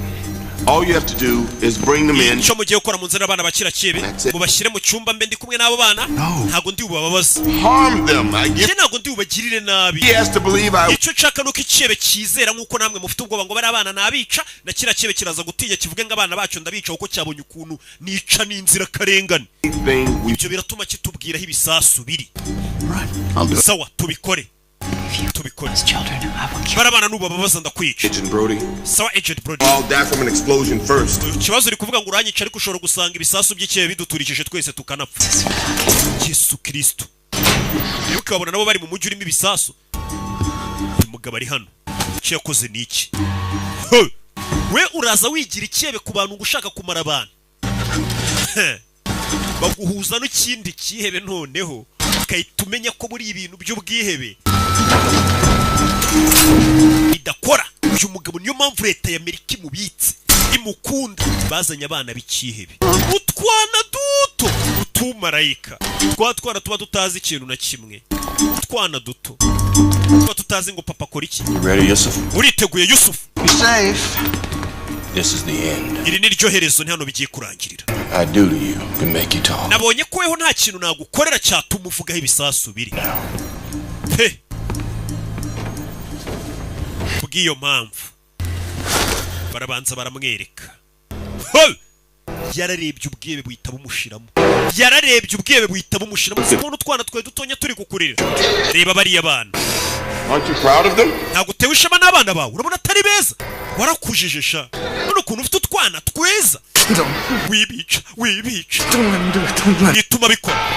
All you have to do is bring them in. Cyo mugiye gukora mu nzira abana bakira kibe mubashyire mu cyumba mbe ndi kumwe n'abo bana ntago ndi ubababaza. Harm them, I guess. Ntago ndi ubagirire nabi. He has to believe I. Icyo nshaka nuko ikibe kizera nkuko namwe mufite ubwoba ngo bari abana nabica na kira kibe kiraza gutinya kivuge ngo abana bacu ndabica uko cyabonye ukuntu nica n'inzira karengane. Ibyo biratuma kitubwiraho ibisasu biri. Sawa tubikore. Barabana nuba babaza ndakwica. Agent Brody. Sawa Agent Brody. All that from an explosion first. Kibazo uri kuvuga ngo uranyica ariko ushobora gusanga ibisasu by'ikebe biduturikije twese tukanapfa. Yesu Kristo. Iyo ukabona nabo bari mu mujyi urimo ibisasu. Umugabo ari hano. Icyo yakoze ni iki? We uraza wigira ikebe ku bantu gushaka kumara abantu. Baguhuza n'ikindi kihebe noneho. Ukahita umenya ko buri ibintu by'ubwihebe bidakora. Uyu mugabo niyo mpamvu leta ya Amerika imubitse imukunda. Bazanye abana b'ikihebe utwana duto utumarayika twana tuba tutazi ikintu na kimwe. Utwana duto tuba tutazi ngo papa akora iki. Ready, Yusuf? Uriteguye Yusuf? Be safe. This is the end. Iri ni ryo herezo hano bigiye kurangirira. I do to you can make you talk. Nabonye ko weho nta kintu nagukorera cyatuma uvugaho ibisasu biri. He. Bw'iyo mpamvu barabanza baramwereka. Yararebye ubwebe buhita bumushiramo. Yararebye ubwebe buhita bumushiramo. Sibona utwana twe dutonya turi kukurira. Reba bari abana. Aren't you proud of them? Nagutewe ishema n'abana bawe. Urabona atari beza. Warakujije sha. None ukuntu ufite utwana tweza. Wibica. Mwituma bikora.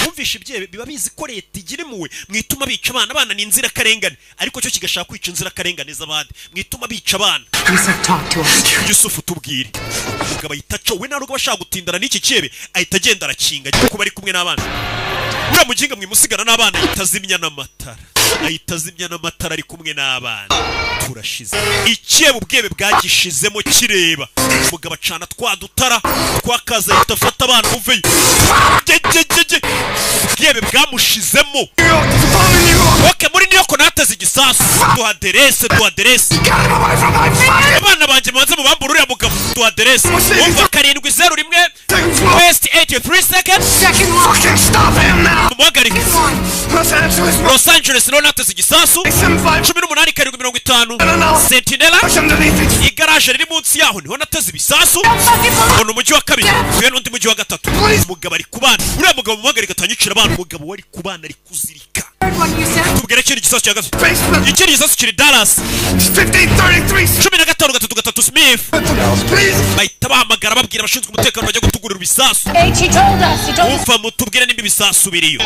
Wumvisha ibyebe biba bizi ko leta igira impuhwe. Mwituma bica abana ni inzira karengane. Ariko cyo kigashaka kwica inzira karengane z'abandi. Mwituma bica abana. Yusuf tubwire. Mugabo yitaco we narugo bashaka gutindana n'iki cyebe ahita agenda arakinga kuko bari kumwe n'abana. Ura muginga mwimusigana n'abana yitazimya n'amatara ari kumwe n'abana. Turashize. Icyebe ubwebe bwagishizemo kireba. Mugabo acana twadutara twakaza yitafata abana muveyo. Ubwebe bwamushizemo. Okay, muri niyo ko nateze igisasu. Duha aderese. Abana banje manze mu bambura uriya mugabo. Duha aderese. Umva 701 West 83 seconds. Stop him now. Muhagarike. Los Angeles no nateze igisasu. 18:50 Sentinela. Igaraje riri munsi yaho niho nateze ibisasu. Ono mujyi wa kabiri. Uye n'undi mujyi wa gatatu. Umugabo ari kubana. Uriya mugabo muhagarika atanyicira abana. Umugabo wari kubana ari kuzirika. Tubwire kiri gisasu cya gatatu. Ikiri gisasu kiri Dallas. 15:33 Smith. Bahita bahamagara babwira abashinzwe umutekano bajya gutugurira ibisasu. Umva mutubwire nimba ibisasu biriyo.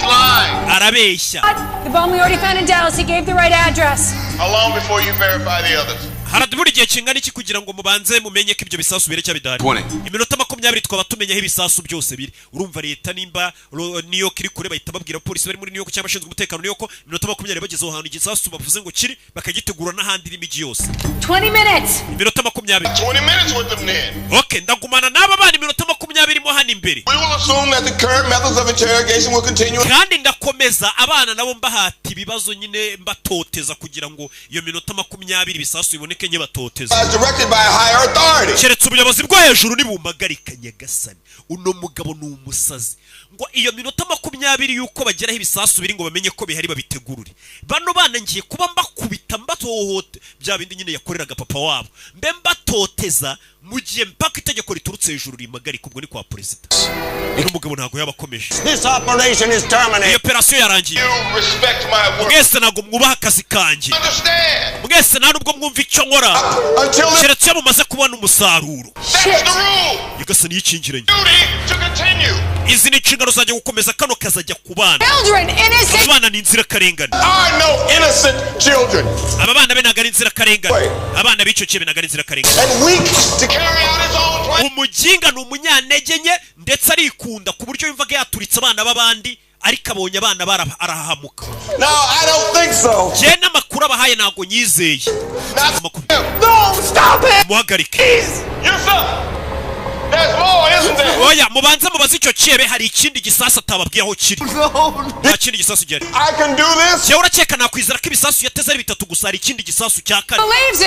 Arabeshya. The bomb we already found in Dallas, he gave the right address. How long before you verify the others? Haradubura igihe kingana iki kugira ngo mubanze mumenye ko ibyo bisasu bire cya bidari. Iminota 20 twaba tumenye aho ibisasu byose biri. Urumva leta nimba New York iri kure bahita babwira polisi bari muri New York cyangwa abashinzwe umutekano New York iminota 20 bageze aho hantu igisasu bavuze ngo kiri bakagitegura n'ahandi n'imigi yose. 20 minutes. Iminota 20. 20 minutes with them then. Okay, ndagumana n'aba bana iminota 20 mo hano imbere. We will assume that the current methods of interrogation will continue. Kandi ndakomeza abana nabo mbahati ibibazo nyine mbatoteza kugira ngo iyo minota 20 bisasu biboneke nye batoteza. Directed by a higher authority. Keretse ubuyobozi bwo hejuru nibumbagarika Nyagasani. Uno mugabo ni umusazi. Ngo iyo minota 20 yuko bageraho ibisasu biri ngo bamenye ko bihari babitegurure. Bano bana ngiye kuba mbakubita mbatohote bya bindi nyine yakoreraga papa wabo. Mbe mbatoteza mugiye mpaka itegeko riturutse hejuru rimagarika ubwo ni kwa president. Uno mugabo ntago yabakomeje. This operation is terminated. Iyo operation yarangiye. You respect my work. Mwese nago mwubaha akazi kanje. Understand? Mwese nta nubwo mwumva icyo nkora. Keretse mumaze kubona umusaruro. That's the rule. Nyagasani yikingiranye. Duty to continue. Izi ni inshingano zajya gukomeza kano kazajya kubana. Children, innocent. Abana ni inzira karengane. I know innocent children. Aba bana be nagari inzira karengane. Abana b'icyo kibe nagari inzira karengane. And weak to carry out his own plan. Umujinga ni umunyantege nke ndetse arikunda ku buryo yumvaga yaturitse abana b'abandi ariko abonye abana arahahamuka. No, I don't think so. Je n'amakuru abahaye nago nyizeye. No, stop it. Muhagarike. Yes sir. there's more, isn't there? Oya, mubanza mubaze icyo cyebe hari ikindi gisasu atababwiye aho kiri. Nta kindi gisasu gihari. I can do this. Cyo urakeka nakwizera ko ibisasu yateze ari bitatu gusa hari ikindi gisasu cya kane.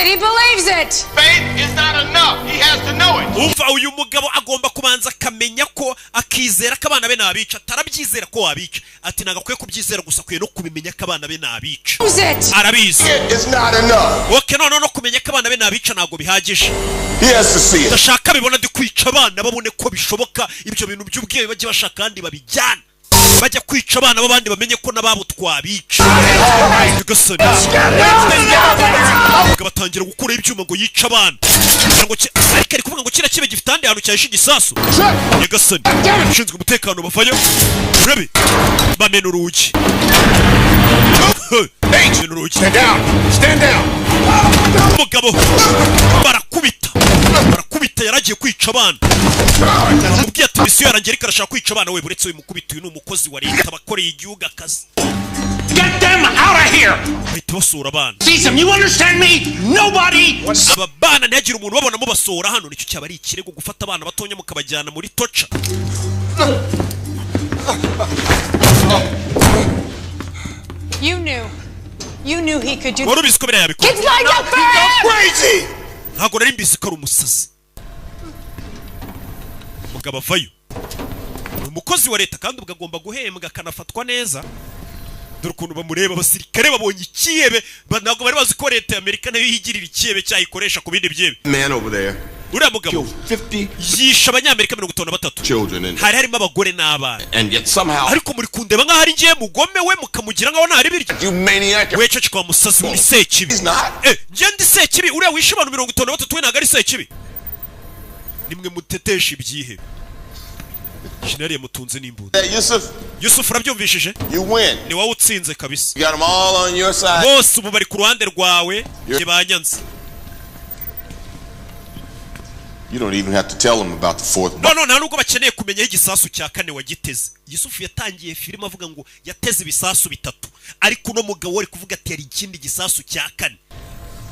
He believes it. Faith is not enough. He has to know it. Umva uyu mugabo agomba kubanza akamenya ko akizera ko abana be nabica, atarabyizera ko wabica. Ati nagakwiye kubyizera gusa kwiye no kubimenya ko abana be nabica. Arabizi. It's not enough. Okay, no kumenya ko abana be nabica ntago bihagije. He has to see it. Ndashaka bibona ndi kwica abana babone ko bishoboka ibyo bintu by'ubwiye bajye bashaka kandi babijyana. Bajya kwica abana babandi bamenye ko nababo twabica. Gasoni. Batangira gukura ibyuma ngo yica abana. Ngo ari kuvuga ngo kira kibe gifite andi hantu cyahishe igisasu. Gasoni. Ushinzwe umutekano bafanya. Urabe. Bamena urugi. Stand down. Stand down. Mugabo. Barakubita yaragiye kwica abana. Mubwiye ati misiyo yarangiye arashaka kwica abana we buretse uyu mukubita uyu ni umukozi wa leta bakoreye igihugu akazi. Get them out of here. Bahita basura abana. Cesar, you understand me? Nobody. Aba bana ntiyagira umuntu babona mu basora hano nicyo cyaba ari ikirego gufata abana batonya mukabajyana muri toca. You knew he could do. Warubizi ko biriya yabikora. Kids lined up for him. Crazy. Ntabwo nari mbizi ko ari umusazi. Mugabo avayo. Umukozi wa leta kandi ugagomba guhembwa akanafatwa neza. Dore ukuntu bamureba abasirikare babonye ikiyebe ntabwo bari bazi ko leta y'Amerika nayo yigirira ikiyebe cyayikoresha ku bindi byebe. Man over there. Uriya mugabo yisha abanyamerika 53 hari harimo abagore n'abana. And yet somehow ariko muri kundeba nkaho ari ngiye mugome we mukamugira nkaho ntari biryo. You maniac. We cece kwa musazi uri sekibi. Nje ndi sekibi uriya wisha abantu 53 we ntago ari sekibi. Nimwe mutetesha ibyihe. Shinari mutunze n'imbunda. Yusuf urabyumvishije? You win. Ni wowe utsinze kabisa. You got them all on your side. Bose ubu bari ku ruhande rwawe kibanyanze. You don't even have to tell them about the fourth bomb. No, nta nubwo bakeneye kumenya igisasu cya kane wagiteze. Yusuf yatangiye filime avuga ngo yateze ibisasu bitatu. Ariko no mugabo wari kuvuga ati yari ikindi gisasu cya kane.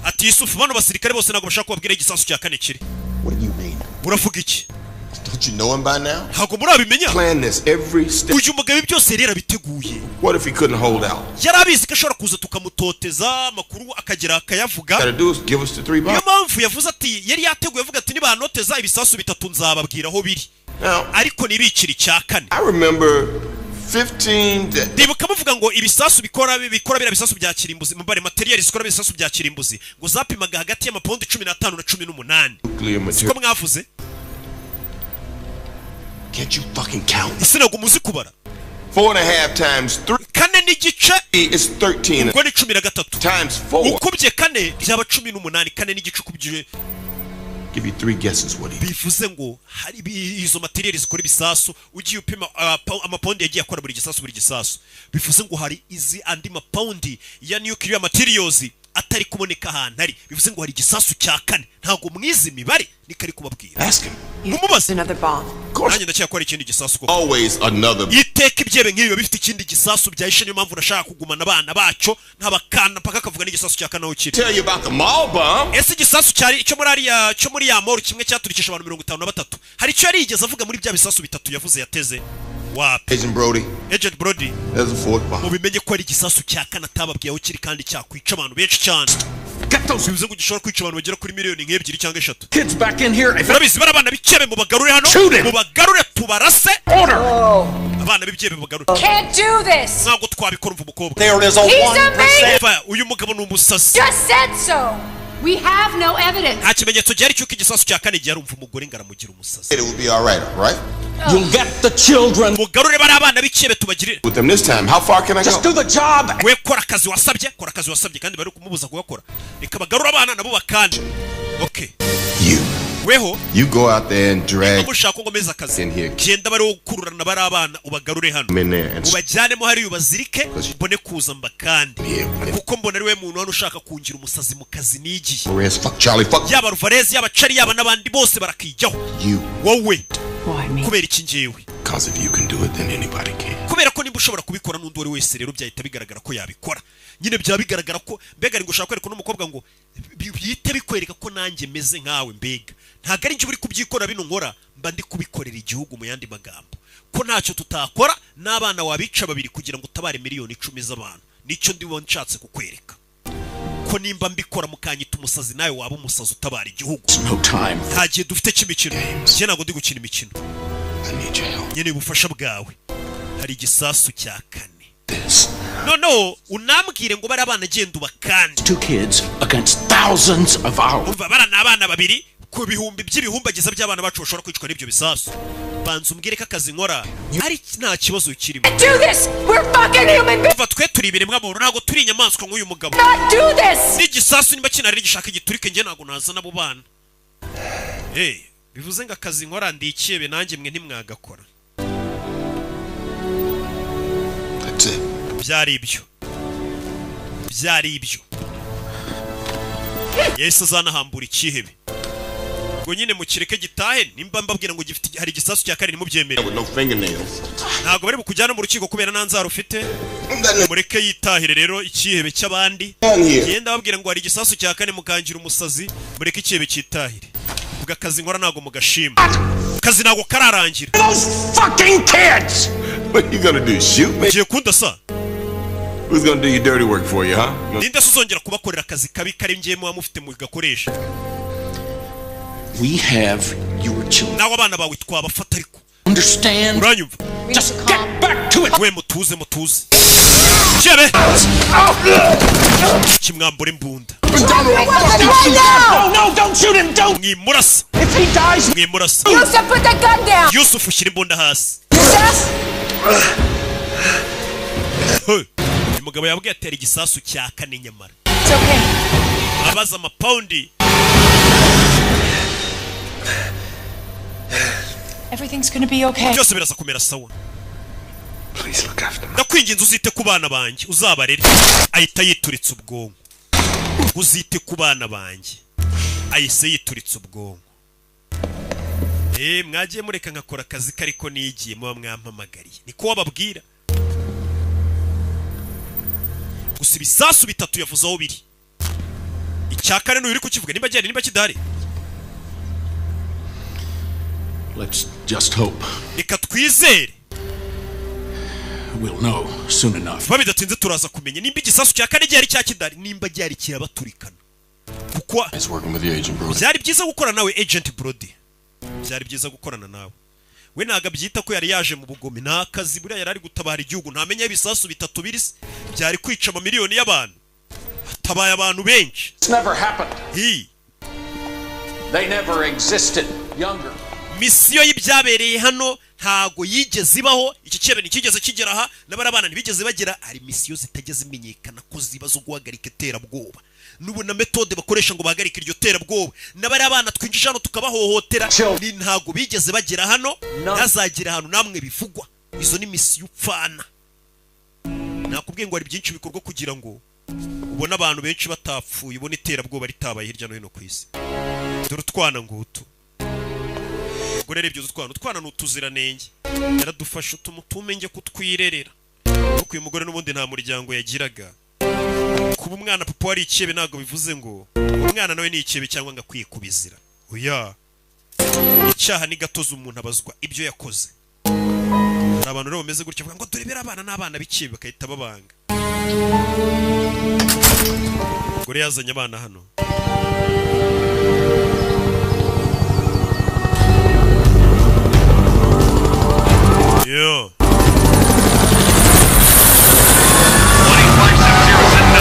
Ati Yusuf bano basirikare bose ntabwo bashaka kubabwira igisasu cya kane kiri. What do you mean? Uravuga iki? Don't you know him by now? Ntabwo murabimenya. Plan this every step. Uyu mugabo byose rero biteguye. What if he couldn't hold out? Yarabizi ko ashobora kuza tukamutoteza amakuru akagera akayavuga. Gotta do is give us the 3 bombs. Niyo mpamvu yavuze ati yari yateguye avuga ati niba noteza ibisasu bitatu nzababwira aho biri. Ariko nibikira icya kane. I remember 15 Ndibuka muvuga ngo ibisasu bikora bira bisasu bya kirimbuzi mubare material zikora ibisasu bya kirimbuzi ngo zapimaga hagati y'amapound 15 na 18. Siko mwavuze? Can't you fucking count? Ese ntabwo muzi kubara? 4.5 times 3. Kane n'igice is 13. Ubwo ni 13. Times 4. Ukubye kane byaba 18. Kane n'igice ukubye. Give you 3 guesses what he. Bivuze ngo hari izo material zikora ibisasu ugiye upima amapound yagiye akora buri gisasu. Bivuze ngo hari izi andi mapound ya nuclear materials atari kuboneka ahantu hari. Bivuze ngo hari igisasu cya kane. Ntabwo mwizi mibare nikari kubabwira. Ask him. It's another bomb. Nanjye ndacyakora ikindi gisasu koko. Always another. Iteka ibyebe nk'ibi bifite ikindi gisasu byahishe niyo mpamvu nashaka kugumana abana bacu ntabakana paka kavuga n'igisasu cya kane aho kiri. Tell you about the mall bomb. Ese igisasu cyari cyo muri ya mall kimwe cyaturikisha abantu 53. Hari icyo yari yigeze avuga muri bya bisasu bitatu yavuze yateze. Wapi? Agent Brody. There's a fourth bomb. Mubimenye ko ari igisasu cya kane atababwiye aho kiri kandi cyakwica abantu benshi cyane. Bivuze ngo gishobora kwica abantu bagera kuri miliyoni nk'ebyiri cyangwa 3. Kids back in here. Urabizi barabana bikebe mu bagarure hano. Mu bagarure tubarase. Abana bibyebe bagarure. Can't do this. Ntabwo twabikora umva umukobwa. There is a 1%. Uyu mugabo ni umusazi. Just said so. We have no evidence. Nta kimenyetso gihari cy'uko igisasu cya kane gihe umva umugore ngaramugira umusazi. It will be all right, right? You'll get the children. Mugarure bari abana bikebe tubagirire. With them this time, how far can I go? Just do the job. We kora akazi wasabye kandi bari kumubuza kugakora. Reka bagarura abana nabo bakanje. Okay. Weho You go out there and drag mushaka ngo meza akazi. in here. Genda bari gukururana bari abana ubagarure hano. Ubajyane mo hari ubazirike mbone kuza mbakandi. Kuko mbona ari we muntu hano ushaka kungira umusazi mu kazi nigiye. Perez, fuck Charlie, fuck. Yaba Ruvarez yaba Chari yaba nabandi bose barakijyaho. You. Wowe. Kubera iki ngewe? Because if you can do it, then anybody can. Kubera ko nimba ushobora kubikora n'undi wari wese rero byahita bigaragara ko yabikora. Nyine byaba bigaragara ko mbega ari gushaka kwereka n'umukobwa ngo bihite bikwereka ko nanjye meze nkawe mbega. Ntago ari njye uri kubyikora bino nkora mba ndi kubikorera igihugu mu yandi magambo. Ko ntacyo tutakora n'abana wabica babiri kugira ngo utabare miliyoni 10 z'abantu. Nicyo ndibo nshatse kukwereka. Ko nimba mbikora mukanyita umusazi nawe waba umusazi utabara igihugu. Ntagiye dufite kimikino. Je nago ndi gukina imikino. Nyene ubufasha bwawe. Hari igisasu cya kane. No, unambwire ngo bari abana genda ubakande. 2 kids against thousands of ours. Umva barana abana babiri ku bihumbi by'ibihumbagiza by'abana bacu bashobora kwicwa n'ibyo bisasu. Banza umbwire ko akazi nkora ari nta kibazo kirimo. Do this. We're fucking human beings. Umva twe turi ibiremwa muntu ntago turi inyamaswa nk'uyu mugabo. Not do this. N'igisasu nimba kinari gishaka igiturike nge ntago naza nabo bana. Bivuze ngo akazi nkora ndikiyebe nanjye mwe ntimwagakora. Byari ibyo. Yesu azanahambura ikihebe. Ngo nyine mukireke gitahe nimba mbabwira ngo gifite hari igisasu cya kane mu byemere. Ntago bari bukujyana mu rukiko kubera nanzara ufite. Mureke yitahire rero ikihebe cy'abandi. Yenda babwira ngo hari igisasu cya kane mukangira umusazi mureke ikihebe cyitahire. Vuga akazi nkora nago mugashima. Kazi nago kararangira. Those fucking kids. What you gonna do? Shoot me? Giye kunda sa. Who's gonna do your dirty work for you, huh? Ninde suzongera kubakorera akazi kabi kari njyemo amufite mu gakoresha. We have your children. Nawo abana bawe twabafata ariko. Understand? Uranyumva? Just get back to it. We mutuze. Chebe. Kimwambura imbunda. No, don't shoot him. Don't. Mwimurasa. If he dies, mwimurasa. Yusuf, put the gun down. Yusuf ushyira imbunda hasi. Umugabo yabwiye atera igisasu cya kane nyamara. It's okay. Abaza amapaundi. Everything's gonna be okay. Byose biraza kumera sawa. Please look after me. Ndakwinginze uzite ku bana banjye uzabarere. Ahita yituritse ubwonko. Uzite ku bana banjye. Ahise yituritse ubwonko. Mwagiye mureka nkakora akazi kariko nigiye muba mwampamagariye. Niko wababwira. Gusa ibisasu bitatu yavuze aho biri. Icyakane n'uri kukivuga nimba cyari nimba kidari. Let's just hope. Reka twizere. We'll know soon enough. Babidatinze turaza kumenya nimba igisasu cya kane cyari cya kidari nimba cyari kirabaturikana. Kuko byari byiza gukorana nawe Agent Brody. Byari byiza gukorana nawe. We naga byita ko yari yaje mu bugome nakazi buriya yari ari gutabara igihugu ntamenye ibisasu bitatu birisi byari kwica amamiliyoni y'abantu. Tabaye abantu benshi. It's never happened. He. They never existed. Younger. Misiyo y'ibyabereye hano ntago yigeze ibaho. Iki cyebe nikigeze kigera aha n'abarabana ntibigeze bagera. Hari misiyo zitageze imenyekana ko zibazo guhagarika terabwoba. Nubu na metode bakoresha ngo bahagarike iryo terabwoba. N'abari abana twinjije hano tukabahohotera ni ntago bigeze bagera hano. Nazagira hano namwe bivugwa. Izo ni misiyo upfana. Nakubwiye ngo ari byinshi bikorwa kugira ngo ubona abantu benshi batapfuye ubona iterabwoba ritabaye hirya no hino ku isi. Dore utwana ngutu. Ngo rero ibyo utwana n'utuziranenge. Yaradufasha tumenge kutwirerera. Kuko uyu mugore n'ubundi nta muryango yagiraga. Kuba umwana papa wari ikebe ntago bivuze ngo umwana nawe ni ikebe cyangwa ngo akwiye kubizira. Oya. Icyaha ni gatoza umuntu abazwa ibyo yakoze. Hari abantu rero bameze gutyo bavuga ngo turebera abana n'abana b'ikebe bakahita babanga. Gore yazanye abana hano. Yo.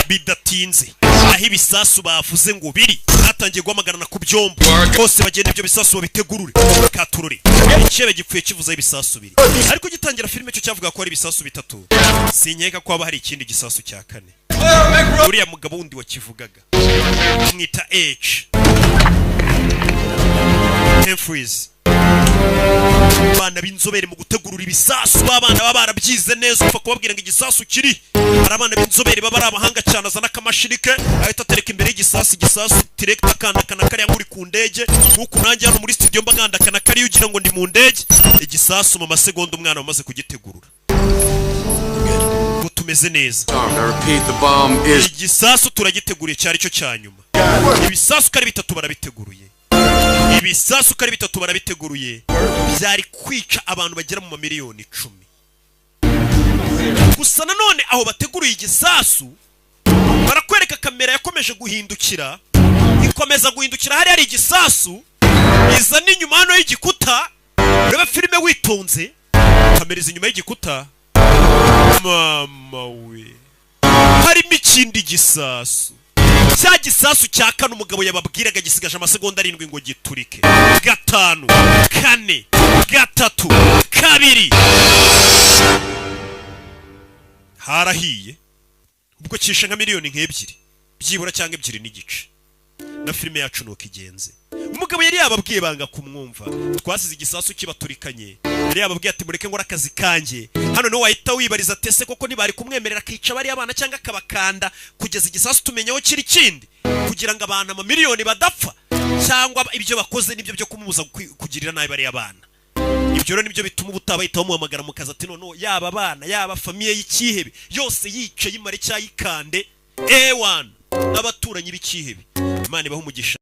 Bidatinze aho ibisasu bavuze ngo biri hatangiye guhamagarana ku byombo bose bagenda ibyo bisasu babitegurure katurure ikebe gipfuye kivuza ibisasu biri ariko gitangira filime cyo cyavuga ko ari ibisasu bitatu sinkeka ko haba hari ikindi gisasu cya kane uriya mugabo wundi wakivugaga mwita H Freeze abana b'inzobere mu gutegurura ibisasu, abana baba barabyize neza, upfa kubabwira ngo igisasu kiri. Hari abana b'inzobere baba ari abahanga cyane, azana akamashini ke ahita atereka imbere y'igisasu, igisasu direct akandakana kariya nk'uri ku ndege, nk'uko nanjye hano muri studio mba ngandakana kariya ugira ngo ndi mu ndege. Igisasu mu masegonda umwana wamaze kugitegurura. Tumeze neza. Igisasu turagiteguriye cyari cyo cyanyuma. Ibisasu kari bitatu barabiteguruye. Ibisasu kari bitatu barabiteguruye. Byari kwica abantu bagera mu mamiliyoni 10. Gusa nanone aho bateguruye igisasu barakwereka kamera yakomeje guhindukira, ikomeza guhindukira, hari ari igisasu iza n'inyuma hano y'igikuta. Urebe filime witonze, kamera izi inyuma y'igikuta. Mama we, harimo ikindi gisasu. Cya gisasu cya kane umugabo yababwiraga gisigaje amasegonda 7 ngo giturike. 5 4 3 2 harahiye. Ubwo kishe nka miliyoni nk'ebyiri byibura cyangwa 2 n'igice. Na filime yacu nuko igenze. Umugabo yari yababwiye banga kumwumva. Twasize igisasu kibaturikanye. Yari yababwiye ati mureke ngo akazi kanjye. Hano no wahita wibariza tese koko ntibari kumwemerera kica bari abana cyangwa kabakanda kugeza igisasu tumenyeho kiri kindi, kugira ngo abantu amamiliyoni badapfa, cyangwa ibyo bakoze nibyo byo kumubuza kugirira nabi bari abana. Ibyo rero nibyo bituma ubutabayitaho muhamagara mu kazi ati none yaba abana yaba famiye y'ikihebe yose yice yimare cyayikande A1 abaturanyi b'ikihebe. Imana ibaho umugisha.